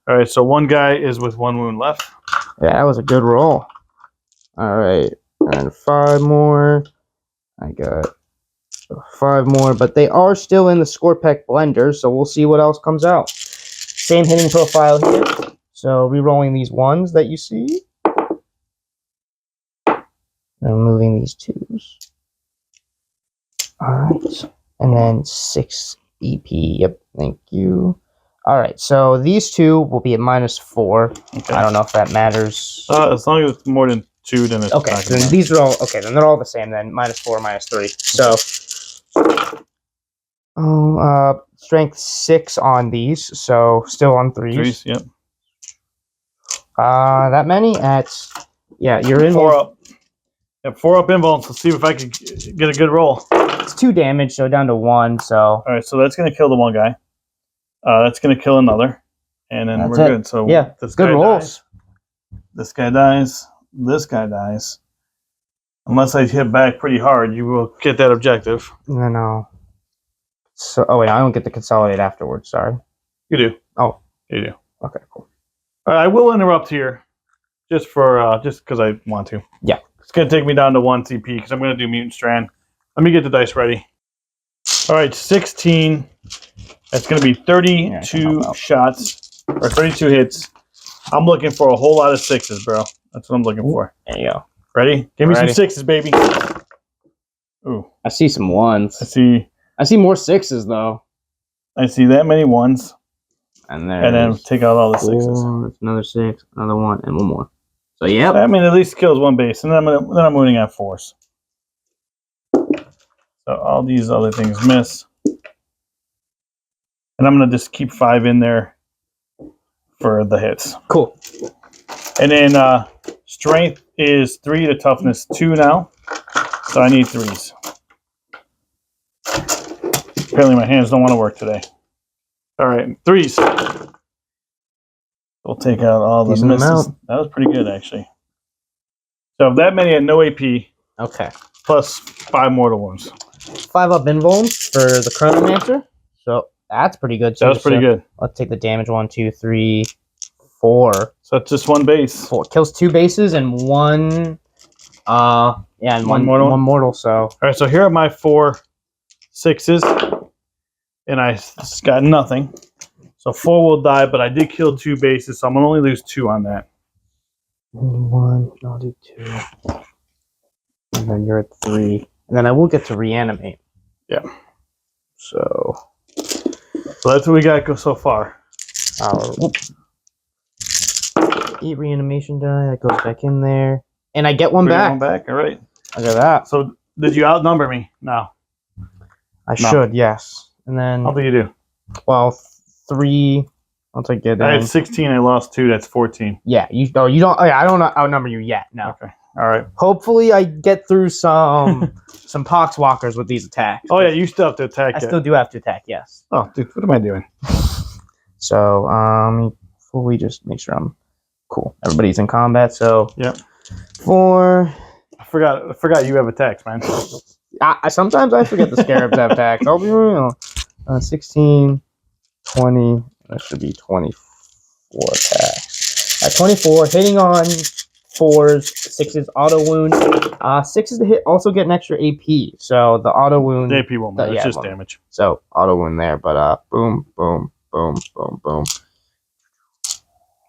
All All right, so one guy is with 1 wound left. Yeah, that was a good roll. All right, and 5 more. I got 5 more, but they are still in the Scorpec blender, so we'll see what else comes out. Same hitting profile here. So re-rolling these 1s that you see. And removing these 2s. Alright. And then 6 EP. Yep, thank you. Alright, so these 2 will be at -4. Okay. I don't know if that matters. As long as it's more than 2, then it's okay, so then these are all okay, then they're all the same then. -4, -3. So strength 6 on these, so still on 3s. 3s, yep. That many at you're in 4 up. Yep, 4 up invulns. Let's see if I can get a good roll. It's 2 damage, so down to 1. So all right, so that's gonna kill the one guy. That's gonna kill another, and then we're good. So yeah, this good guy rolls. dies. This guy dies. This guy dies. Unless I hit back pretty hard, you will get that objective. No. So wait, I don't get to consolidate afterwards. Sorry. You do. Oh, you do. Okay, cool. All right, I will interrupt here, just because I want to. Yeah. It's gonna take me down to 1 CP because I'm gonna do mutant strand. Let me get the dice ready. All right, 16. That's gonna be 32 shots or 32 hits. I'm looking for a whole lot of 6s, bro. That's what I'm looking for. There you go. Ready? Give me some 6s, baby. Ooh. I see some 1s. I see more 6s though. I see that many 1s. And then take out all the 6s. That's another 6, another 1, and 1 more. So yeah. I mean, at least kills 1 base, and then I'm moving at 4s. So all these other things miss. And I'm going to just keep 5 in there for the hits. Cool. And then strength is 3 to toughness 2 now. So I need 3s. Apparently my hands don't want to work today. All right, 3s. We'll take out all the misses. That was pretty good, actually. So that many at no AP. Okay. Plus 5 mortal wounds. 5 up invulns for the Chronomancer. So that's pretty good too. That was pretty good. Let's take the damage. 1, 2, 3, 4. So it's just 1 base. 4 kills 2 bases and 1. And one mortal. So all right. So here are my 4 6s, and I just got nothing. So 4 will die, but I did kill 2 bases, so I'm gonna only lose 2 on that. 1. I'll do 2. And then you're at 3. And then I will get to reanimate. Yeah. So that's what we got so far. Eat reanimation die. That goes back in there. And I get 1 back. 1 back. All right. Look at that. So did you outnumber me? No. I should, yes. And then how do you do? Well, 3. I'll take it. I had 16. I lost 2. That's 14. Yeah. You don't. I don't outnumber you yet. No. Okay. All right. Hopefully, I get through some some poxwalkers with these attacks. Oh yeah, you still have to attack. I still do have to attack. Yes. Oh, dude, what am I doing? So, before we just make sure I'm cool. Everybody's in combat. So. Yep. 4. I forgot you have attacks, man. Sometimes I forget the scarabs have attacks. I'll be real. 16, 20. That should be 24 attacks. At 24, hitting on 4s, 6s, auto wound. 6s to hit also get an extra AP. So the auto wound. The AP won't matter. It's just damage. So auto wound there, but boom, boom, boom, boom, boom.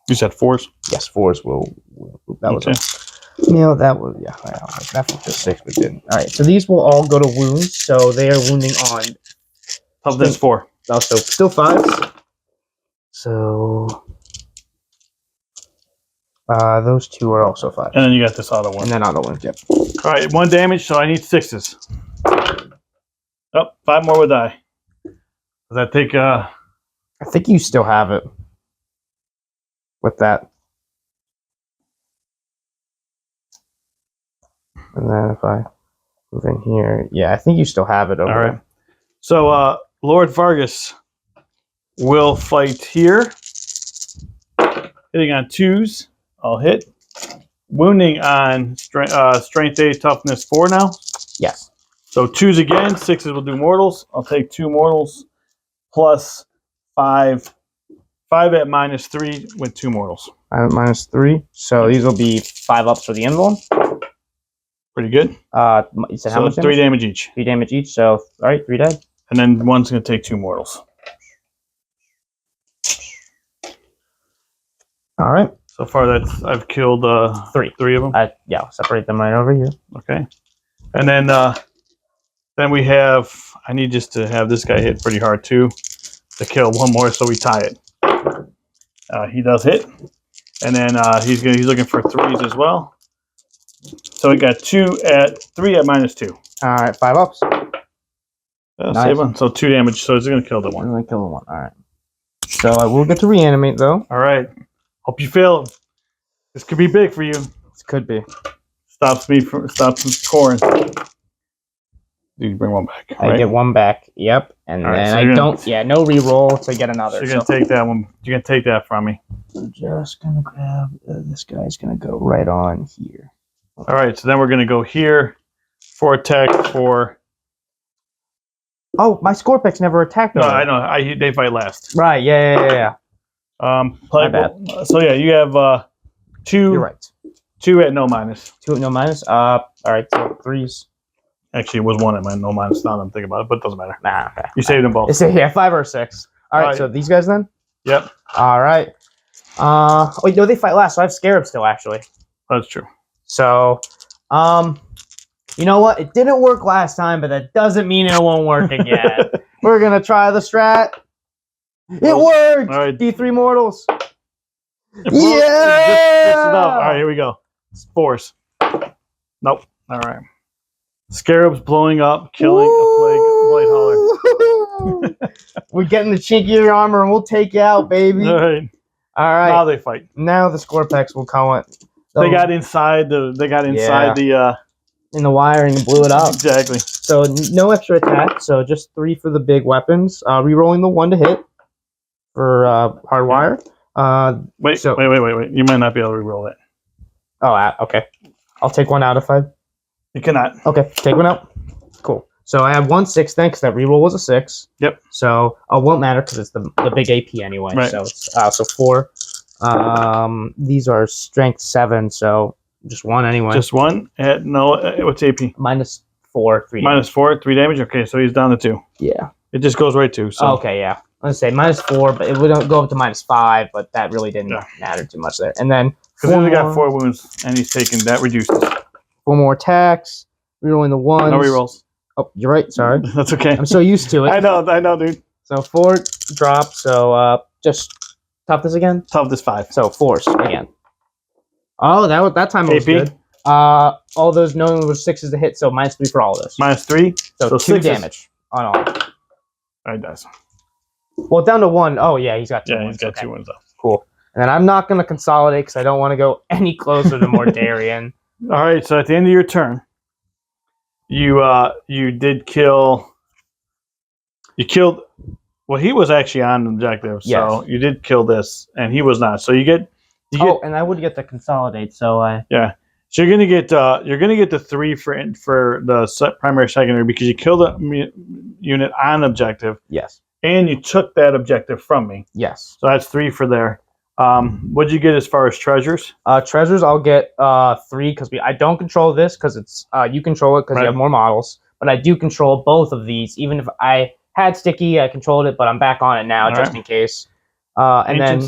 You said 4s? Yes, 4s will. That was that was that was just 6, but didn't. All right, so these will all go to wounds. So they are wounding on. Toughness 4. Also, still 5s. So those 2 are also 5. And then you got this auto one. And then auto one, yep. All right, 1 damage, so I need 6s. Oh, 5 more would die. Does that take? I think you still have it with that. And then if I move in here, yeah, I think you still have it over. All right. So Lord Vargas will fight here. Hitting on 2s, I'll hit. Wounding on strength 8, toughness 4 now. Yes. So 2s again, 6s will do mortals. I'll take 2 mortals plus 5 5 at -3 with 2 mortals. 5 at -3. So these will be 5 ups for the invuln. Pretty good. You said how much? 3 damage each. 3 damage each. So all right, 3 dead. And then one's going to take 2 mortals. All right. So far, I've killed 3. 3 of them. Yeah, I'll separate them right over here. Okay. And then we have. I need just to have this guy hit pretty hard too, to kill one more, so we tie it. He does hit, and then he's looking for 3s as well. So we got 3 at -2. All right, 5 ups. Nice. Save one. So 2 damage. So he's going to kill the one. I'm going to kill the one. All right. So I will get to reanimate though. All right. Hope you fail. This could be big for you. This could be. Stops from scoring. You bring one back. I get 1 back. Yep. And all then right, so I don't. Yeah, no reroll to get another. So you're gonna take that one. You're gonna take that from me. I'm just gonna grab this guy's gonna go right on here. All right. So then we're gonna go here for attack for. Oh, my Scorpex never attacked. No, I know. They fight last. Right. Yeah. My bad. So yeah, you have 2. You're right. 2 at no minus. 2 at no minus. All right. So 3s. Actually, it was 1 at my no minus. Now that I'm thinking about it, but it doesn't matter. Nah. Okay. You saved them both. It's 5 or 6. All right. So these guys then. Yep. All right. Wait, no, they fight last. So I have Scarab still actually. That's true. So, you know what? It didn't work last time, but that doesn't mean it won't work again. We're gonna try the strat. It worked. All right. D3 mortals. Just enough. All right, here we go. Force. Nope. All right. Scarabs blowing up, killing a blade hauler. We're getting the chinkier armor, and we'll take you out, baby. All right. All right. Now they fight. Now the Scorpex will come on. They got inside the. In the wiring and blew it up. Exactly. So no extra attack. So just 3 for the big weapons. Rerolling the 1 to hit for hardwire. Wait. You might not be able to reroll it. Oh, okay. I'll take 1 out if I. You cannot. Okay, take 1 out. Cool. So I have 1 6 then, because that reroll was a 6. Yep. So it won't matter because it's the big AP anyway. Right. So it's so 4. These are strength 7, so just 1 anyway. Just 1 at no. What's AP? -4, 3. -4, 3 damage. Okay, so he's down to 2. Yeah. It just goes right to. So. Okay, yeah. Let's say -4, but it would go up to -5, but that really didn't matter too much there. And then because he only got 4 wounds, and he's taken that reduces. 4 more attacks. Rerolling the 1s. No rerolls. Oh, you're right. Sorry. That's okay. I'm so used to it. I know, dude. So 4 drop. So just toughness again. Toughness 5. So force again. Oh, that time it was AP? good. All those knowing was 6s to hit, so -3 for all of those. -3. So 2 damage on all. All right, guys. Well, down to 1. Oh yeah, he's got 2. Yeah, he's got 2 ones though. Cool. And then I'm not going to consolidate because I don't want to go any closer to Mordarian. All right, so at the end of your turn, you did kill. You killed. Well, he was actually on the objective, so yes. You did kill this, and he was not. So you get. And I would get to consolidate. So yeah. So you're gonna get the 3 for the primary secondary because you killed a unit on objective. Yes. And you took that objective from me. Yes. So that's 3 for there. What'd you get as far as treasures? Treasures, I'll get 3 because I don't control this because it's you control it because you have more models. But I do control both of these. Even if I had sticky, I controlled it, but I'm back on it now just in case. And then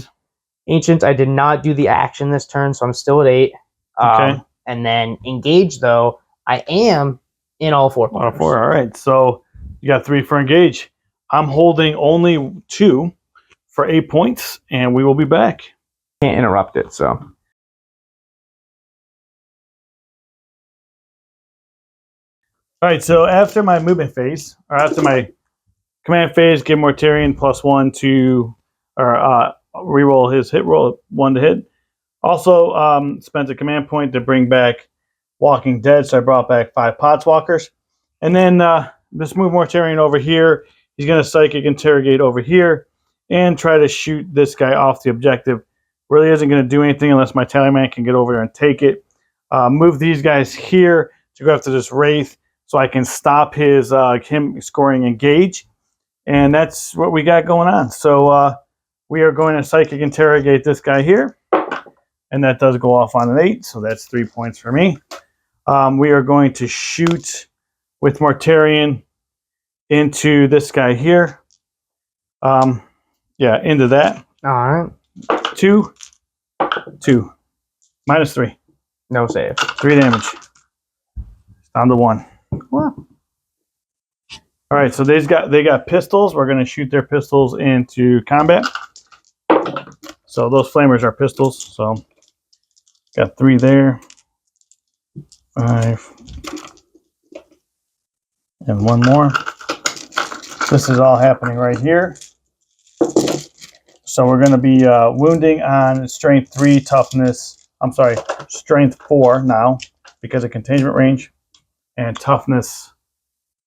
ancient, I did not do the action this turn, so I'm still at 8. Okay. And then engage though, I am in all 4 corners. All 4. All right. So you got 3 for engage. I'm holding only 2 for 8 points, and we will be back. Can't interrupt it, so. All right, so after my movement phase, or after my command phase, give Mortarion +1 to, or reroll his hit roll, 1 to hit. Also spent a command point to bring back Walking Dead, so I brought back 5 Podswalkers. And then just move Mortarion over here. He's going to Psychic Interrogate over here and try to shoot this guy off the objective. Really isn't going to do anything unless my Tallyman can get over there and take it. Move these guys here to go after this Wraith so I can stop him scoring engage. And that's what we got going on. So we are going to psychic interrogate this guy here. And that does go off on an 8, so that's 3 points for me. We are going to shoot with Mortarion into this guy here. Yeah, into that. All right. 2, 2. -3. No save. 3 damage. Down to 1. What? All right, so they got pistols. We're going to shoot their pistols into combat. So those flamers are pistols. So got 3 there. 5. And 1 more. This is all happening right here. So we're going to be wounding on strength 3, toughness. I'm sorry, strength 4 now because of containment range, and toughness.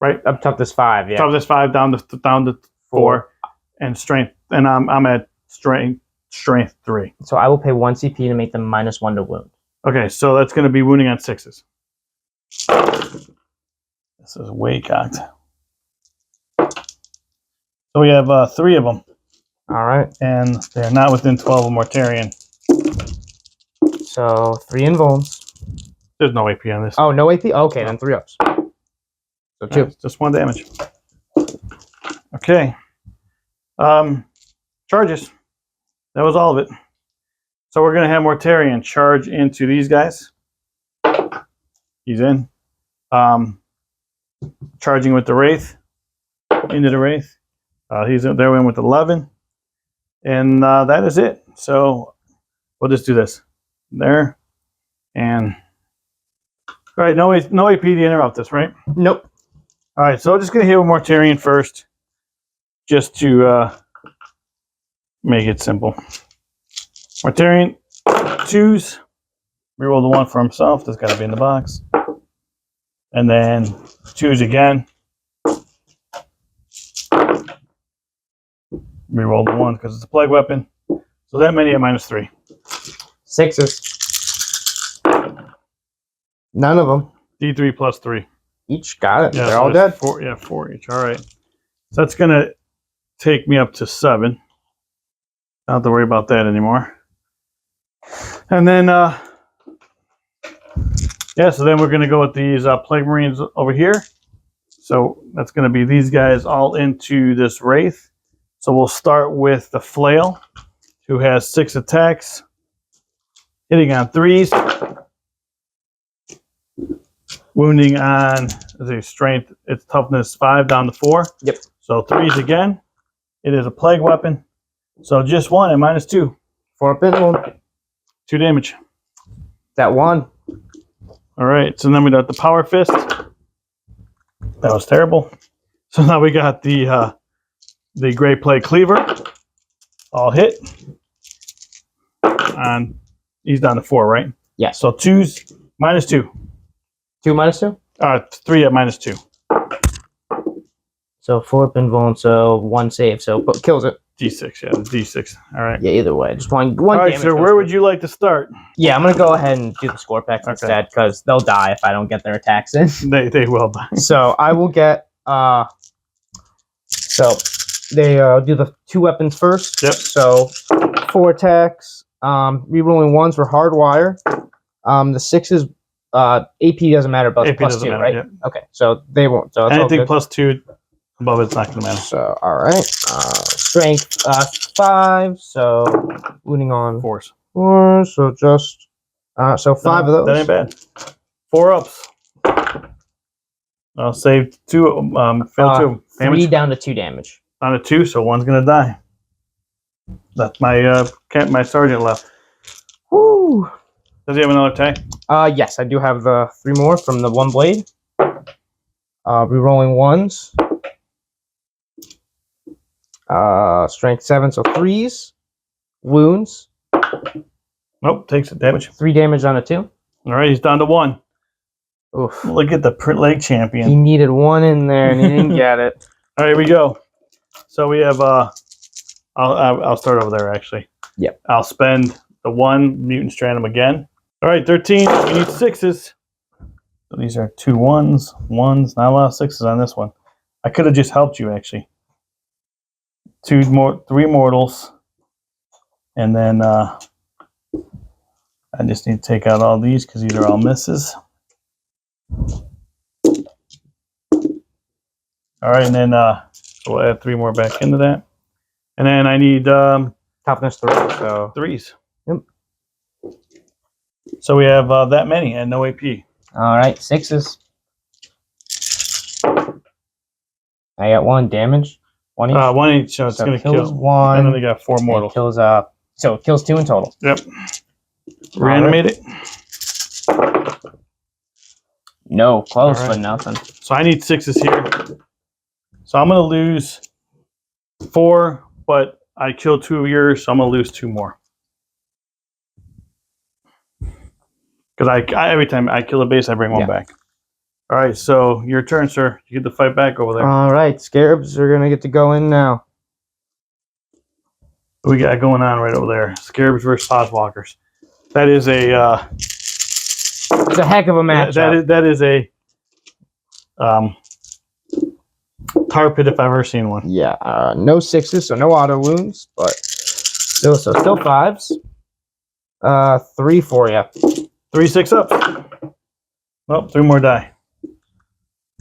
Right, Up toughness 5. Yeah. toughness 5 down to 4, and strength. And I'm at strength 3. So I will pay 1 CP to make them -1 to wound. Okay, so that's going to be wounding on 6s. This is way cocked. So we have 3 of them. All right. And they're not within 12 of Mortarion. So 3 invulns. There's no AP on this. Oh, no AP? Okay, then 3 ups. So 2. Right, just 1 damage. Okay. Charges. That was all of it. So we're going to have Mortarion charge into these guys. He's in. Charging with the Wraith. Into the Wraith. They're in with 11. And that is it. So we'll just do this. There. And... All right, no AP to interrupt this, right? Nope. All right, so I'm just going to hit with Mortarion first. Just to make it simple. Mortarion, 2s. Reroll the 1 for himself. That's got to be in the box. And then 2s again. Reroll the 1 because it's a plague weapon. So that many at -3. 6s. None of them. D3 plus 3. Each got it. Yeah, They're so all dead. 4, yeah, 4 each. All right. So that's going to take me up to 7. Don't have to worry about that anymore. And then, yeah, so then we're going to go with these Plague Marines over here. So that's going to be these guys all into this Wraith. So we'll start with the Flail, who has 6 attacks, hitting on 3s, wounding on the strength, it's toughness 5 down to 4. Yep. So 3s again. It is a plague weapon. So just 1 at -2. 4 up invuln. 2 damage. That 1. All right. So then we got the Power Fist. That was terrible. So now we got the Great Plague Cleaver. All hit. And he's down to 4, right? Yeah. So 2s, -2. 2 -2? 3 at -2. So 4 up invuln, so 1 save. So kills it. D6, yeah, D6. All right. Yeah, either way. Just one All right, damage. so where would you like to start? Yeah, I'm going to go ahead and do the score packs instead, because they'll die if I don't get their attacks in. They will die. So I will get, so they do the 2 weapons first. Yep. So 4 attacks, rerolling 1s for hardwire. The 6s, AP doesn't matter, but AP plus doesn't 2, matter, right? yep. Okay, so they won't. So it's all Anything good. +2 above it's not going to matter. So, all right. Strength 5, so wounding on 4s. 4, so just, so 5 of those. That ain't bad. 4 ups. I'll save 2, fail 2. 3 Damage down to 2 damage. down to 2, so 1's going to die. That's my sergeant left. Woo! Does he have another attack? Yes, I do have the 3 more from the 1 blade. Rerolling 1s. Strength 7, so 3s. Wounds. Nope, takes the damage. 3 damage on a 2. All right, he's down to 1. Oof. Look at the print leg champion. He needed 1 in there and he didn't get it. All right, here we go. So we have, I'll start over there actually. Yep. I'll spend the 1 mutant stratum again. All right, 13. We need 6s. So these are 2 1s, not a lot of 6s on this one. I could have just helped you actually. 3 mortals, And then I just need to take out all these because these are all misses. All right, and then we'll add 3 more back into that. And then I need toughness 3, so 3s. Yep. So we have that many and no AP. All right, 6s. I got 1 damage. 1 each. 1 each, so it's going to kill 1. And then they got 4 mortals. Kills so it kills 2 in total. Yep. Reanimate it. No, close, right. but nothing. So I need 6s here. So I'm going to lose 4, but I killed 2 of yours, so I'm going to lose 2 more. Because I every time I kill a base, I bring 1 back. All right, so your turn, sir. You get to fight back over there. All right, Scarabs are going to get to go in now. What we got going on right over there? Scarabs versus Podswalkers. That is a... it's a heck of a matchup. That is a tar pit if I've ever seen one. Yeah, no 6s, so no auto wounds, but still 5s. 3 for you. 3 6-ups. Oh, 3 more die.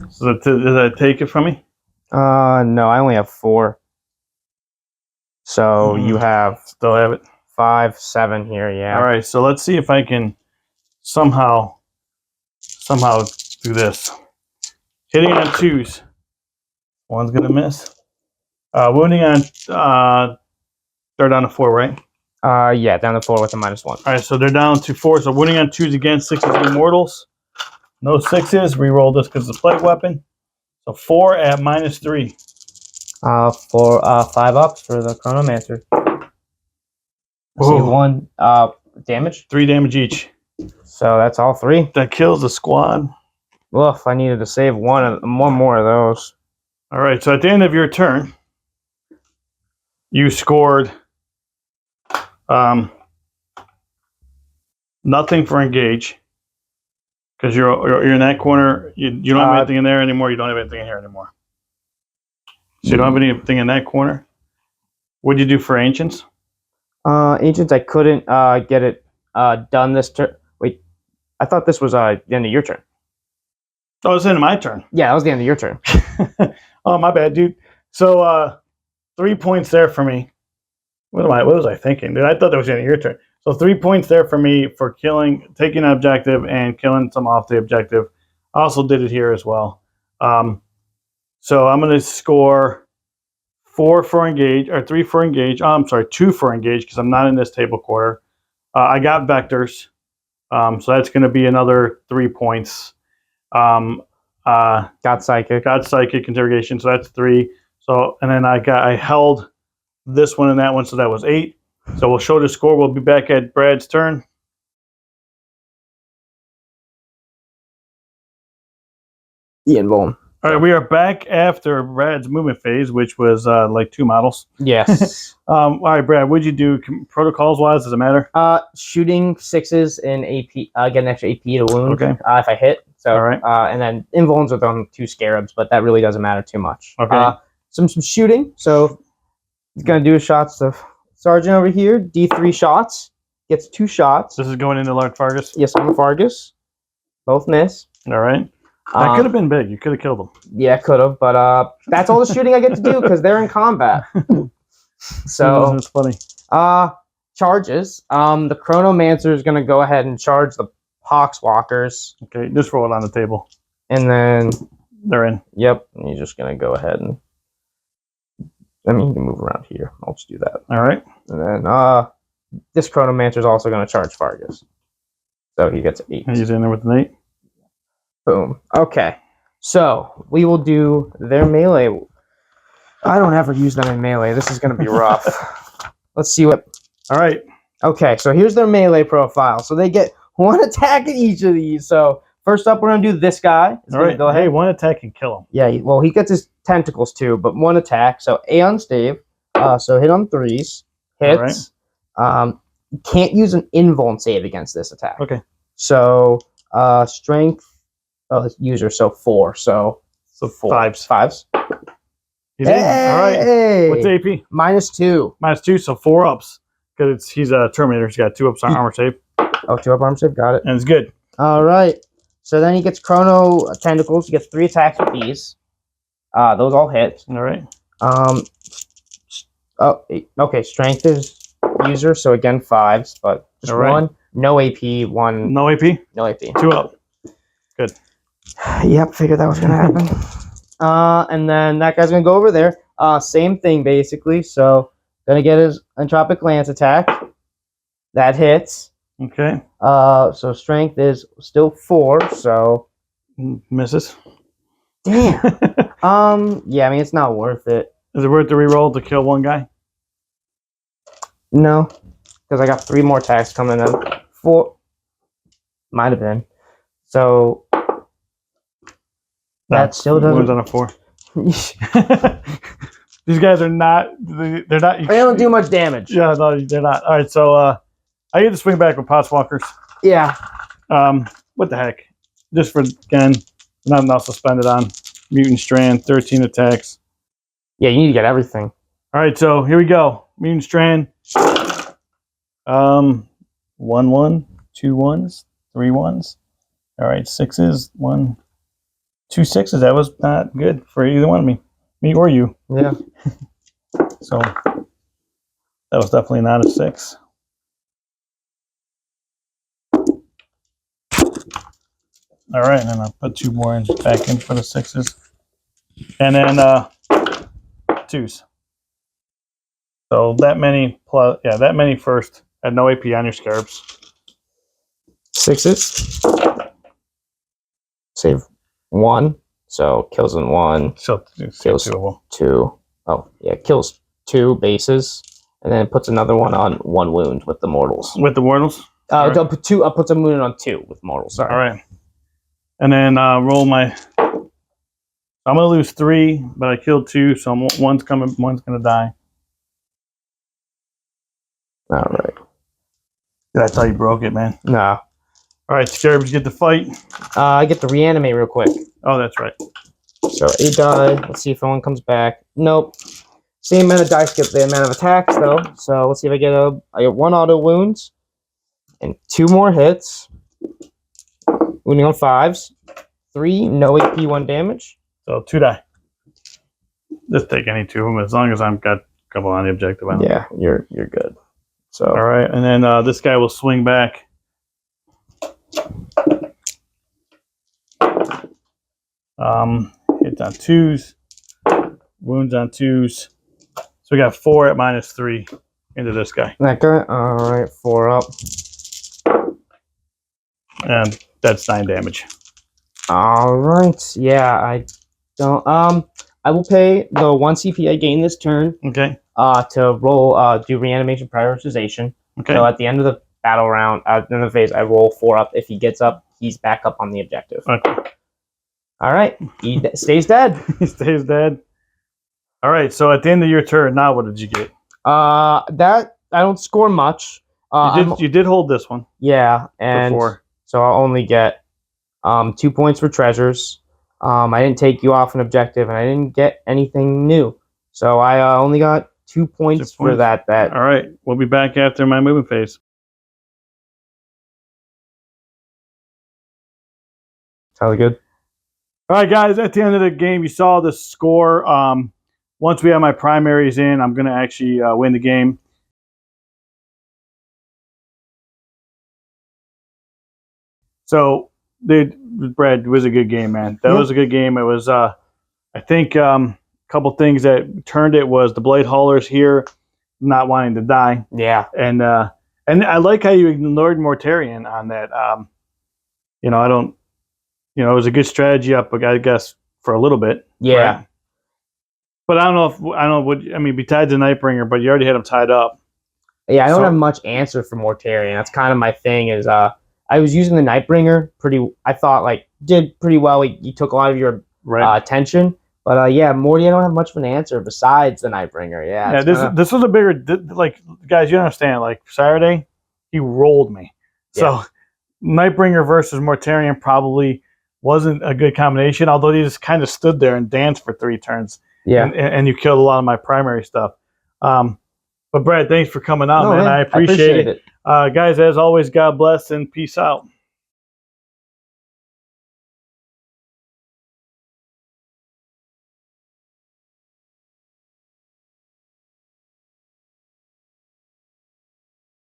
So does that take it from me? No, I only have 4. So you have still have it. 5, 7 here. Yeah. All right. So let's see if I can somehow do this. Hitting on 2s. 1's gonna miss. Wounding on they're down to 4, right? Yeah, down to 4 with a -1. All right. So they're down to 4. So wounding on 2s again. 6s immortals. No 6s. Reroll this because it's a plague weapon. So 4 at -3. For 5 ups for the Chronomancer. See 1 damage. 3 damage each. So that's all 3. That kills the squad. Woof, I needed to save one more of those. All right, so at the end of your turn, you scored nothing for engage because you're in that corner. You don't have anything in there anymore. You don't have anything in here anymore. So you don't have anything in that corner. What'd you do for ancients? Ancients, I couldn't get it done this turn. Wait, I thought this was the end of your turn. Oh, it's the end of my turn. Yeah, that was the end of your turn. Oh, my bad, dude. So 3 points there for me. What was I thinking, dude? I thought that was the end of your turn. So 3 points there for me for taking an objective and killing some off the objective. I also did it here as well. So I'm going to score 4 for engage, or 3 for engage. Oh, I'm sorry, 2 for engage because I'm not in this table quarter. I got vectors, so that's going to be another 3 points. Got psychic interrogation, so that's 3. So and then I held this one and that one, so that was 8. So we'll show the score. We'll be back at Brad's turn. Ian Bowen. All right, we are back after Brad's movement phase, which was like 2 models. Yes. All right, Brad, what'd you do protocols wise? Does it matter? Shooting 6s and AP, get an extra AP to wound. Okay. If I hit. So, all right. And then invulns with them 2 scarabs, but that really doesn't matter too much. Okay. Some shooting. So he's gonna do shots to Sergeant over here. D3 shots. Gets 2 shots. This is going into Lark Fargus? Yes, I'm a Fargus. Both miss. All right. That could have been big. You could have killed them. Yeah, could have, but that's all the shooting I get to do because they're in combat. So that's funny. Charges. The Chronomancer is gonna go ahead and charge the Poxwalkers. Okay, just roll it on the table. And then they're in. Yep. And he's just gonna go ahead and I mean, you can move around here. I'll just do that. All right. And then this Chronomancer is also gonna charge Fargus. So he gets 8. He's in there with an 8. Boom. Okay. So we will do their melee. I don't ever use them in melee. This is going to be rough. Let's see what. All right. Okay. So here's their melee profile. So they get 1 attack in each of these. So first up, we're going to do this guy. All right. Go ahead. Hey, 1 attack and kill him. Yeah. Well, he gets his tentacles too, but 1 attack. So Aeon Stave. So hit on 3s. Hits. Right. Can't use an invuln save against this attack. Okay. So strength. Oh, user, so 4. So 4. 5s. 5s. He's in. All right. What's AP? -2. -2, so 4 ups. because he's a Terminator. He's got 2 ups on armor save. Oh, 2 up armor save. Got it. And it's good. All right. So then he gets Chrono Tentacles. He gets 3 attacks with these. Those all hit. All right. Okay. Strength is user, so again 5s, but just all right. 1. No AP. 1. No AP. No AP. 2 up. Good. Yep. Figured that was gonna happen. And then that guy's gonna go over there. Same thing basically. So gonna get his Entropic Lance attack. That hits. Okay. So strength is still 4. So misses. damn. Yeah. I mean, it's not worth it. Is it worth the reroll to kill 1 guy? No, because I got 3 more attacks coming in. 4 might have been. So that still doesn't. Wounds on a 4. These guys are not. They're not. They don't do much damage. Yeah, no, they're not. All right, so I get to swing back with Potswalkers. Yeah. What the heck? Just for again, nothing else to spend it on. Mutant Strand, 13 attacks. Yeah, you need to get everything. All right, so here we go. Mutant Strand. 1 1, 2 1s, 3 1s. All right, 6s, 1, 2 6s. That was not good for either one of me or you. Yeah. So that was definitely not a 6. All right, and then I'll put 2 more back in for the 6s, and then 2s. So that many plus, yeah, that many first. Had no AP on your Scarabs. 6s. Save 1. So kills in 1. So kills 2 of them. 2. Oh, yeah, kills 2 bases, and then puts another one on 1 wound with the mortals. With the Mortals? Right. Put 2. Puts a wound on 2 with mortals. Sorry. All right. And then roll my. I'm gonna lose 3, but I killed 2, so one's coming. One's gonna die. All right. That's how you broke it, man. Nah. All right, Scarabs get to fight. I get to reanimate real quick. Oh, that's right. So he died. Let's see if anyone comes back. Nope. Same amount of dice, get the amount of attacks though. So let's see if I get 1 auto wounds and 2 more hits. Wounding on 5s. 3 no AP, 1 damage. So 2 die. Just take any 2 of them as long as I've got a couple on the objective. Yeah, you're good. So all right, and then this guy will swing back. Hits on 2s, wounds on 2s. So we got 4 at -3 into this guy. that guy. All right, 4 up. And that's 9 damage. All right. Yeah, I don't. I will pay the 1 CP I gain this turn. Okay. To roll. Do reanimation prioritization. Okay. So at the end of the battle round, at the end of the phase, I roll 4 up. If he gets up, he's back up on the objective. Okay. All right. He stays dead. He stays dead. All right. So at the end of your turn, now what did you get? That I don't score much. You did hold this one. Yeah, and Before. so I'll only get 2 points for treasures. I didn't take you off an objective, and I didn't get anything new. So I only got 2 points for that. All right. We'll be back after my movement phase. Sounds good. All right, guys. At the end of the game, you saw the score. Once we have my primaries in, I'm going to actually win the game. So, dude, Brad, it was a good game, man. That was a good game. It was, I think, a couple things that turned it was the Blade Haulers here not wanting to die. Yeah. And I like how you ignored Mortarion on that. I don't, it was a good strategy up, I guess, for a little bit. Yeah. Right? But I don't know what, besides the Nightbringer, but you already had him tied up. Yeah, I don't have much answer for Mortarion. That's kind of my thing is, I was using the Nightbringer I thought, did pretty well. He took a lot of your attention. But, yeah, Morty, I don't have much of an answer besides the Nightbringer. Yeah, this was a bigger, guys, you understand, Saturday, he rolled me. Yeah. So, Nightbringer versus Mortarion probably wasn't a good combination, although he just kind of stood there and danced for 3 turns. Yeah. And you killed a lot of my primary stuff. But But Brad, thanks for coming out, No, man. I appreciate it. it. Guys, as always, God bless and peace out.